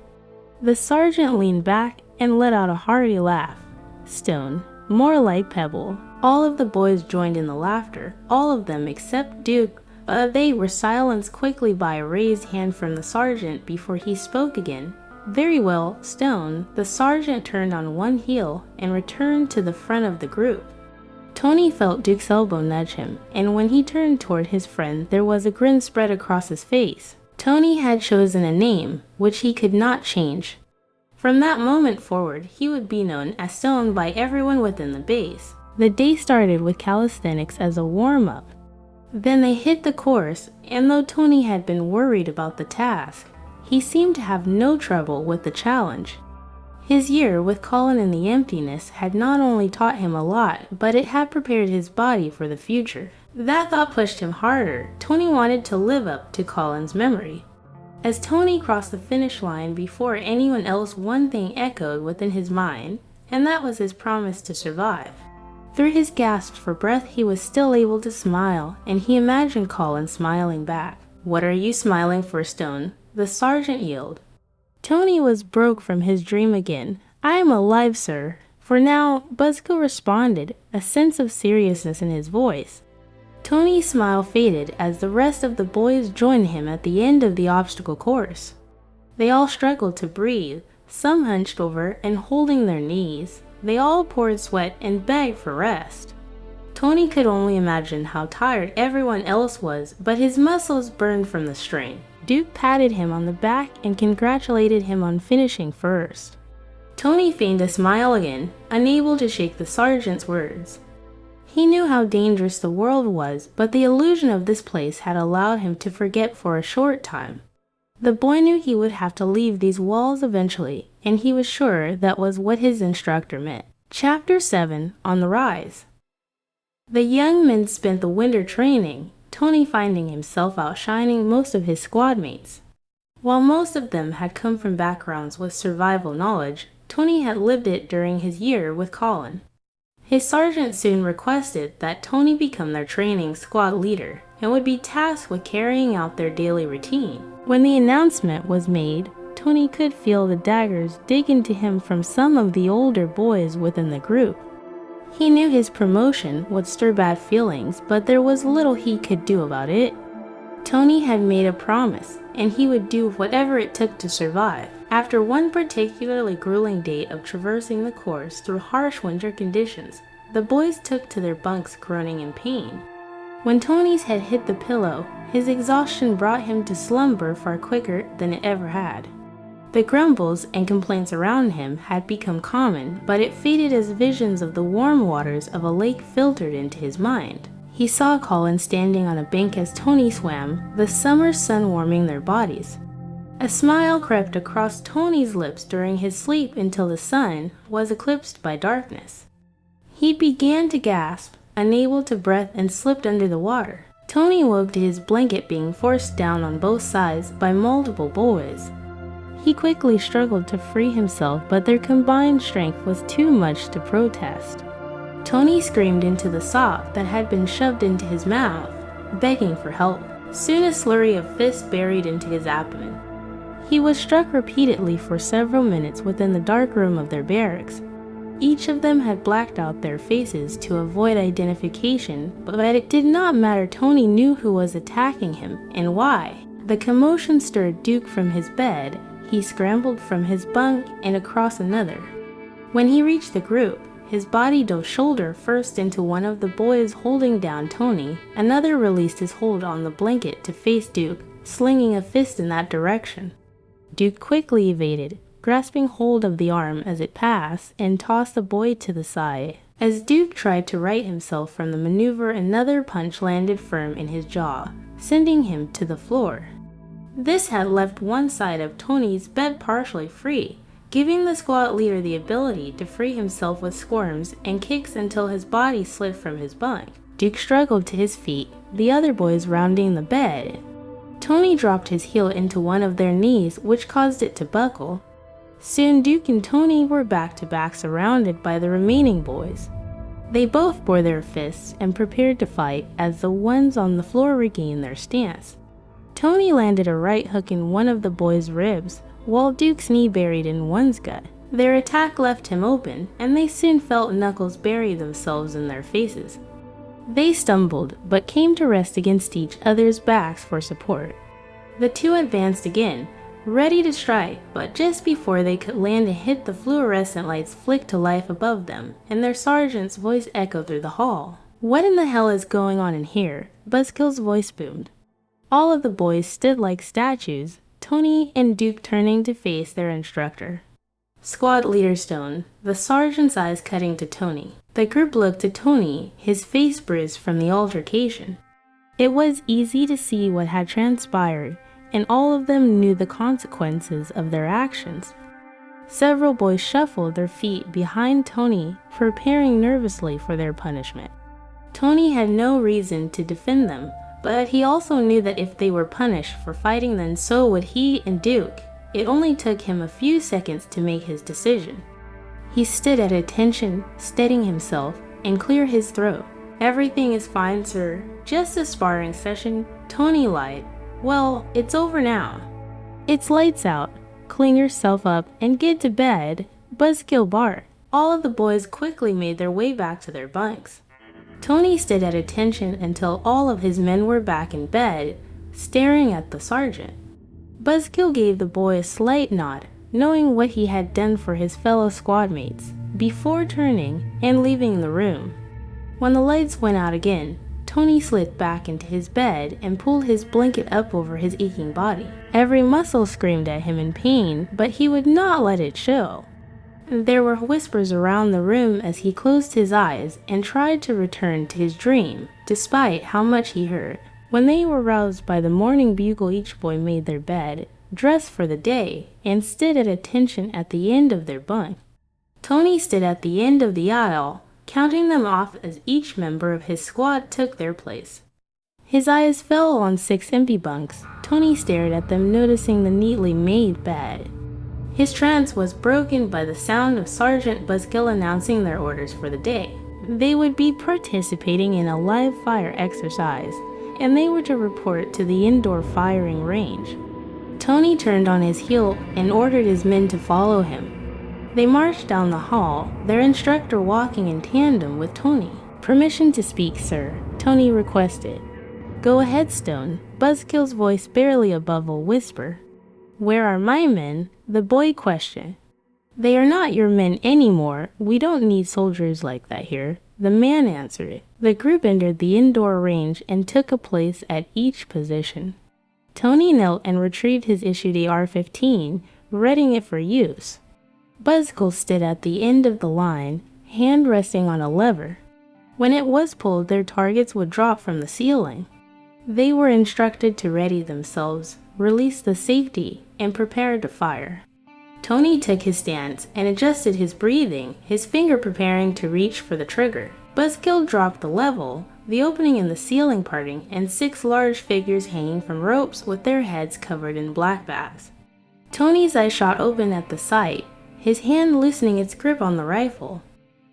The sergeant leaned back and let out a hearty laugh. "Stone. More like pebble." All of the boys joined in the laughter, all of them except Duke. They were silenced quickly by a raised hand from the sergeant before he spoke again. "Very well, Stone." The sergeant turned on one heel and returned to the front of the group. Tony felt Duke's elbow nudge him, and when he turned toward his friend, there was a grin spread across his face. Tony had chosen a name, which he could not change. From that moment forward, he would be known as Stone by everyone within the base. The day started with calisthenics as a warm-up. Then they hit the course, and though Tony had been worried about the task, he seemed to have no trouble with the challenge. His year with Colin in the emptiness had not only taught him a lot, but it had prepared his body for the future. That thought pushed him harder. Tony wanted to live up to Colin's memory. As Tony crossed the finish line before anyone else, one thing echoed within his mind, and that was his promise to survive. Through his gasps for breath, he was still able to smile, and he imagined Colin smiling back. "What are you smiling for, Stone?" the sergeant yelled. Tony was broke from his dream again. "I am alive, sir." For now, Buzzkill responded, a sense of seriousness in his voice. Tony's smile faded as the rest of the boys joined him at the end of the obstacle course. They all struggled to breathe, some hunched over and holding their knees. They all poured sweat and begged for rest. Tony could only imagine how tired everyone else was, but his muscles burned from the strain. Duke patted him on the back and congratulated him on finishing first. Tony feigned a smile again, unable to shake the sergeant's words. He knew how dangerous the world was, but the illusion of this place had allowed him to forget for a short time. The boy knew he would have to leave these walls eventually, and he was sure that was what his instructor meant. Chapter 7: On the Rise. The young men spent the winter training, Tony finding himself outshining most of his squad mates. While most of them had come from backgrounds with survival knowledge, Tony had lived it during his year with Colin. His sergeant soon requested that Tony become their training squad leader and would be tasked with carrying out their daily routine. When the announcement was made, Tony could feel the daggers dig into him from some of the older boys within the group. He knew his promotion would stir bad feelings, but there was little he could do about it. Tony had made a promise, and he would do whatever it took to survive. After one particularly grueling day of traversing the course through harsh winter conditions, the boys took to their bunks groaning in pain. When Tony's head hit the pillow, his exhaustion brought him to slumber far quicker than it ever had. The grumbles and complaints around him had become common, but it faded as visions of the warm waters of a lake filtered into his mind. He saw Colin standing on a bank as Tony swam, the summer sun warming their bodies. A smile crept across Tony's lips during his sleep until the sun was eclipsed by darkness. He began to gasp, unable to breathe, and slipped under the water. Tony woke to his blanket being forced down on both sides by multiple boys. He quickly struggled to free himself, but their combined strength was too much to protest. Tony screamed into the sock that had been shoved into his mouth, begging for help. Soon a slurry of fists buried into his abdomen. He was struck repeatedly for several minutes within the dark room of their barracks. Each of them had blacked out their faces to avoid identification, but it did not matter. Tony knew who was attacking him and why. The commotion stirred Duke from his bed. He scrambled from his bunk and across another. When he reached the group, his body dove shoulder first into one of the boys holding down Tony. Another released his hold on the blanket to face Duke, slinging a fist in that direction. Duke quickly evaded, grasping hold of the arm as it passed, and tossed the boy to the side. As Duke tried to right himself from the maneuver, another punch landed firm in his jaw, sending him to the floor. This had left one side of Tony's bed partially free, giving the squad leader the ability to free himself with squirms and kicks until his body slid from his bunk. Duke struggled to his feet, the other boys rounding the bed. Tony dropped his heel into one of their knees, which caused it to buckle. Soon Duke and Tony were back to back, surrounded by the remaining boys. They both bore their fists and prepared to fight as the ones on the floor regained their stance. Tony landed a right hook in one of the boys' ribs, while Duke's knee buried in one's gut. Their attack left him open, and they soon felt knuckles bury themselves in their faces. They stumbled, but came to rest against each other's backs for support. The two advanced again, ready to strike, but just before they could land and hit, the fluorescent lights flicked to life above them, and their sergeant's voice echoed through the hall. "What in the hell is going on in here?" Buzzkill's voice boomed. All of the boys stood like statues, Tony and Duke turning to face their instructor. Squad leader Stone, the sergeant's eyes cutting to Tony. The group looked to Tony, his face bruised from the altercation. It was easy to see what had transpired, and all of them knew the consequences of their actions. Several boys shuffled their feet behind Tony, preparing nervously for their punishment. Tony had no reason to defend them, but he also knew that if they were punished for fighting, then so would he and Duke. It only took him a few seconds to make his decision. He stood at attention, steadying himself, and cleared his throat. "Everything is fine, sir. Just a sparring session." Tony lied. "Well, it's over now." "It's lights out. Clean yourself up and get to bed," Buzzkill barked. All of the boys quickly made their way back to their bunks. Tony stood at attention until all of his men were back in bed, staring at the sergeant. Buzzkill gave the boy a slight nod, knowing what he had done for his fellow squad mates, before turning and leaving the room. When the lights went out again, Tony slid back into his bed and pulled his blanket up over his aching body. Every muscle screamed at him in pain, but he would not let it show. There were whispers around the room as he closed his eyes and tried to return to his dream, despite how much he heard. When they were roused by the morning bugle, each boy made their bed, dressed for the day, and stood at attention at the end of their bunk. Tony stood at the end of the aisle, counting them off as each member of his squad took their place. His eyes fell on 6 empty bunks. Tony stared at them, noticing the neatly made bed. His trance was broken by the sound of Sergeant Buzzkill announcing their orders for the day. They would be participating in a live fire exercise, and they were to report to the indoor firing range. Tony turned on his heel and ordered his men to follow him. They marched down the hall, their instructor walking in tandem with Tony. "Permission to speak, sir," Tony requested. "Go ahead, Stone," Buzzkill's voice barely above a whisper. "Where are my men?" the boy questioned. "They are not your men anymore. We don't need soldiers like that here," the man answered. The group entered the indoor range and took a place at each position. Tony knelt and retrieved his issued AR-15, readying it for use. Buzzkill stood at the end of the line, hand resting on a lever. When it was pulled, their targets would drop from the ceiling. They were instructed to ready themselves, release the safety, and prepare to fire. Tony took his stance and adjusted his breathing, his finger preparing to reach for the trigger. Buzzkill dropped the level, the opening in the ceiling parting, and 6 large figures hanging from ropes with their heads covered in black bags. Tony's eyes shot open at the sight, his hand loosening its grip on the rifle.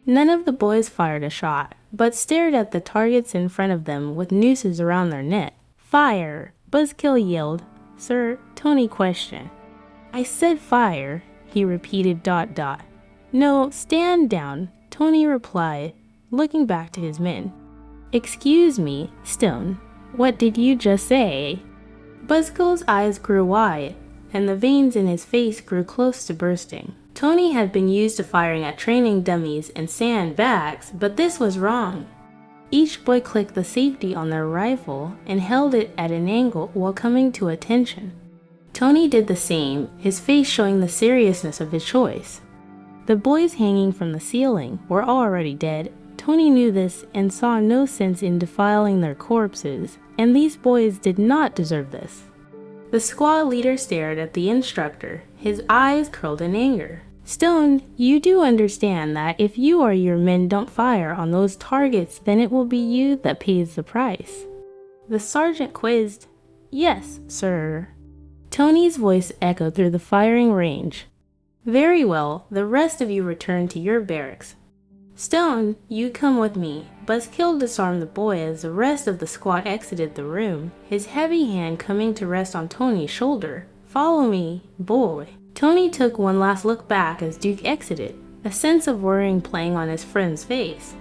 None of the boys fired a shot, but stared at the targets in front of them with nooses around their neck. "Fire!" Buzzkill yelled. "Sir," Tony questioned. "I said fire," he repeated ... "No, stand down," Tony replied, looking back to his men. "Excuse me, Stone, what did you just say?" Buzzkill's eyes grew wide, and the veins in his face grew close to bursting. Tony had been used to firing at training dummies and sandbags, but this was wrong. Each boy clicked the safety on their rifle and held it at an angle while coming to attention. Tony did the same, his face showing the seriousness of his choice. The boys hanging from the ceiling were already dead. Tony knew this and saw no sense in defiling their corpses, and these boys did not deserve this. The squad leader stared at the instructor, his eyes curled in anger. "Stone, you do understand that if you or your men don't fire on those targets, then it will be you that pays the price?" The sergeant quizzed. "Yes, sir." Tony's voice echoed through the firing range. "Very well, the rest of you return to your barracks. Stone, you come with me." Buzzkill disarmed the boy as the rest of the squad exited the room, his heavy hand coming to rest on Tony's shoulder. "Follow me, boy." Tony took one last look back as Duke exited, a sense of worrying playing on his friend's face.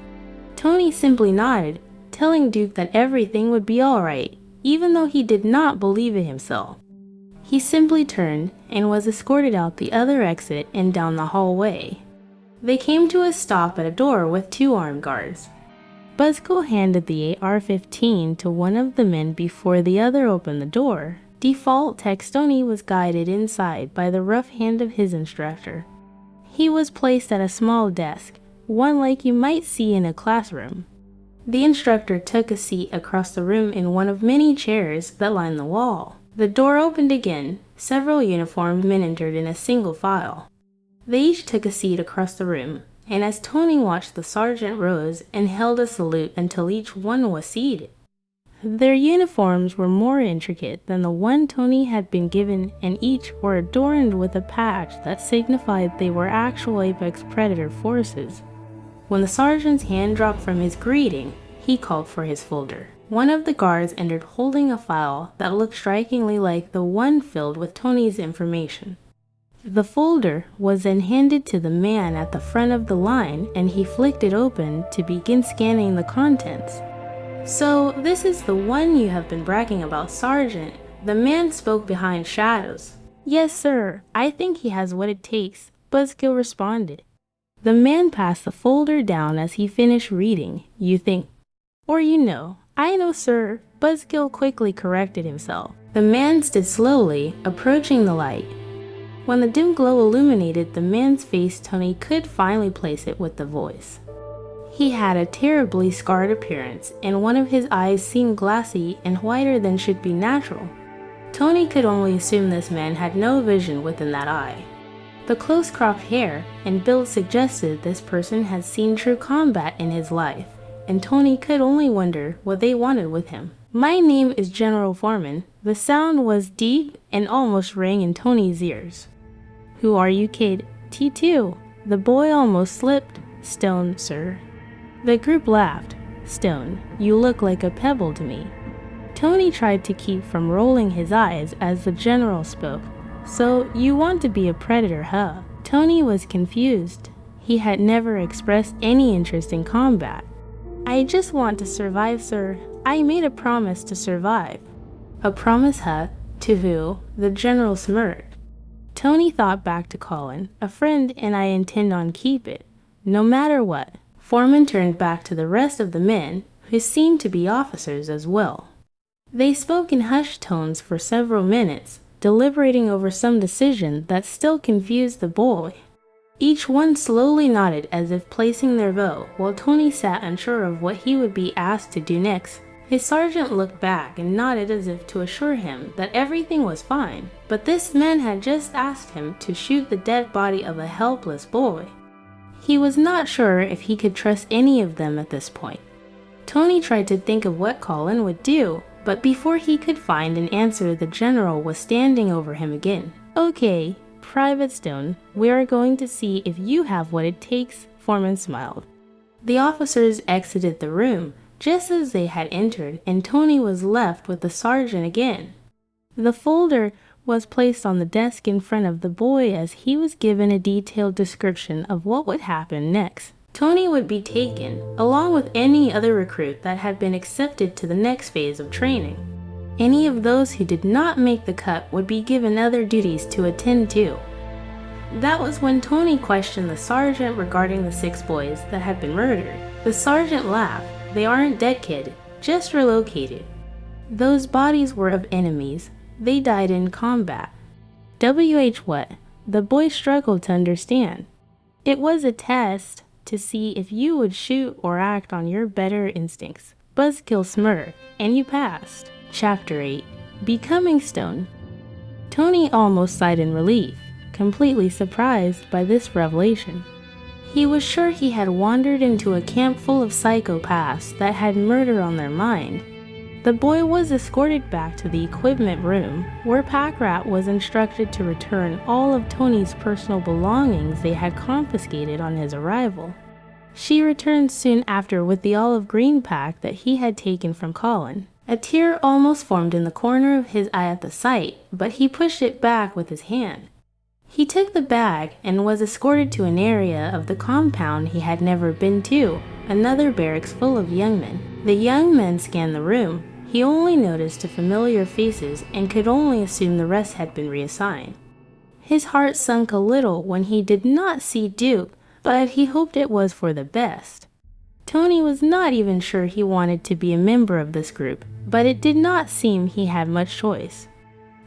Tony simply nodded, telling Duke that everything would be alright, even though he did not believe it himself. He simply turned and was escorted out the other exit and down the hallway. They came to a stop at a door with 2 armed guards. Buzzkill handed the AR-15 to one of the men before the other opened the door. Default Tech Tony was guided inside by the rough hand of his instructor. He was placed at a small desk, one like you might see in a classroom. The instructor took a seat across the room in one of many chairs that lined the wall. The door opened again. Several uniformed men entered in a single file. They each took a seat across the room, and as Tony watched, the sergeant rose and held a salute until each one was seated. Their uniforms were more intricate than the one Tony had been given, and each were adorned with a patch that signified they were actual Apex Predator forces. When the sergeant's hand dropped from his greeting, he called for his folder. One of the guards entered holding a file that looked strikingly like the one filled with Tony's information. The folder was then handed to the man at the front of the line, and he flicked it open to begin scanning the contents. "So, this is the one you have been bragging about, Sergeant," the man spoke behind shadows. "Yes, sir, I think he has what it takes," Buzzkill responded. The man passed the folder down as he finished reading. "You think, or you know." "I know, sir," Buzzkill quickly corrected himself. The man stood slowly, approaching the light. When the dim glow illuminated the man's face, Tony could finally place it with the voice. He had a terribly scarred appearance, and one of his eyes seemed glassy and whiter than should be natural. Tony could only assume this man had no vision within that eye. The close-cropped hair and build suggested this person had seen true combat in his life, and Tony could only wonder what they wanted with him. My name is General Foreman. The sound was deep and almost rang in Tony's ears. Who are you, kid? T2. The boy almost slipped. Stone, sir. The group laughed. Stone, you look like a pebble to me. Tony tried to keep from rolling his eyes as the general spoke. So, you want to be a predator, huh? Tony was confused. He had never expressed any interest in combat. I just want to survive, sir. I made a promise to survive. A promise, huh? To who? The general smirked. Tony thought back to Colin, a friend, and I intend on keep it, no matter what. Foreman turned back to the rest of the men, who seemed to be officers as well. They spoke in hushed tones for several minutes, deliberating over some decision that still confused the boy. Each one slowly nodded as if placing their vote, while Tony sat unsure of what he would be asked to do next. His sergeant looked back and nodded as if to assure him that everything was fine, but this man had just asked him to shoot the dead body of a helpless boy. He was not sure if he could trust any of them at this point. Tony tried to think of what Colin would do, but before he could find an answer, the general was standing over him again. Okay, Private Stone, we are going to see if you have what it takes, Foreman smiled. The officers exited the room, just as they had entered, and Tony was left with the sergeant again. The folder was placed on the desk in front of the boy as he was given a detailed description of what would happen next. Tony would be taken, along with any other recruit that had been accepted to the next phase of training. Any of those who did not make the cut would be given other duties to attend to. That was when Tony questioned the sergeant regarding the 6 boys that had been murdered. The sergeant laughed. They aren't dead, kid, just relocated. Those bodies were of enemies. They died in combat. WH what? The boy struggled to understand. It was a test to see if you would shoot or act on your better instincts. Buzzkill smirked, and you passed. Chapter 8. Becoming Stone. Tony almost sighed in relief, completely surprised by this revelation. He was sure he had wandered into a camp full of psychopaths that had murder on their mind. The boy was escorted back to the equipment room, where Packrat was instructed to return all of Tony's personal belongings they had confiscated on his arrival. She returned soon after with the olive green pack that he had taken from Colin. A tear almost formed in the corner of his eye at the sight, but he pushed it back with his hand. He took the bag and was escorted to an area of the compound he had never been to, another barracks full of young men. The young men scanned the room. He only noticed the familiar faces and could only assume the rest had been reassigned. His heart sunk a little when he did not see Duke, but he hoped it was for the best. Tony was not even sure he wanted to be a member of this group, but it did not seem he had much choice.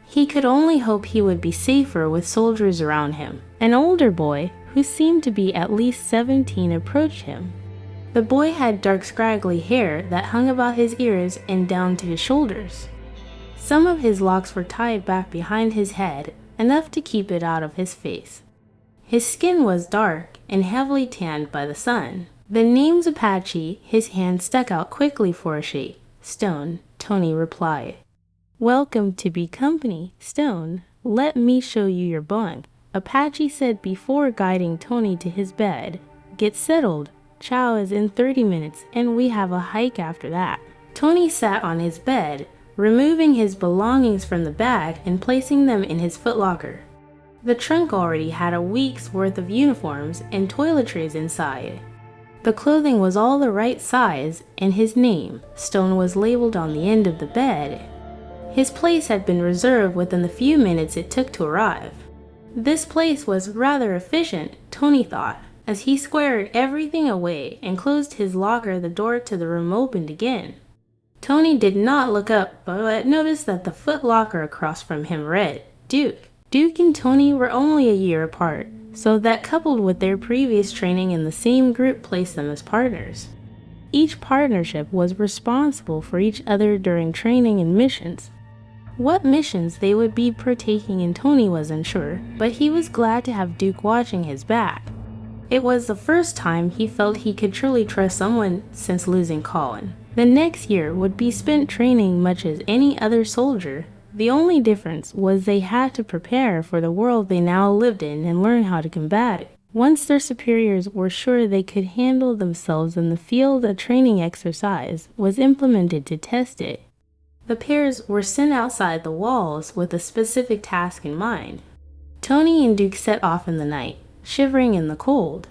He could only hope he would be safer with soldiers around him. An older boy, who seemed to be at least 17, approached him. The boy had dark scraggly hair that hung about his ears and down to his shoulders. Some of his locks were tied back behind his head, enough to keep it out of his face. His skin was dark and heavily tanned by the sun. The name's Apache. His hand stuck out quickly for a shake. Stone, Tony replied. Welcome to B Company, Stone. Let me show you your bunk, Apache said before guiding Tony to his bed. Get settled. Chow is in 30 minutes, and we have a hike after that. Tony sat on his bed, removing his belongings from the bag and placing them in his footlocker. The trunk already had a week's worth of uniforms and toiletries inside. The clothing was all the right size, and his name, Stone, was labeled on the end of the bed. His place had been reserved within the few minutes it took to arrive. This place was rather efficient, Tony thought, as he squared everything away and closed his locker. The door to the room opened again. Tony did not look up, but noticed that the footlocker across from him read, Duke. Duke and Tony were only a year apart, so that coupled with their previous training in the same group placed them as partners. Each partnership was responsible for each other during training and missions. What missions they would be partaking in Tony was unsure, but he was glad to have Duke watching his back. It was the first time he felt he could truly trust someone since losing Colin. The next year would be spent training much as any other soldier. The only difference was they had to prepare for the world they now lived in and learn how to combat it. Once their superiors were sure they could handle themselves in the field, a training exercise was implemented to test it. The pairs were sent outside the walls with a specific task in mind. Tony and Duke set off in the night, shivering in the cold.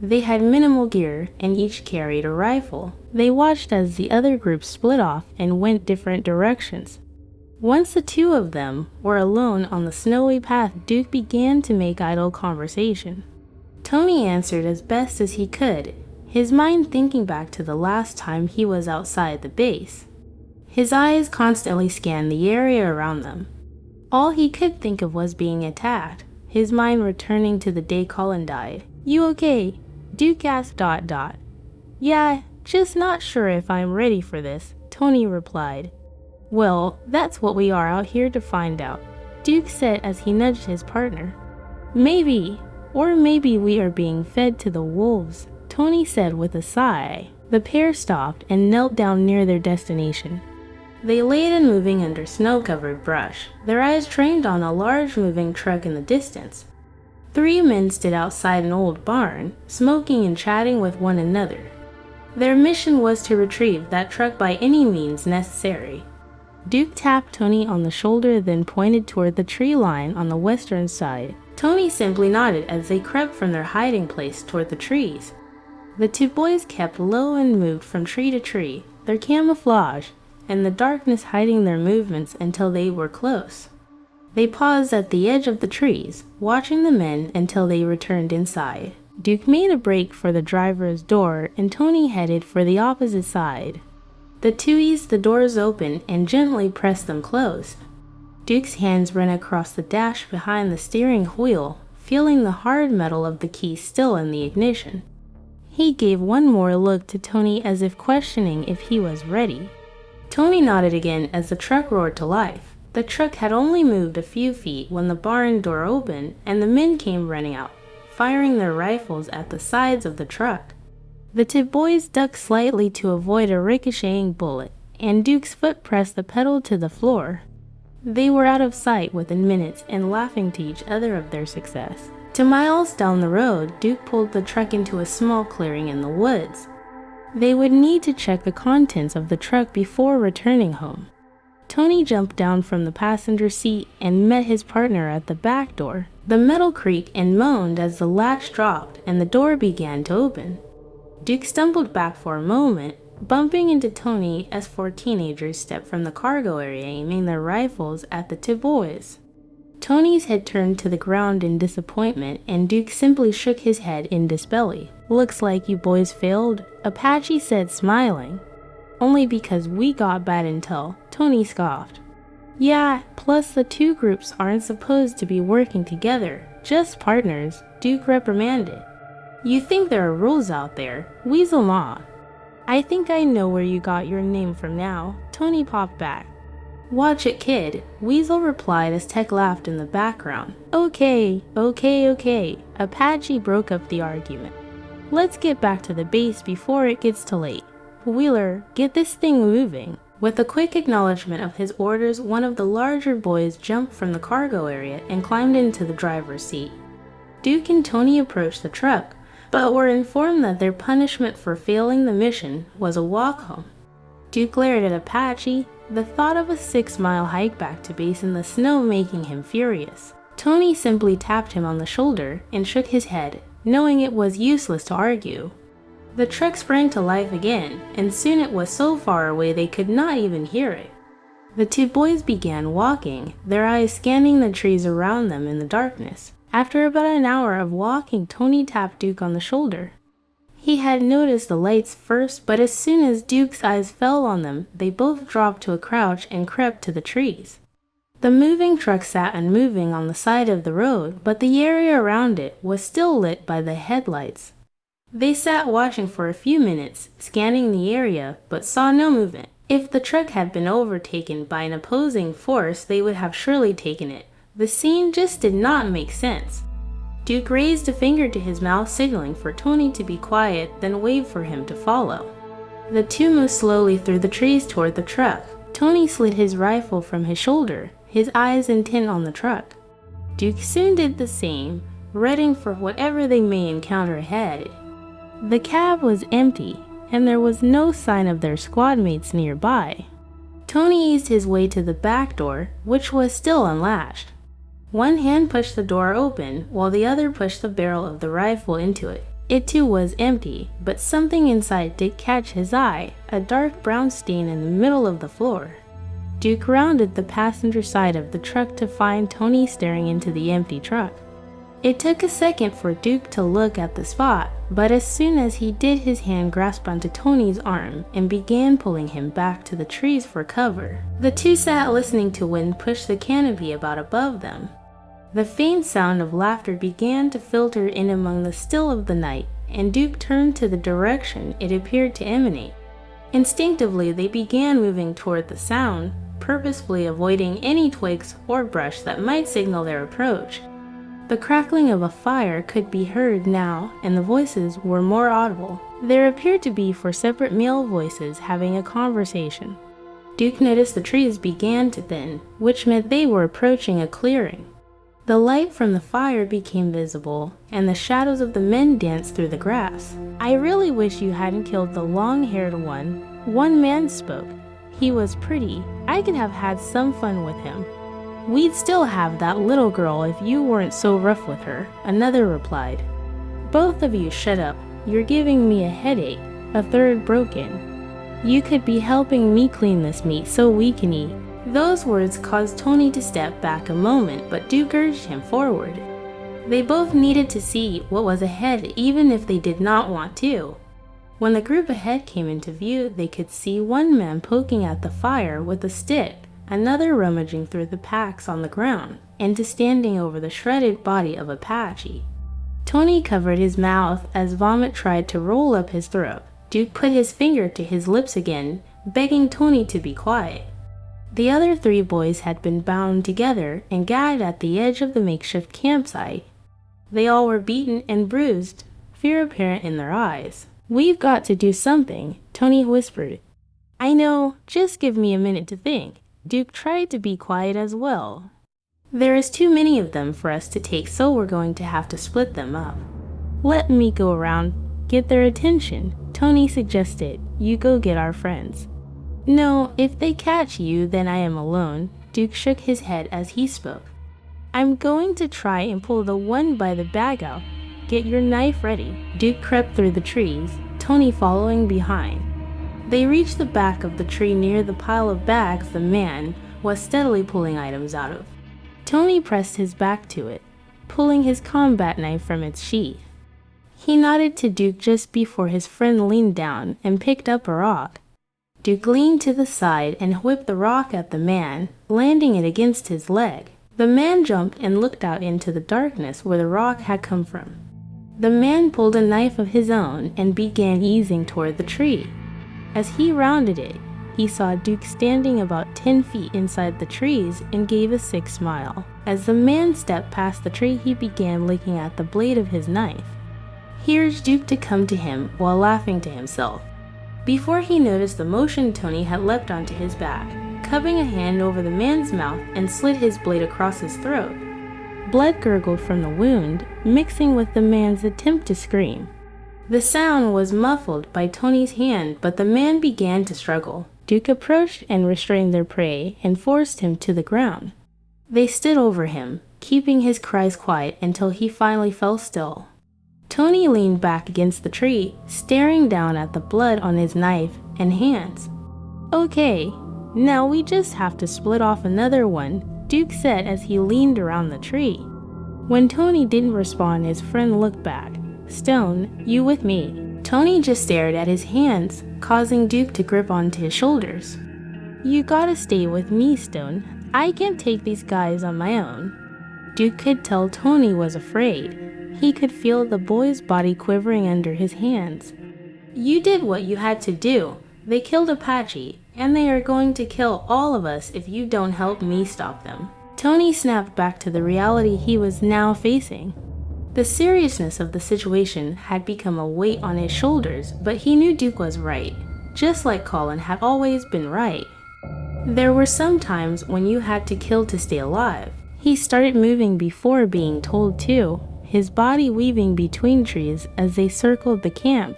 They had minimal gear and each carried a rifle. They watched as the other group split off and went different directions. Once the two of them were alone on the snowy path, Duke began to make idle conversation. Tony answered as best as he could, his mind thinking back to the last time he was outside the base. His eyes constantly scanned the area around them. All he could think of was being attacked, his mind returning to the day Colin died. "You okay?" Duke asked. "Yeah, just not sure if I'm ready for this," Tony replied. "Well, that's what we are out here to find out," Duke said as he nudged his partner. Maybe we are being fed to the wolves," Tony said with a sigh. The pair stopped and knelt down near their destination. They lay unmoving under snow-covered brush, their eyes trained on a large moving truck in the distance. 3 men stood outside an old barn, smoking and chatting with one another. Their mission was to retrieve that truck by any means necessary. Duke tapped Tony on the shoulder, then pointed toward the tree line on the western side. Tony simply nodded as they crept from their hiding place toward the trees. The two boys kept low and moved from tree to tree, their camouflage and the darkness hiding their movements until they were close. They paused at the edge of the trees, watching the men until they returned inside. Duke made a break for the driver's door and Tony headed for the opposite side. The two eased the doors open and gently pressed them closed. Duke's hands ran across the dash behind the steering wheel, feeling the hard metal of the key still in the ignition. He gave one more look to Tony as if questioning if he was ready. Tony nodded again as the truck roared to life. The truck had only moved a few feet when the barn door opened and the men came running out, firing their rifles at the sides of the truck. The two boys ducked slightly to avoid a ricocheting bullet, and Duke's foot pressed the pedal to the floor. They were out of sight within minutes and laughing to each other of their success. 2 miles down the road, Duke pulled the truck into a small clearing in the woods. They would need to check the contents of the truck before returning home. Tony jumped down from the passenger seat and met his partner at the back door. The metal creaked and moaned as the latch dropped and the door began to open. Duke stumbled back for a moment, bumping into Tony as 4 teenagers stepped from the cargo area aiming their rifles at the two boys. Tony's head turned to the ground in disappointment and Duke simply shook his head in disbelief. "Looks like you boys failed," Apache said, smiling. "Only because we got bad intel," Tony scoffed. "Yeah, plus the two groups aren't supposed to be working together, just partners," Duke reprimanded. "You think there are rules out there? Weasel not." "I think I know where you got your name from now," Tony popped back. "Watch it, kid," Weasel replied as Tech laughed in the background. Okay, Apache broke up the argument. "Let's get back to the base before it gets too late. Wheeler, get this thing moving." With a quick acknowledgement of his orders, one of the larger boys jumped from the cargo area and climbed into the driver's seat. Duke and Tony approached the truck, but were informed that their punishment for failing the mission was a walk home. Duke glared at Apache, the thought of a 6-mile hike back to base in the snow making him furious. Tony simply tapped him on the shoulder and shook his head, knowing it was useless to argue. The truck sprang to life again, and soon it was so far away they could not even hear it. The two boys began walking, their eyes scanning the trees around them in the darkness. After about an hour of walking, Tony tapped Duke on the shoulder. He had noticed the lights first, but as soon as Duke's eyes fell on them, they both dropped to a crouch and crept to the trees. The moving truck sat unmoving on the side of the road, but the area around it was still lit by the headlights. They sat watching for a few minutes, scanning the area, but saw no movement. If the truck had been overtaken by an opposing force, they would have surely taken it. The scene just did not make sense. Duke raised a finger to his mouth, signaling for Tony to be quiet, then waved for him to follow. The two moved slowly through the trees toward the truck. Tony slid his rifle from his shoulder, his eyes intent on the truck. Duke soon did the same, readying for whatever they may encounter ahead. The cab was empty, and there was no sign of their squad mates nearby. Tony eased his way to the back door, which was still unlatched. One hand pushed the door open, while the other pushed the barrel of the rifle into it. It too was empty, but something inside did catch his eye, a dark brown stain in the middle of the floor. Duke rounded the passenger side of the truck to find Tony staring into the empty truck. It took a second for Duke to look at the spot, but as soon as he did, his hand grasped onto Tony's arm and began pulling him back to the trees for cover. The two sat listening to wind push the canopy about above them. The faint sound of laughter began to filter in among the still of the night, and Duke turned to the direction it appeared to emanate. Instinctively, they began moving toward the sound, purposefully avoiding any twigs or brush that might signal their approach. The crackling of a fire could be heard now, and the voices were more audible. There appeared to be four separate male voices having a conversation. Duke noticed the trees began to thin, which meant they were approaching a clearing. The light from the fire became visible, and the shadows of the men danced through the grass. "I really wish you hadn't killed the long-haired one." One man spoke. "He was pretty. I could have had some fun with him." "We'd still have that little girl if you weren't so rough with her," another replied. "Both of you shut up. You're giving me a headache," a third broke in. "You could be helping me clean this meat so we can eat." Those words caused Tony to step back a moment, but Duke urged him forward. They both needed to see what was ahead, even if they did not want to. When the group ahead came into view, they could see one man poking at the fire with a stick, another rummaging through the packs on the ground, and standing over the shredded body of Apache. Tony covered his mouth as vomit tried to roll up his throat. Duke put his finger to his lips again, begging Tony to be quiet. The other three boys had been bound together and gagged at the edge of the makeshift campsite. They all were beaten and bruised, fear apparent in their eyes. "We've got to do something," Tony whispered. "I know, just give me a minute to think." Duke tried to be quiet as well. "There is too many of them for us to take, so we're going to have to split them up." "Let me go around, get their attention," Tony suggested. "You go get our friends." "No, if they catch you, then I am alone." Duke shook his head as he spoke. "I'm going to try and pull the one by the bag out. Get your knife ready." Duke crept through the trees, Tony following behind. They reached the back of the tree near the pile of bags the man was steadily pulling items out of. Tony pressed his back to it, pulling his combat knife from its sheath. He nodded to Duke just before his friend leaned down and picked up a rock. Duke leaned to the side and whipped the rock at the man, landing it against his leg. The man jumped and looked out into the darkness where the rock had come from. The man pulled a knife of his own and began easing toward the tree. As he rounded it, he saw Duke standing about 10 feet inside the trees and gave a sick smile. As the man stepped past the tree, he began licking at the blade of his knife. He urged Duke to come to him while laughing to himself. Before he noticed the motion, Tony had leapt onto his back, cupping a hand over the man's mouth and slid his blade across his throat. Blood gurgled from the wound, mixing with the man's attempt to scream. The sound was muffled by Tony's hand, but the man began to struggle. Duke approached and restrained their prey and forced him to the ground. They stood over him, keeping his cries quiet until he finally fell still. Tony leaned back against the tree, staring down at the blood on his knife and hands. "Okay, now we just have to split off another one," Duke said as he leaned around the tree. When Tony didn't respond, his friend looked back. "Stone, you with me?" Tony just stared at his hands, causing Duke to grip onto his shoulders. "You gotta stay with me, Stone. I can't take these guys on my own." Duke could tell Tony was afraid. He could feel the boy's body quivering under his hands. "You did what you had to do. They killed Apache, and they are going to kill all of us if you don't help me stop them." Tony snapped back to the reality he was now facing. The seriousness of the situation had become a weight on his shoulders, but he knew Duke was right. just like Colin had always been right. There were some times when you had to kill to stay alive. He started moving before being told to, his body weaving between trees as they circled the camp.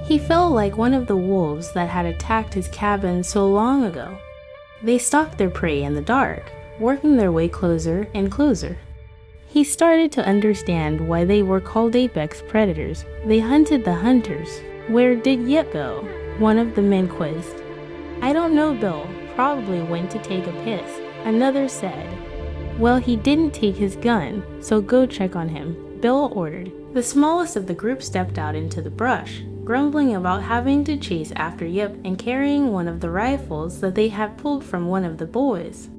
He felt like one of the wolves that had attacked his cabin so long ago. They stalked their prey in the dark, working their way closer and closer. He started to understand why they were called apex predators. They hunted the hunters. Where did Yip go? One of the men quizzed. I don't know, Bill. Probably went to take a piss, another said. Well, he didn't take his gun, so go check on him, Bill ordered. The smallest of the group stepped out into the brush, grumbling about having to chase after Yip and carrying one of the rifles that they had pulled from one of the boys.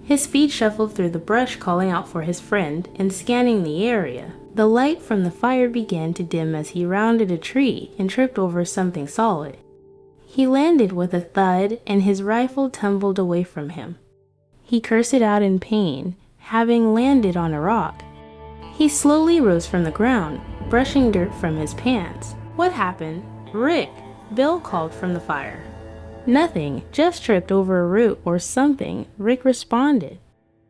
His feet shuffled through the brush, calling out for his friend and scanning the area. The light from the fire began to dim as he rounded a tree and tripped over something solid. He landed with a thud and his rifle tumbled away from him. He cursed out in pain, having landed on a rock. He slowly rose from the ground, brushing dirt from his pants. What happened? Rick, Bill called from the fire. Nothing, just tripped over a root or something, Rick responded.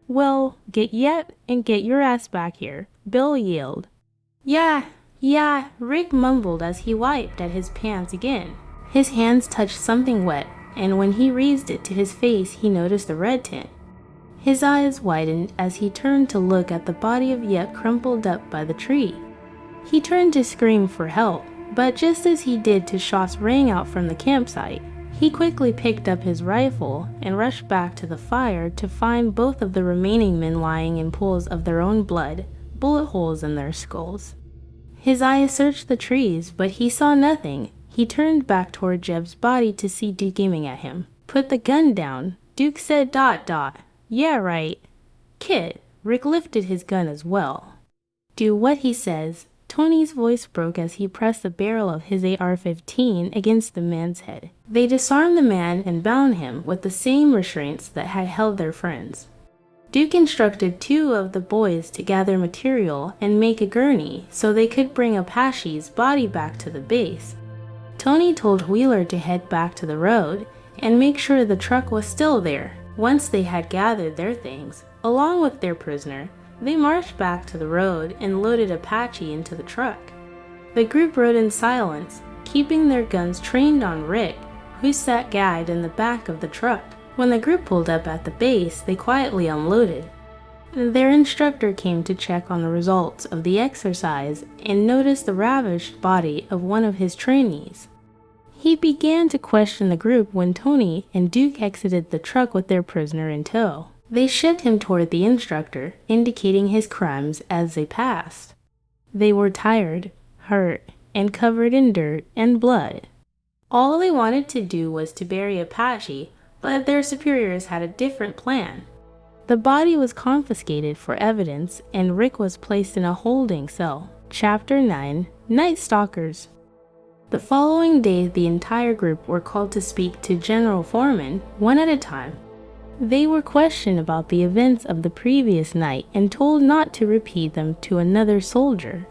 Well, get Yep and get your ass back here, Bill yelled. Yeah, Rick mumbled as he wiped at his pants again. His hands touched something wet, and when he raised it to his face, he noticed the red tint. His eyes widened as he turned to look at the body of Yep crumpled up by the tree. He turned to scream for help, but just as he did, shots rang out from the campsite. He quickly picked up his rifle and rushed back to the fire to find both of the remaining men lying in pools of their own blood, bullet holes in their skulls. His eyes searched the trees, but he saw nothing. He turned back toward Jeb's body to see Duke aiming at him. Put the gun down, Duke said ... Yeah, right. Kid, Rick lifted his gun as well. Do what he says. Tony's voice broke as he pressed the barrel of his AR-15 against the man's head. They disarmed the man and bound him with the same restraints that had held their friends. Duke instructed 2 of the boys to gather material and make a gurney so they could bring Apache's body back to the base. Tony told Wheeler to head back to the road and make sure the truck was still there. Once they had gathered their things, along with their prisoner, they marched back to the road and loaded Apache into the truck. The group rode in silence, keeping their guns trained on Rick, who sat gagged in the back of the truck. When the group pulled up at the base, they quietly unloaded. Their instructor came to check on the results of the exercise and noticed the ravished body of one of his trainees. He began to question the group when Tony and Duke exited the truck with their prisoner in tow. They shoved him toward the instructor, indicating his crimes as they passed. They were tired, hurt, and covered in dirt and blood. All they wanted to do was to bury Apache, but their superiors had a different plan. The body was confiscated for evidence, and Rick was placed in a holding cell. Chapter 9: Night Stalkers. The following day, the entire group were called to speak to General Foreman, one at a time. They were questioned about the events of the previous night and told not to repeat them to another soldier.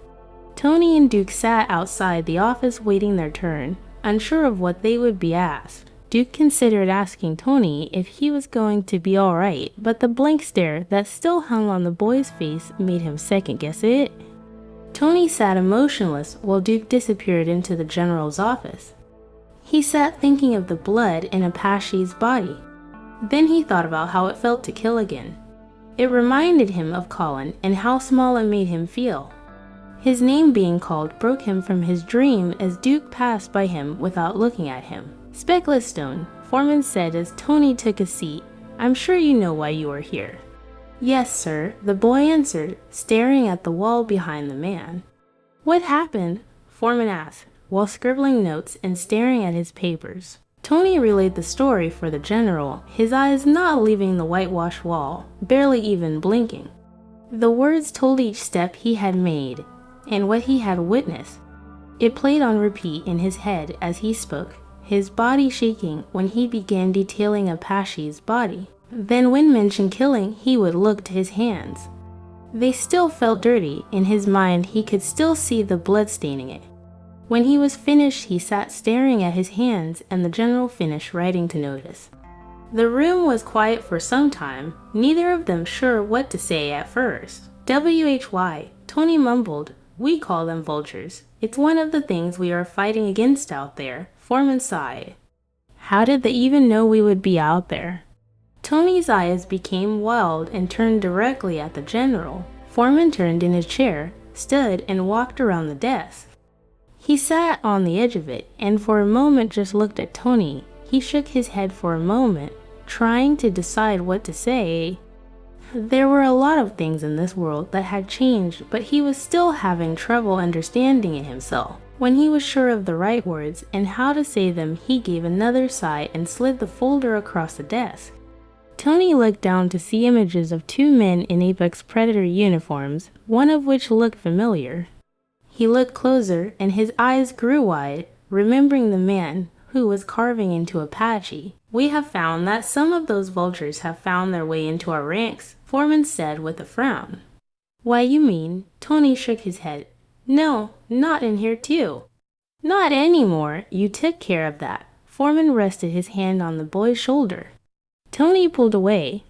Tony and Duke sat outside the office waiting their turn, unsure of what they would be asked. Duke considered asking Tony if he was going to be alright, but the blank stare that still hung on the boy's face made him second-guess it. Tony sat emotionless while Duke disappeared into the general's office. He sat thinking of the blood in Apache's body. Then he thought about how it felt to kill again. It reminded him of Colin and how small it made him feel. His name being called broke him from his dream as Duke passed by him without looking at him. Speckless Stone, Foreman said as Tony took a seat. I'm sure you know why you are here. Yes, sir, the boy answered, staring at the wall behind the man. What happened? Foreman asked, while scribbling notes and staring at his papers. Tony relayed the story for the general, his eyes not leaving the whitewashed wall, barely even blinking. The words told each step he had made, and what he had witnessed. It played on repeat in his head as he spoke, his body shaking when he began detailing Apache's body. Then when mentioned killing, he would look to his hands. They still felt dirty. In his mind, he could still see the blood staining it. When he was finished, he sat staring at his hands, and the general finished writing to notice. The room was quiet for some time, neither of them sure what to say at first. "WHY," Tony mumbled. "We call them vultures. It's one of the things we are fighting against out there," Foreman sighed. "How did they even know we would be out there?" Tony's eyes became wild and turned directly at the general. Foreman turned in his chair, stood, and walked around the desk. He sat on the edge of it, and for a moment just looked at Tony. He shook his head for a moment, trying to decide what to say. There were a lot of things in this world that had changed, but he was still having trouble understanding it himself. When he was sure of the right words and how to say them, he gave another sigh and slid the folder across the desk. Tony looked down to see images of two men in Apex Predator uniforms, one of which looked familiar. He looked closer, and his eyes grew wide, remembering the man who was carving into Apache. "We have found that some of those vultures have found their way into our ranks," Foreman said with a frown. "Why, you mean?" Tony shook his head. "No, not in here too." "Not anymore. You took care of that." Foreman rested his hand on the boy's shoulder. Tony pulled away.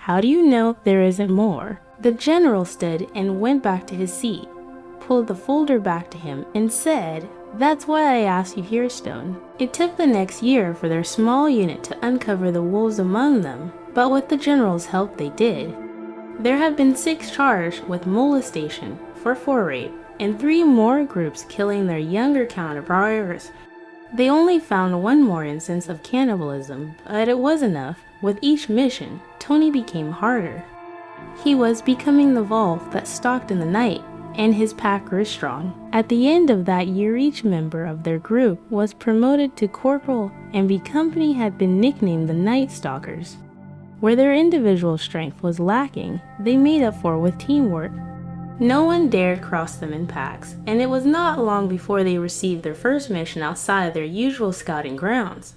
"How do you know there isn't more?" The general stood and went back to his seat, pulled the folder back to him, and said, "That's why I asked you here, Stone." It took the next year for their small unit to uncover the wolves among them, but with the general's help they did. There have been 6 charged with molestation for 4 rape, and 3 more groups killing their younger counterparts. They only found 1 more instance of cannibalism, but it was enough. With each mission, Tony became harder. He was becoming the wolf that stalked in the night, and his pack grew strong. At the end of that year, each member of their group was promoted to corporal, and the company had been nicknamed the Night Stalkers. Where their individual strength was lacking, they made up for with teamwork. No one dared cross them in packs, and it was not long before they received their first mission outside their usual scouting grounds.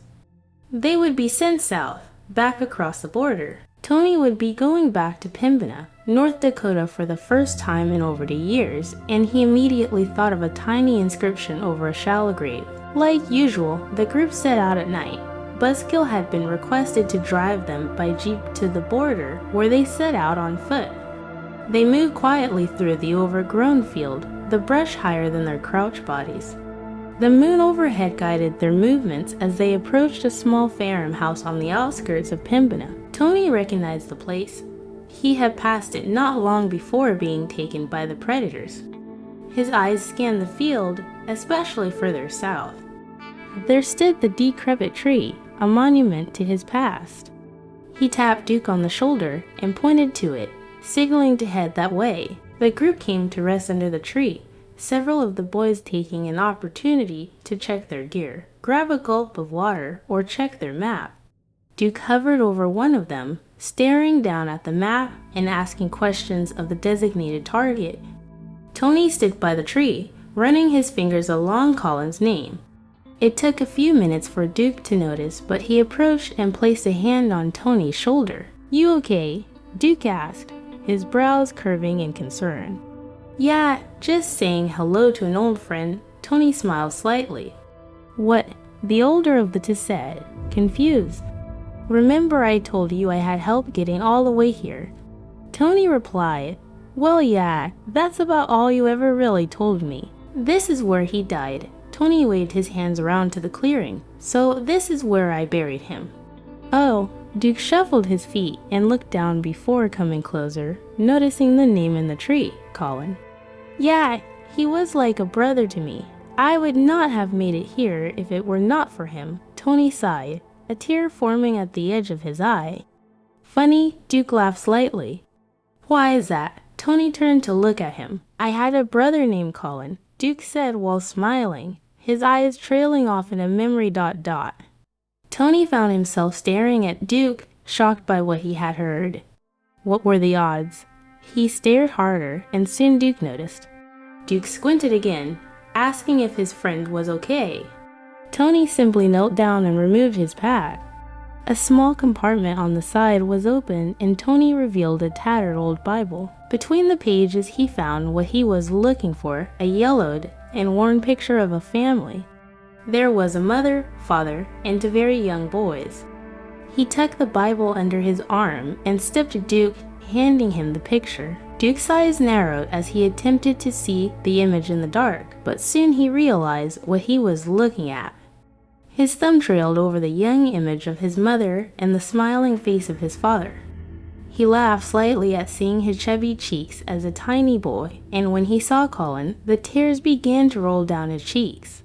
They would be sent south, back across the border. Tony would be going back to Pembina, North Dakota for the first time in over 2 years, and he immediately thought of a tiny inscription over a shallow grave. Like usual, the group set out at night. Buskill had been requested to drive them by jeep to the border, where they set out on foot. They moved quietly through the overgrown field, the brush higher than their crouched bodies. The moon overhead guided their movements as they approached a small farmhouse on the outskirts of Pembina. Tony recognized the place. He had passed it not long before being taken by the predators. His eyes scanned the field, especially further south. There stood the decrepit tree, a monument to his past. He tapped Duke on the shoulder and pointed to it, signaling to head that way. The group came to rest under the tree, several of the boys taking an opportunity to check their gear, grab a gulp of water, or check their map. Duke hovered over one of them, staring down at the map and asking questions of the designated target. Tony stood by the tree, running his fingers along Colin's name. It took a few minutes for Duke to notice, but he approached and placed a hand on Tony's shoulder. "You okay?" Duke asked, his brows curving in concern. "Yeah, just saying hello to an old friend." Tony smiled slightly. "What?" The older of the two said, confused. "Remember I told you I had help getting all the way here?" Tony replied, "Well, yeah, that's about all you ever really told me. This is where he died." Tony waved his hands around to the clearing. "So this is where I buried him." "Oh." Duke shuffled his feet and looked down before coming closer, noticing the name in the tree, Colin. "Yeah, he was like a brother to me. I would not have made it here if it were not for him." Tony sighed, a tear forming at the edge of his eye. "Funny," Duke laughed slightly. "Why is that?" Tony turned to look at him. "I had a brother named Colin," Duke said while smiling, his eyes trailing off in a memory dot. Tony found himself staring at Duke, shocked by what he had heard. What were the odds? He stared harder, and soon Duke noticed. Duke squinted again, asking if his friend was okay. Tony simply knelt down and removed his pack. A small compartment on the side was open, and Tony revealed a tattered old Bible. Between the pages he found what he was looking for, a yellowed and worn picture of a family. There was a mother, father, and two very young boys. He tucked the Bible under his arm and stepped to Duke, handing him the picture. Duke's eyes narrowed as he attempted to see the image in the dark, but soon he realized what he was looking at. His thumb trailed over the young image of his mother and the smiling face of his father. He laughed slightly at seeing his chubby cheeks as a tiny boy, and when he saw Colin, the tears began to roll down his cheeks.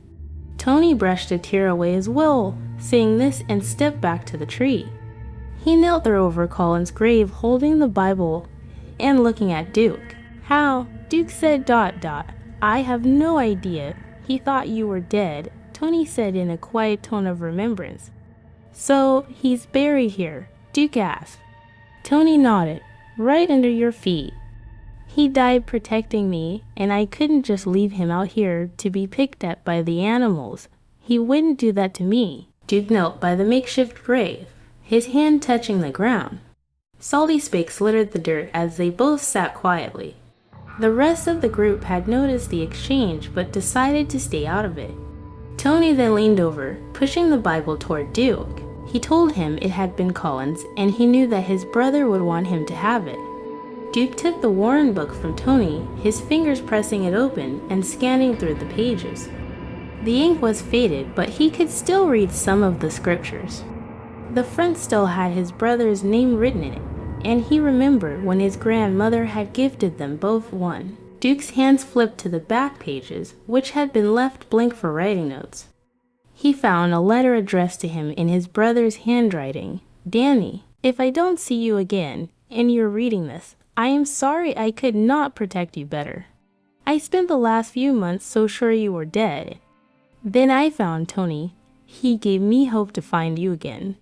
Tony brushed a tear away as well, seeing this, and stepped back to the tree. He knelt there over Colin's grave, holding the Bible and looking at Duke. "How?" Duke said ... "I have no idea. He thought you were dead," Tony said in a quiet tone of remembrance. "So, he's buried here?" Duke asked. Tony nodded. "Right under your feet. He died protecting me, and I couldn't just leave him out here to be picked at by the animals. He wouldn't do that to me." Duke knelt by the makeshift grave, his hand touching the ground. Salty spakes littered the dirt as they both sat quietly. The rest of the group had noticed the exchange but decided to stay out of it. Tony then leaned over, pushing the Bible toward Duke. He told him it had been Colin's, and he knew that his brother would want him to have it. Duke took the worn book from Tony, his fingers pressing it open and scanning through the pages. The ink was faded, but he could still read some of the scriptures. The front still had his brother's name written in it, and he remembered when his grandmother had gifted them both one. Duke's hands flipped to the back pages, which had been left blank for writing notes. He found a letter addressed to him in his brother's handwriting. "Danny, if I don't see you again, and you're reading this, I am sorry I could not protect you better. I spent the last few months so sure you were dead. Then I found Tony. He gave me hope to find you again.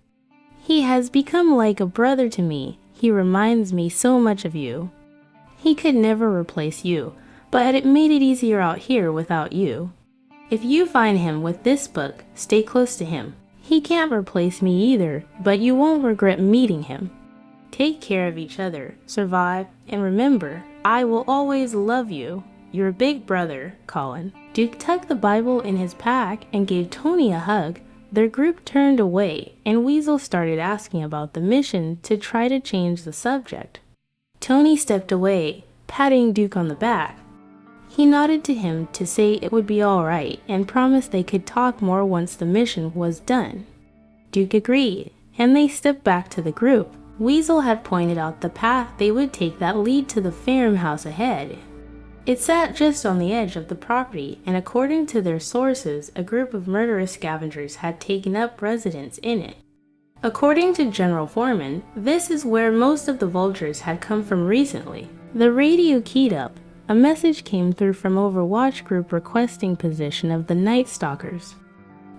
He has become like a brother to me. He reminds me so much of you. He could never replace you, but it made it easier out here without you. If you find him with this book, stay close to him. He can't replace me either, but you won't regret meeting him. Take care of each other, survive, and remember, I will always love you. Your big brother, Colin." Duke tucked the Bible in his pack and gave Tony a hug. Their group turned away, and Weasel started asking about the mission to try to change the subject. Tony stepped away, patting Duke on the back. He nodded to him to say it would be all right and promised they could talk more once the mission was done. Duke agreed, and they stepped back to the group. Weasel had pointed out the path they would take that lead to the farmhouse ahead. It sat just on the edge of the property, and according to their sources, a group of murderous scavengers had taken up residence in it. According to General Foreman, this is where most of the vultures had come from recently. The radio keyed up. A message came through from Overwatch Group requesting position of the Night Stalkers.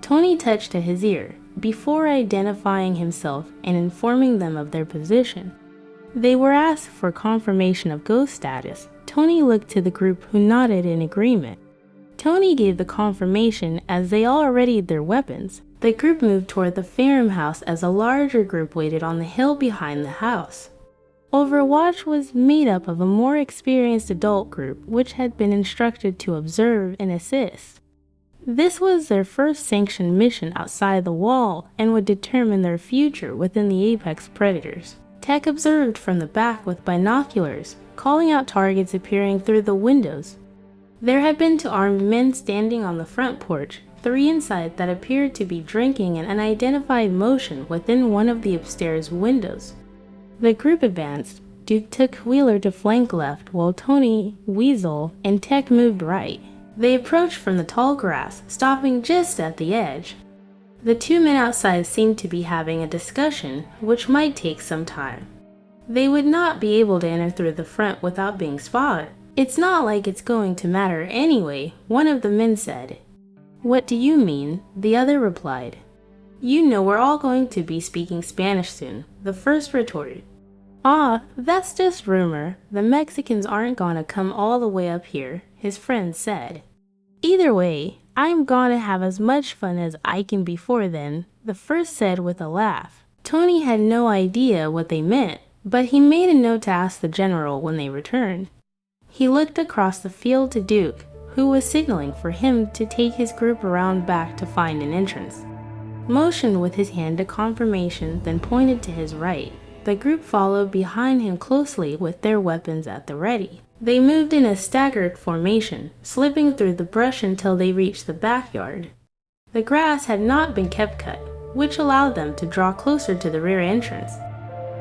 Tony touched at his ear, before identifying himself and informing them of their position. They were asked for confirmation of ghost status. Tony looked to the group, who nodded in agreement. Tony gave the confirmation as they all readied their weapons. The group moved toward the farmhouse as a larger group waited on the hill behind the house. Overwatch was made up of a more experienced adult group, which had been instructed to observe and assist. This was their first sanctioned mission outside the wall and would determine their future within the apex predators. Tech observed from the back with binoculars, calling out targets appearing through the windows. There had been two armed men standing on the front porch, three inside that appeared to be drinking an unidentified motion within one of the upstairs windows. The group advanced. Duke took Wheeler to flank left, while Tony, Weasel, and Tech moved right. They approached from the tall grass, stopping just at the edge. The two men outside seemed to be having a discussion, which might take some time. They would not be able to enter through the front without being spotted. "It's not like it's going to matter anyway," one of the men said. "What do you mean?" the other replied. "You know we're all going to be speaking Spanish soon," the first retorted. "Ah, that's just rumor. The Mexicans aren't gonna come all the way up here," his friend said. "Either way, I'm gonna have as much fun as I can before then," the first said with a laugh. Tony had no idea what they meant, but he made a note to ask the general when they returned. He looked across the field to Duke, who was signaling for him to take his group around back to find an entrance. Motioned with his hand to confirmation, then pointed to his right. The group followed behind him closely with their weapons at the ready. They moved in a staggered formation, slipping through the brush until they reached the backyard. The grass had not been kept cut, which allowed them to draw closer to the rear entrance.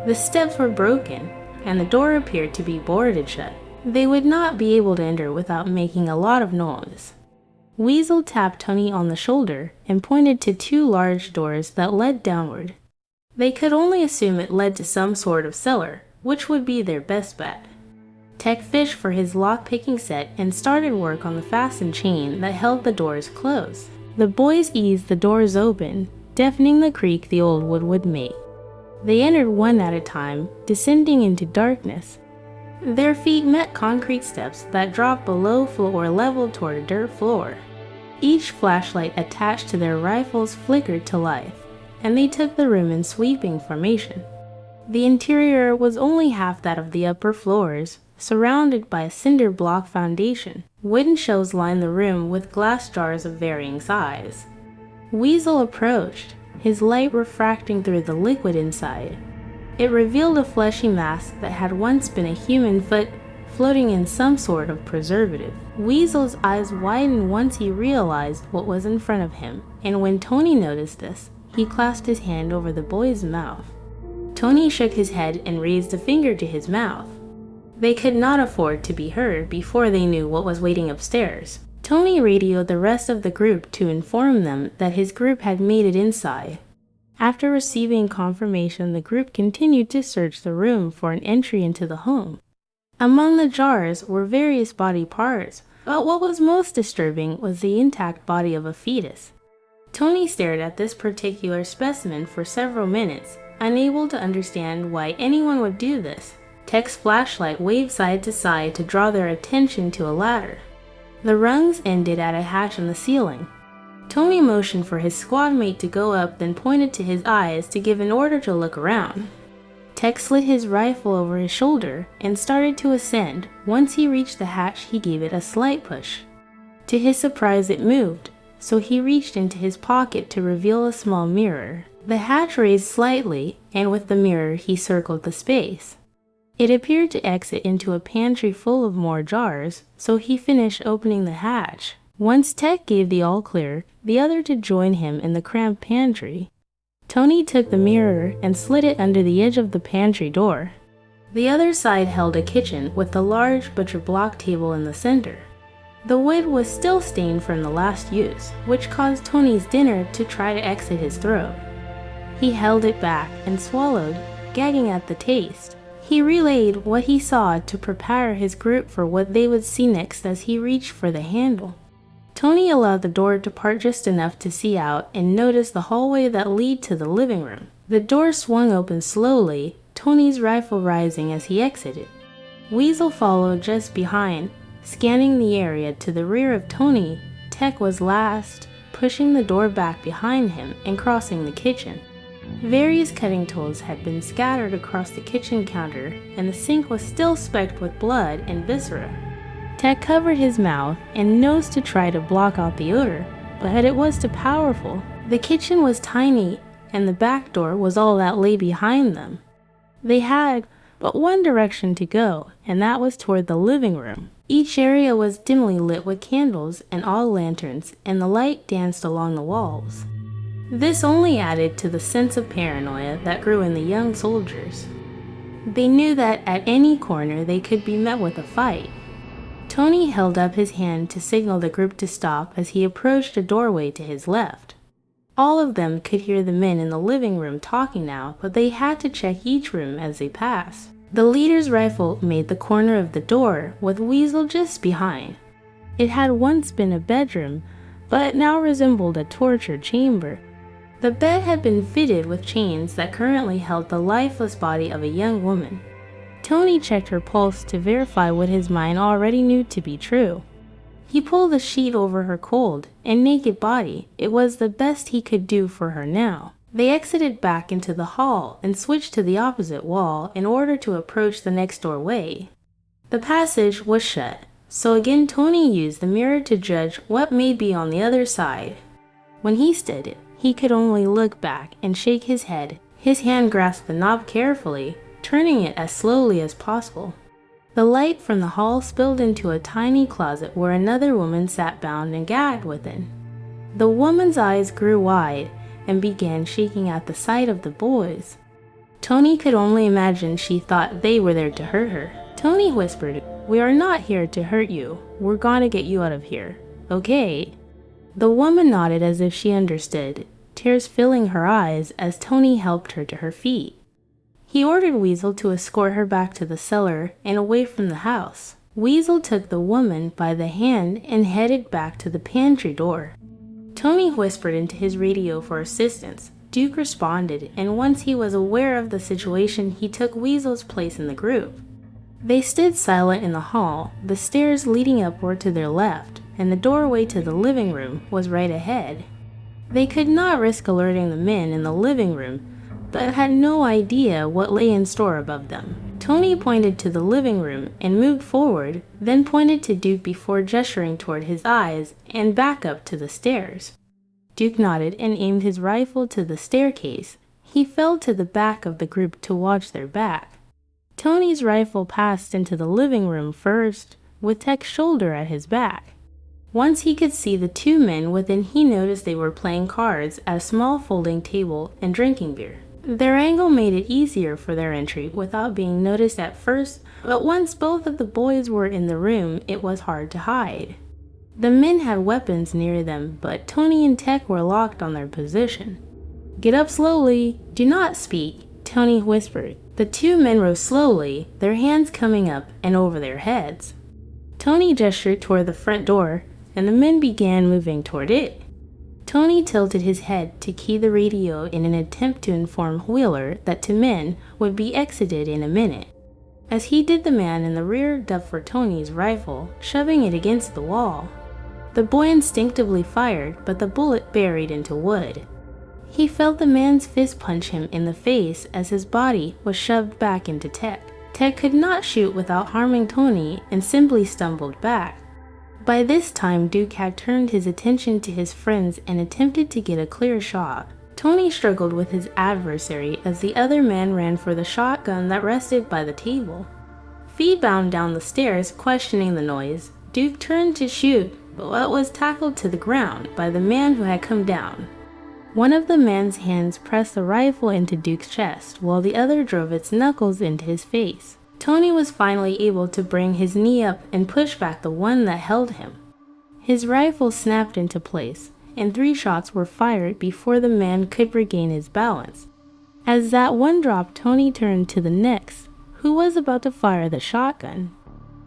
The steps were broken, and the door appeared to be boarded shut. They would not be able to enter without making a lot of noise. Weasel tapped Tony on the shoulder and pointed to two large doors that led downward. They could only assume it led to some sort of cellar, which would be their best bet. Tech fished for his lock-picking set and started work on the fastened chain that held the doors closed. The boys eased the doors open, deafening the creak the old wood would make. They entered one at a time, descending into darkness. Their feet met concrete steps that dropped below floor level toward a dirt floor. Each flashlight attached to their rifles flickered to life, and they took the room in sweeping formation. The interior was only half that of the upper floors, surrounded by a cinder block foundation. Wooden shelves lined the room with glass jars of varying size. Weasel approached, his light refracting through the liquid inside. It revealed a fleshy mask that had once been a human foot floating in some sort of preservative. Weasel's eyes widened once he realized what was in front of him, and when Tony noticed this, he clasped his hand over the boy's mouth. Tony shook his head and raised a finger to his mouth. They could not afford to be heard before they knew what was waiting upstairs. Tony radioed the rest of the group to inform them that his group had made it inside. After receiving confirmation, the group continued to search the room for an entry into the home. Among the jars were various body parts, but what was most disturbing was the intact body of a fetus. Tony stared at this particular specimen for several minutes, unable to understand why anyone would do this. Tech's flashlight waved side to side to draw their attention to a ladder. The rungs ended at a hatch in the ceiling. Tony motioned for his squad mate to go up, then pointed to his eyes to give an order to look around. Tech slid his rifle over his shoulder and started to ascend. Once he reached the hatch, he gave it a slight push. To his surprise, it moved, so he reached into his pocket to reveal a small mirror. The hatch raised slightly, and with the mirror he circled the space. It appeared to exit into a pantry full of more jars, so he finished opening the hatch. Once Tech gave the all-clear, the other to join him in the cramped pantry. Tony took the mirror and slid it under the edge of the pantry door. The other side held a kitchen with a large butcher block table in the center. The wood was still stained from the last use, which caused Tony's dinner to try to exit his throat. He held it back and swallowed, gagging at the taste. He relayed what he saw to prepare his group for what they would see next as he reached for the handle. Tony allowed the door to part just enough to see out and noticed the hallway that led to the living room. The door swung open slowly, Tony's rifle rising as he exited. Weasel followed just behind, scanning the area to the rear of Tony. Tech was last, pushing the door back behind him and crossing the kitchen. Various cutting tools had been scattered across the kitchen counter, and the sink was still specked with blood and viscera. Tech covered his mouth and nose to try to block out the odor, but it was too powerful. The kitchen was tiny, and the back door was all that lay behind them. They had but one direction to go, and that was toward the living room. Each area was dimly lit with candles and all lanterns, and the light danced along the walls. This only added to the sense of paranoia that grew in the young soldiers. They knew that at any corner they could be met with a fight. Tony held up his hand to signal the group to stop as he approached a doorway to his left. All of them could hear the men in the living room talking now, but they had to check each room as they passed. The leader's rifle made the corner of the door, with Weasel just behind. It had once been a bedroom, but now resembled a torture chamber. The bed had been fitted with chains that currently held the lifeless body of a young woman. Tony checked her pulse to verify what his mind already knew to be true. He pulled the sheet over her cold and naked body. It was the best he could do for her now. They exited back into the hall and switched to the opposite wall in order to approach the next doorway. The passage was shut, so again Tony used the mirror to judge what may be on the other side. When he stood it, he could only look back and shake his head. His hand grasped the knob carefully, turning it as slowly as possible. The light from the hall spilled into a tiny closet where another woman sat bound and gagged within. The woman's eyes grew wide and began shaking at the sight of the boys. Tony could only imagine she thought they were there to hurt her. Tony whispered, "We are not here to hurt you. We're gonna get you out of here. Okay?" The woman nodded as if she understood, tears filling her eyes as Tony helped her to her feet. He ordered Weasel to escort her back to the cellar and away from the house. Weasel took the woman by the hand and headed back to the pantry door. Tony whispered into his radio for assistance. Duke responded, and once he was aware of the situation, he took Weasel's place in the group. They stood silent in the hall. The stairs leading up were to their left, and the doorway to the living room was right ahead. They could not risk alerting the men in the living room, but had no idea what lay in store above them. Tony pointed to the living room and moved forward, then pointed to Duke before gesturing toward his eyes and back up to the stairs. Duke nodded and aimed his rifle to the staircase. He fell to the back of the group to watch their back. Tony's rifle passed into the living room first, with Tech's shoulder at his back. Once he could see the two men within, he noticed they were playing cards at a small folding table and drinking beer. Their angle made it easier for their entry without being noticed at first, but once both of the boys were in the room, it was hard to hide. The men had weapons near them, but Tony and Tech were locked on their position. "Get up slowly. Do not speak," Tony whispered. The two men rose slowly, their hands coming up and over their heads. Tony gestured toward the front door, and the men began moving toward it. Tony tilted his head to key the radio in an attempt to inform Wheeler that two men would be exited in a minute. As he did, the man in the rear dove for Tony's rifle, shoving it against the wall. The boy instinctively fired, but the bullet buried into wood. He felt the man's fist punch him in the face as his body was shoved back into Tech. Tech could not shoot without harming Tony and simply stumbled back. By this time, Duke had turned his attention to his friends and attempted to get a clear shot. Tony struggled with his adversary as the other man ran for the shotgun that rested by the table. Feet bound down the stairs, questioning the noise, Duke turned to shoot, but was tackled to the ground by the man who had come down. One of the man's hands pressed the rifle into Duke's chest, while the other drove its knuckles into his face. Tony was finally able to bring his knee up and push back the one that held him. His rifle snapped into place, and 3 shots were fired before the man could regain his balance. As that one dropped, Tony turned to the next, who was about to fire the shotgun.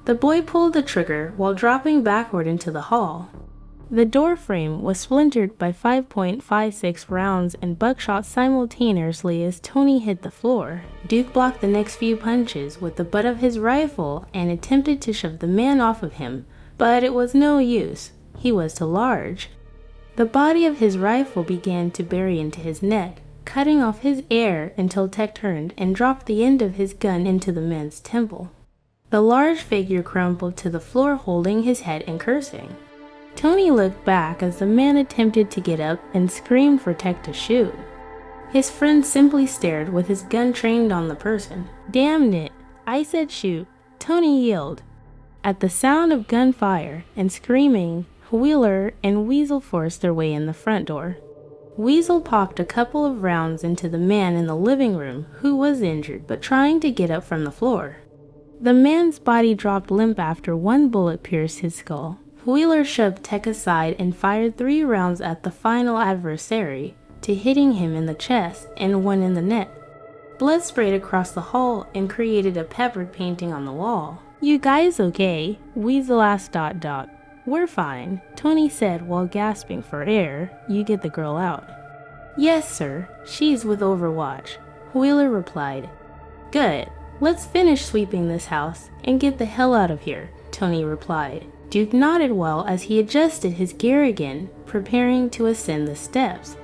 The boy pulled the trigger while dropping backward into the hall. The door frame was splintered by 5.56 rounds and buckshot simultaneously as Tony hit the floor. Duke blocked the next few punches with the butt of his rifle and attempted to shove the man off of him, but it was no use. He was too large. The body of his rifle began to bury into his neck, cutting off his air until Tech turned and dropped the end of his gun into the man's temple. The large figure crumpled to the floor, holding his head and cursing. Tony looked back as the man attempted to get up and screamed for Tech to shoot. His friend simply stared with his gun trained on the person. "Damn it, I said shoot." Tony yelled. At the sound of gunfire and screaming, Wheeler and Weasel forced their way in the front door. Weasel popped a couple of rounds into the man in the living room, who was injured but trying to get up from the floor. The man's body dropped limp after one bullet pierced his skull. Wheeler shoved Tech aside and fired 3 rounds at the final adversary, to hitting him in the chest and 1 in the neck. Blood sprayed across the hall and created a peppered painting on the wall. "You guys okay?" Weasel asked . "We're fine," Tony said while gasping for air. "You get the girl out." "Yes, sir. She's with Overwatch," Wheeler replied. "Good. Let's finish sweeping this house and get the hell out of here," Tony replied. Duke nodded well as he adjusted his gear again, preparing to ascend the steps.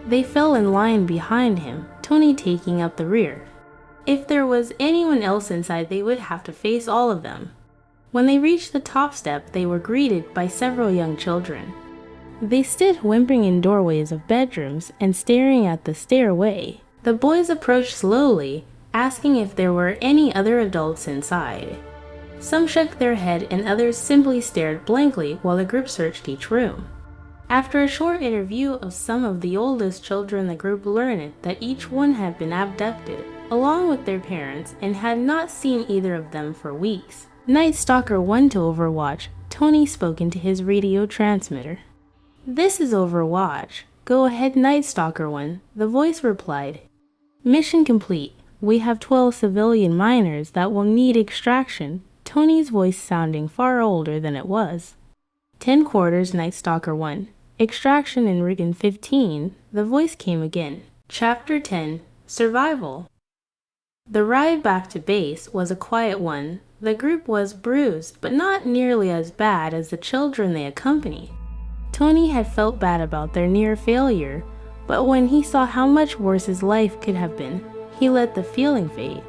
They fell in line behind him, Tony taking up the rear. If there was anyone else inside, they would have to face all of them. When they reached the top step, they were greeted by several young children. They stood whimpering in doorways of bedrooms and staring at the stairway. The boys approached slowly, asking if there were any other adults inside. Some shook their head and others simply stared blankly while the group searched each room. After a short interview of some of the oldest children, the group learned that each one had been abducted, along with their parents, and had not seen either of them for weeks. Night Stalker 1 to Overwatch, Tony spoke into his radio transmitter. "This is Overwatch. Go ahead, Night Stalker 1, the voice replied. "Mission complete. We have 12 civilian miners that will need extraction," Tony's voice sounding far older than it was. 10 quarters, Night Stalker 1. Extraction in Region 15, the voice came again. Chapter 10, Survival. The ride back to base was a quiet one. The group was bruised, but not nearly as bad as the children they accompanied. Tony had felt bad about their near failure, but when he saw how much worse his life could have been, he let the feeling fade.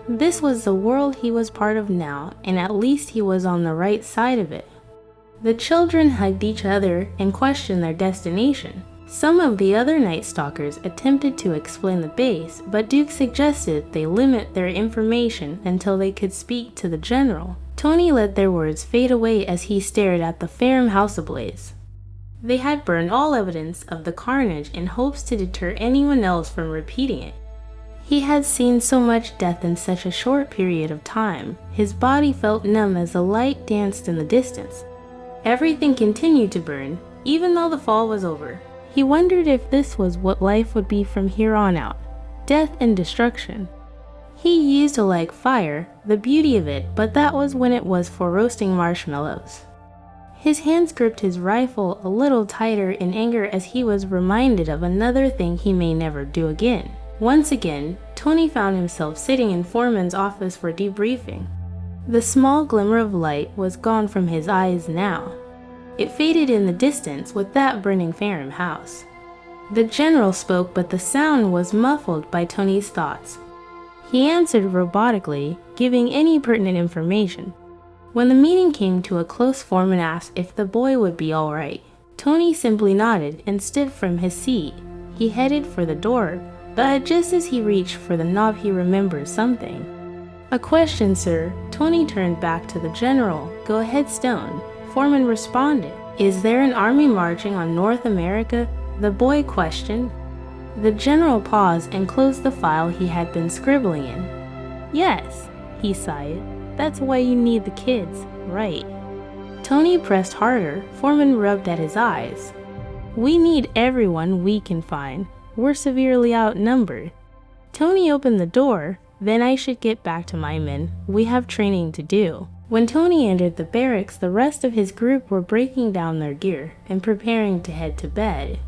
This was the world he was part of now, and at least he was on the right side of it. The children hugged each other and questioned their destination. Some of the other Night Stalkers attempted to explain the base, but Duke suggested they limit their information until they could speak to the general. Tony let their words fade away as he stared at the Ferrum house ablaze. They had burned all evidence of the carnage in hopes to deter anyone else from repeating it. He had seen so much death in such a short period of time. His body felt numb as the light danced in the distance. Everything continued to burn, even though the fall was over. He wondered if this was what life would be from here on out, death and destruction. He used to like fire, the beauty of it, but that was when it was for roasting marshmallows. His hands gripped his rifle a little tighter in anger as he was reminded of another thing he may never do again. Once again, Tony found himself sitting in Foreman's office for debriefing. The small glimmer of light was gone from his eyes now. It faded in the distance with that burning Ferrum house. The general spoke, but the sound was muffled by Tony's thoughts. He answered robotically, giving any pertinent information. When the meeting came to a close, Foreman asked if the boy would be all right. Tony simply nodded and stood from his seat. He headed for the door, but just as he reached for the knob, he remembered something. "A question, sir." Tony turned back to the general. "Go ahead, Stone." Foreman responded. "Is there an army marching on North America?" the boy questioned. The general paused and closed the file he had been scribbling in. "Yes," he sighed. "That's why you need the kids, right?" Tony pressed harder. Foreman rubbed at his eyes. "We need everyone we can find. We're severely outnumbered." Tony opened the door. "Then I should get back to my men. We have training to do." When Tony entered the barracks, the rest of his group were breaking down their gear and preparing to head to bed.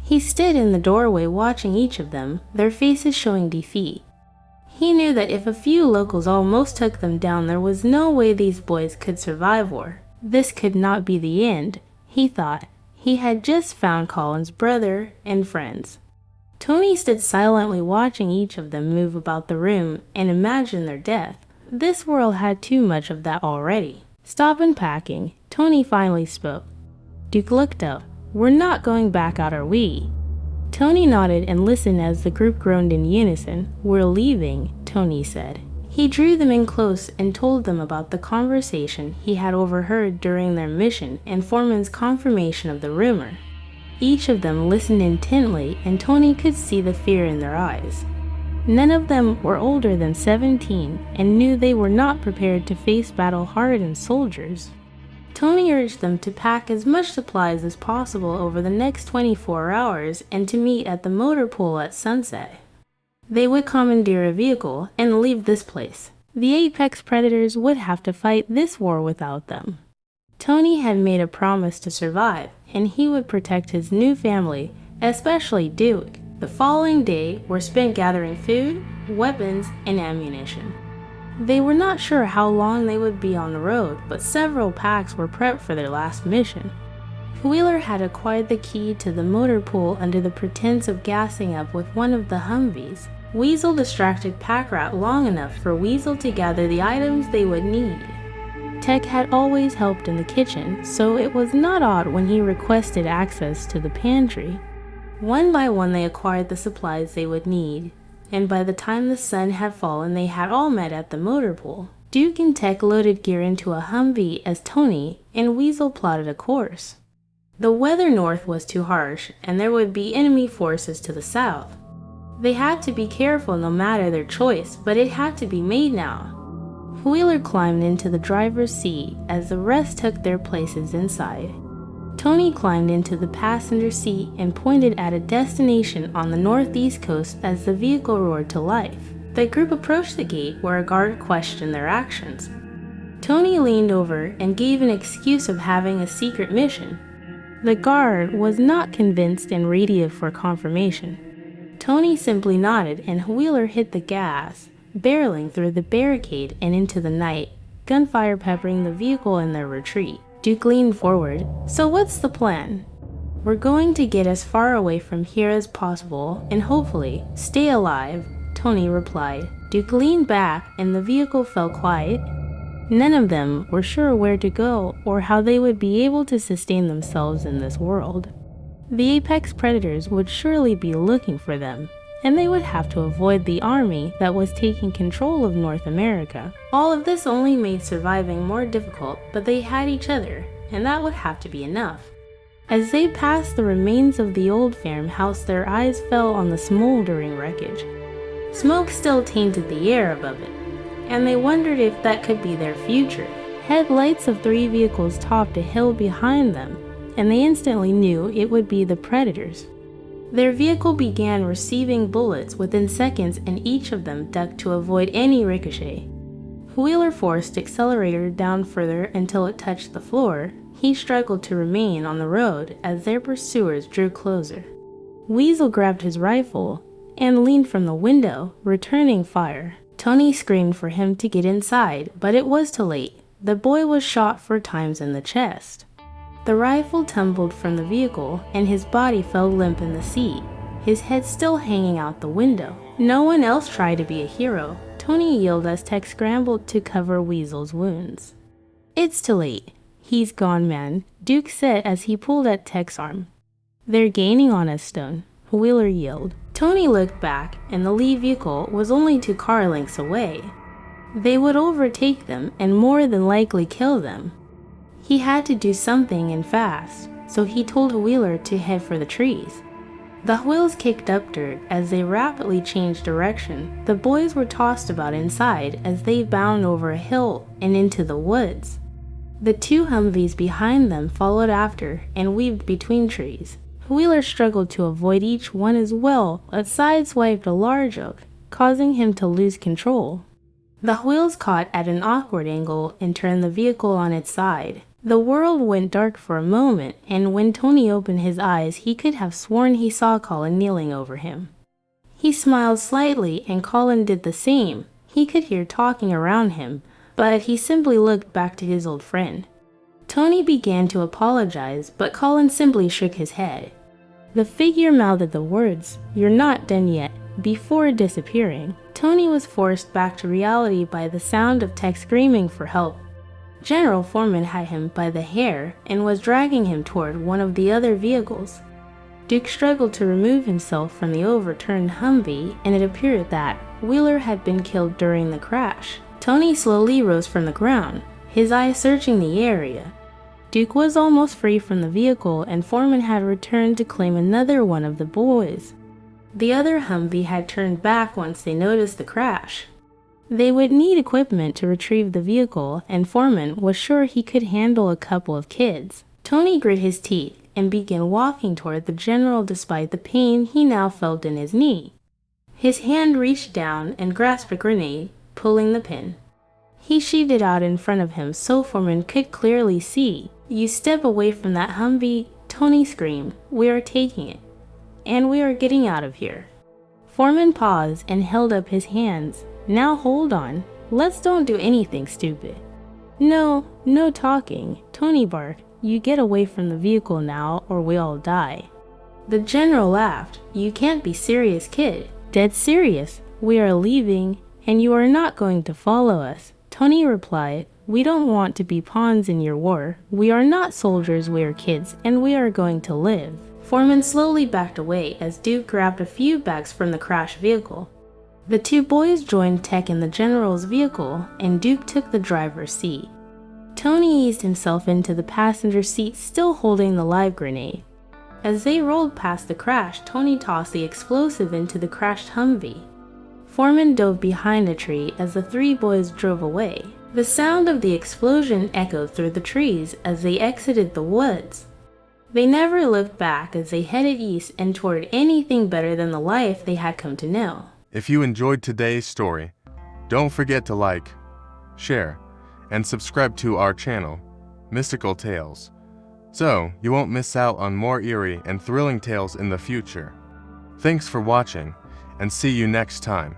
He stood in the doorway watching each of them, their faces showing defeat. He knew that if a few locals almost took them down, there was no way these boys could survive war. This could not be the end, he thought. He had just found Colin's brother and friends. Tony stood silently watching each of them move about the room and imagine their death. This world had too much of that already. "Stop unpacking," Tony finally spoke. Duke looked up. "We're not going back out, are we?" Tony nodded and listened as the group groaned in unison. "We're leaving," Tony said. He drew them in close and told them about the conversation he had overheard during their mission and Foreman's confirmation of the rumor. Each of them listened intently, and Tony could see the fear in their eyes. None of them were older than 17 and knew they were not prepared to face battle-hardened soldiers. Tony urged them to pack as much supplies as possible over the next 24 hours and to meet at the motor pool at sunset. They would commandeer a vehicle and leave this place. The apex predators would have to fight this war without them. Tony had made a promise to survive, and he would protect his new family, especially Duke. The following day were spent gathering food, weapons, and ammunition. They were not sure how long they would be on the road, but several packs were prepped for their last mission. Wheeler had acquired the key to the motor pool under the pretense of gassing up with one of the Humvees. Weasel distracted Pack Rat long enough for Weasel to gather the items they would need. Tech had always helped in the kitchen, so it was not odd when he requested access to the pantry. One by one they acquired the supplies they would need, and by the time the sun had fallen they had all met at the motor pool. Duke and Tech loaded gear into a Humvee as Tony and Weasel plotted a course. The weather north was too harsh, and there would be enemy forces to the south. They had to be careful no matter their choice, but it had to be made now. Wheeler climbed into the driver's seat as the rest took their places inside. Tony climbed into the passenger seat and pointed at a destination on the northeast coast as the vehicle roared to life. The group approached the gate where a guard questioned their actions. Tony leaned over and gave an excuse of having a secret mission. The guard was not convinced and radioed for confirmation. Tony simply nodded and Wheeler hit the gas, barreling through the barricade and into the night, gunfire peppering the vehicle in their retreat. Duke leaned forward. "So what's the plan?" "We're going to get as far away from here as possible and hopefully stay alive," Tony replied. Duke leaned back and the vehicle fell quiet. None of them were sure where to go or how they would be able to sustain themselves in this world. The apex predators would surely be looking for them, and they would have to avoid the army that was taking control of North America. All of this only made surviving more difficult, but they had each other, and that would have to be enough. As they passed the remains of the old farmhouse, their eyes fell on the smoldering wreckage. Smoke still tainted the air above it, and they wondered if that could be their future. Headlights of 3 vehicles topped a hill behind them, and they instantly knew it would be the predators. Their vehicle began receiving bullets within seconds and each of them ducked to avoid any ricochet. Wheeler forced accelerator down further until it touched the floor. He struggled to remain on the road as their pursuers drew closer. Weasel grabbed his rifle and leaned from the window, returning fire. Tony screamed for him to get inside, but it was too late. The boy was shot 4 times in the chest. The rifle tumbled from the vehicle, and his body fell limp in the seat, his head still hanging out the window. No one else tried to be a hero. Tony yelled as Tech scrambled to cover Weasel's wounds. "It's too late. He's gone, man," Duke said as he pulled at Tech's arm. "They're gaining on us, Stone," Wheeler yelled. Tony looked back, and the lead vehicle was only 2 car lengths away. They would overtake them and more than likely kill them. He had to do something and fast, so he told Wheeler to head for the trees. The wheels kicked up dirt as they rapidly changed direction. The boys were tossed about inside as they bounded over a hill and into the woods. The 2 Humvees behind them followed after and weaved between trees. Wheeler struggled to avoid each one as well, but sideswiped a large oak, causing him to lose control. The wheels caught at an awkward angle and turned the vehicle on its side. The world went dark for a moment, and when Tony opened his eyes, he could have sworn he saw Colin kneeling over him. He smiled slightly, and Colin did the same. He could hear talking around him, but he simply looked back to his old friend. Tony began to apologize, but Colin simply shook his head. The figure mouthed the words, "You're not done yet," before disappearing. Tony was forced back to reality by the sound of Tech screaming for help. General Foreman had him by the hair and was dragging him toward one of the other vehicles. Duke struggled to remove himself from the overturned Humvee, and it appeared that Wheeler had been killed during the crash. Tony slowly rose from the ground, his eyes searching the area. Duke was almost free from the vehicle, and Foreman had returned to claim another one of the boys. The other Humvee had turned back once they noticed the crash. They would need equipment to retrieve the vehicle, and Foreman was sure he could handle a couple of kids. Tony grit his teeth and began walking toward the general despite the pain he now felt in his knee. His hand reached down and grasped a grenade, pulling the pin. He sheaved it out in front of him so Foreman could clearly see. "You step away from that Humvee," Tony screamed. "We are taking it, and we are getting out of here." Foreman paused and held up his hands. "Now hold on. Let's don't do anything stupid." No talking," Tony barked. You get away from the vehicle now or we all die." The general laughed. "You can't be serious, kid." "Dead serious. We are leaving, and you are not going to follow us." Tony replied, "We don't want to be pawns in your war. We are not soldiers, we are kids, and we are going to live." Foreman slowly backed away as Duke grabbed a few bags from the crashed vehicle. The two boys joined Tech in the general's vehicle, and Duke took the driver's seat. Tony eased himself into the passenger seat, still holding the live grenade. As they rolled past the crash, Tony tossed the explosive into the crashed Humvee. Foreman dove behind a tree as the three boys drove away. The sound of the explosion echoed through the trees as they exited the woods. They never looked back as they headed east and toward anything better than the life they had come to know. If you enjoyed today's story, don't forget to like, share, and subscribe to our channel, Mystical Tales, so you won't miss out on more eerie and thrilling tales in the future. Thanks for watching, and see you next time.